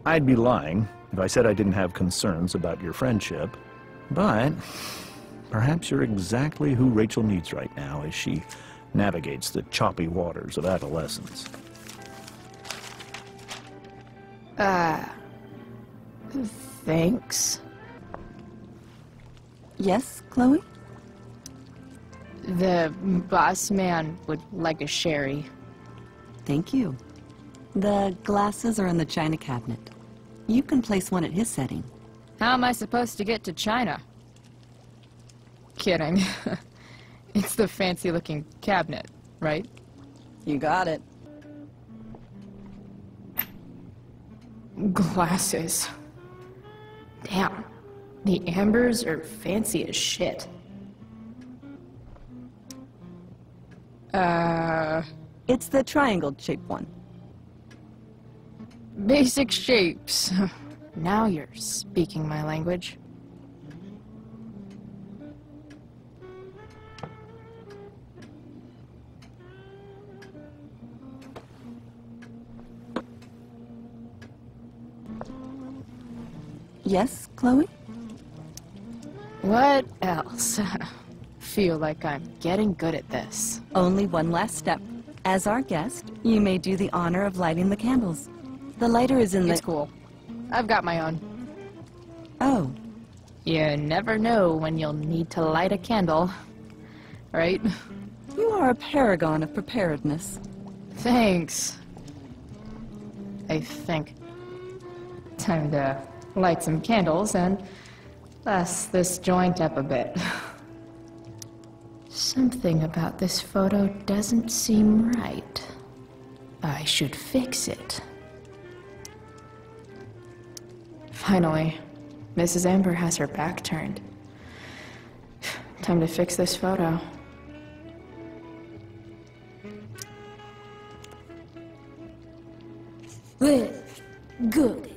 I'd be lying if I said I didn't have concerns about your friendship, but perhaps you're exactly who Rachel needs right now as she navigates the choppy waters of adolescence. Thanks. Yes, Chloe? The boss man would like a sherry. Thank you. The glasses are in the china cabinet. You can place one at his setting. How am I supposed to get to China? Kidding. It's the fancy-looking cabinet, right? You got it. Glasses. Damn. The Ambers are fancy as shit. It's the triangle-shaped one. Basic shapes. Now you're speaking my language. Yes, Chloe? What else? Feel like I'm getting good at this. Only one last step. As our guest, you may do the honor of lighting the candles. The lighter is in the... It's cool. I've got my own. Oh. You never know when you'll need to light a candle, right? You are a paragon of preparedness. Thanks. I think. Time to light some candles and bless this joint up a bit. Something about this photo doesn't seem right. I should fix it. Finally, Mrs. Amber has her back turned. Time to fix this photo. Well, good.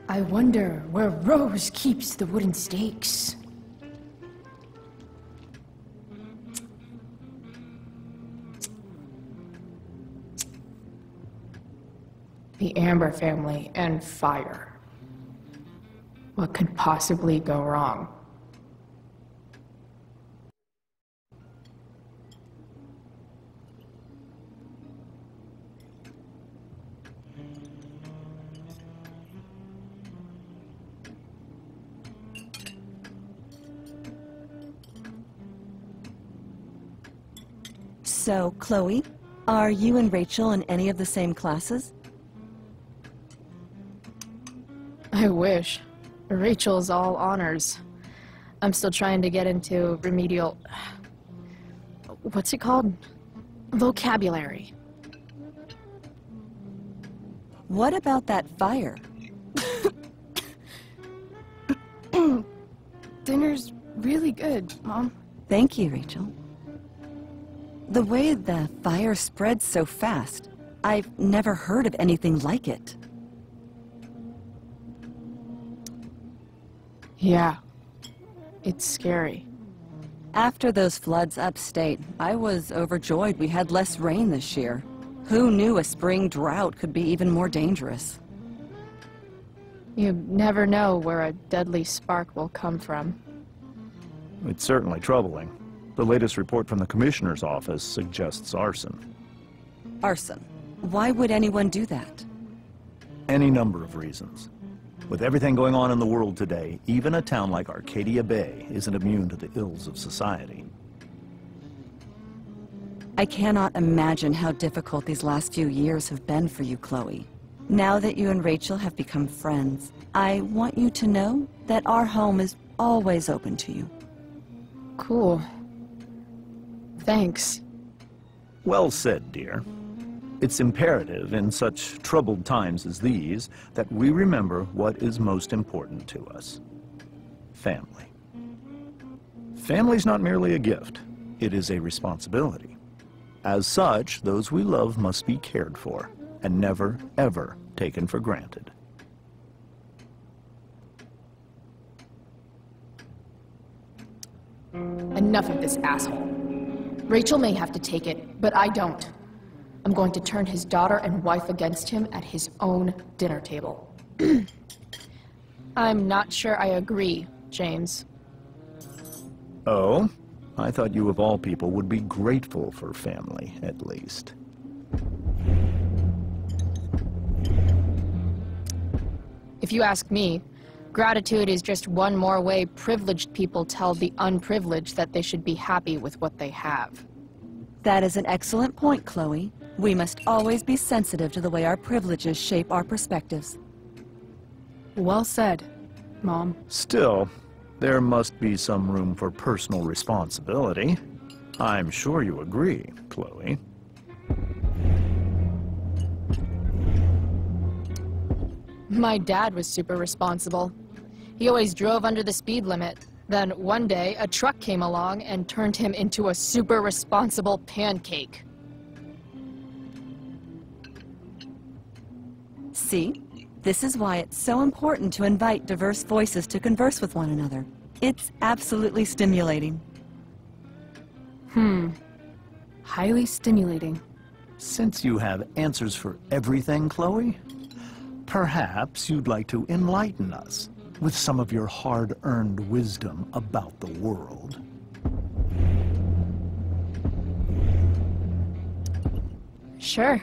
I wonder where Rose keeps the wooden stakes. The Amber family and fire. What could possibly go wrong? So, Chloe, are you and Rachel in any of the same classes? I wish. Rachel's all honors. I'm still trying to get into remedial... What's it called? Vocabulary. What about that fire? Dinner's really good, Mom. Thank you, Rachel. The way the fire spreads so fast, I've never heard of anything like it. Yeah, it's scary. After those floods upstate, I was overjoyed we had less rain this year. Who knew a spring drought could be even more dangerous? You never know where a deadly spark will come from. It's certainly troubling. The latest report from the Commissioner's office suggests arson. Arson? Why would anyone do that? Any number of reasons. With everything going on in the world today, even a town like Arcadia Bay isn't immune to the ills of society. I cannot imagine how difficult these last few years have been for you, Chloe. Now that you and Rachel have become friends, I want you to know that our home is always open to you. Cool. Thanks. Well said, dear. It's imperative in such troubled times as these that we remember what is most important to us. Family. Family's not merely a gift. It is a responsibility. As such, those we love must be cared for and never, ever taken for granted. Enough of this asshole. Rachel may have to take it, but I don't. I'm going to turn his daughter and wife against him at his own dinner table. I'm not sure I agree, James. Oh? I thought you of all people would be grateful for family, at least. If you ask me, gratitude is just one more way privileged people tell the unprivileged that they should be happy with what they have. That is an excellent point, Chloe. We must always be sensitive to the way our privileges shape our perspectives. Well said, Mom. Still, there must be some room for personal responsibility. I'm sure you agree, Chloe. My dad was super responsible. He always drove under the speed limit. Then one day, a truck came along and turned him into a super responsible pancake. See? This is why it's so important to invite diverse voices to converse with one another. It's absolutely stimulating. Highly stimulating. Since you have answers for everything, Chloe, perhaps you'd like to enlighten us with some of your hard-earned wisdom about the world. Sure.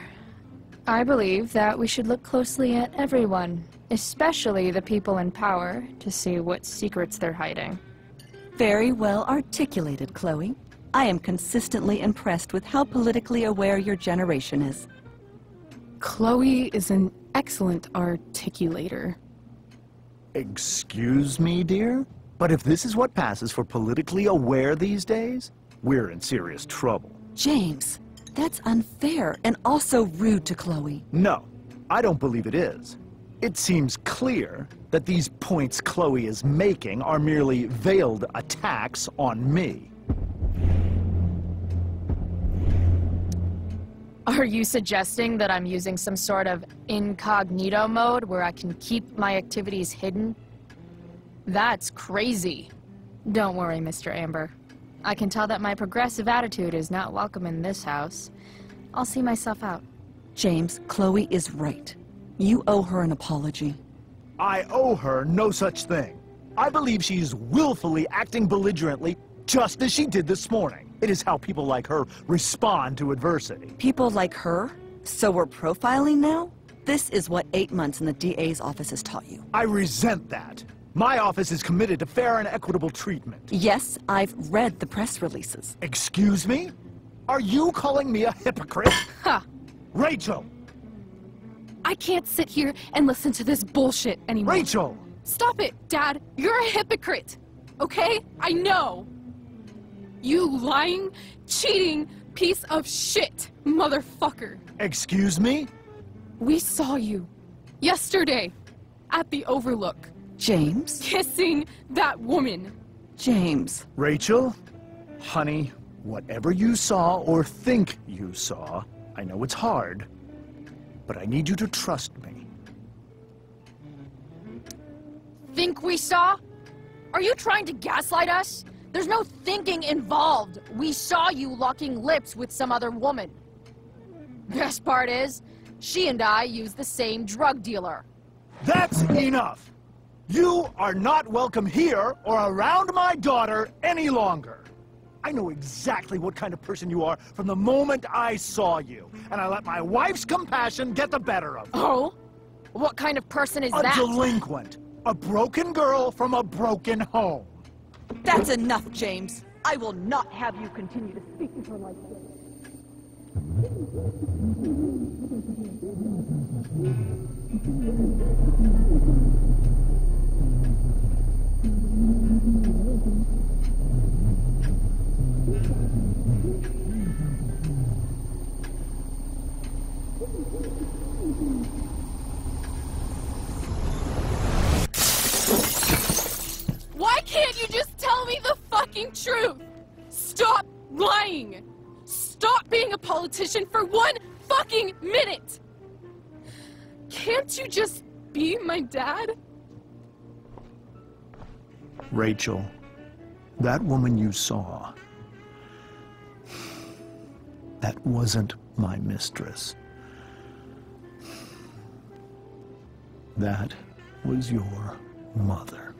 I believe that we should look closely at everyone, especially the people in power, to see what secrets they're hiding. Very well articulated, Chloe. I am consistently impressed with how politically aware your generation is. Chloe is an excellent articulator. Excuse me, dear? But if this is what passes for politically aware these days, we're in serious trouble. James, that's unfair and also rude to Chloe. No, I don't believe it is. It seems clear that these points Chloe is making are merely veiled attacks on me. Are you suggesting that I'm using some sort of incognito mode where I can keep my activities hidden? That's crazy. Don't worry, Mr. Amber. I can tell that my progressive attitude is not welcome in this house. I'll see myself out. James, Chloe is right. You owe her an apology. I owe her no such thing. I believe she's willfully acting belligerently, just as she did this morning. It is how people like her respond to adversity. People like her? So we're profiling now? This is what 8 months in the DA's office has taught you. I resent that. My office is committed to fair and equitable treatment. Yes, I've read the press releases. Excuse me? Are you calling me a hypocrite? Ha! Rachel! I can't sit here and listen to this bullshit anymore. Rachel! Stop it, Dad! You're a hypocrite! Okay? I know! You lying, cheating piece of shit, motherfucker! Excuse me? We saw you Yesterday, at the Overlook. James? Kissing that woman. James. Rachel, honey, whatever you saw or think you saw, I know it's hard, but I need you to trust me. Think we saw? Are you trying to gaslight us? There's no thinking involved. We saw you locking lips with some other woman. Best part is, she and I use the same drug dealer. That's enough! You are not welcome here or around my daughter any longer. I know exactly what kind of person you are from the moment I saw you, and I let my wife's compassion get the better of me. Oh? What kind of person is that? A delinquent. A broken girl from a broken home. That's enough, James. I will not have you continue to speak to her like this. Why can't you just tell me the fucking truth? Stop lying! Stop being a politician for 1 fucking minute! Can't you just be my dad? Rachel, that woman you saw, that wasn't my mistress. That was your mother.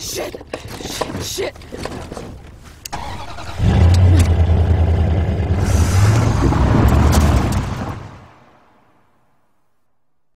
Shit! Shit!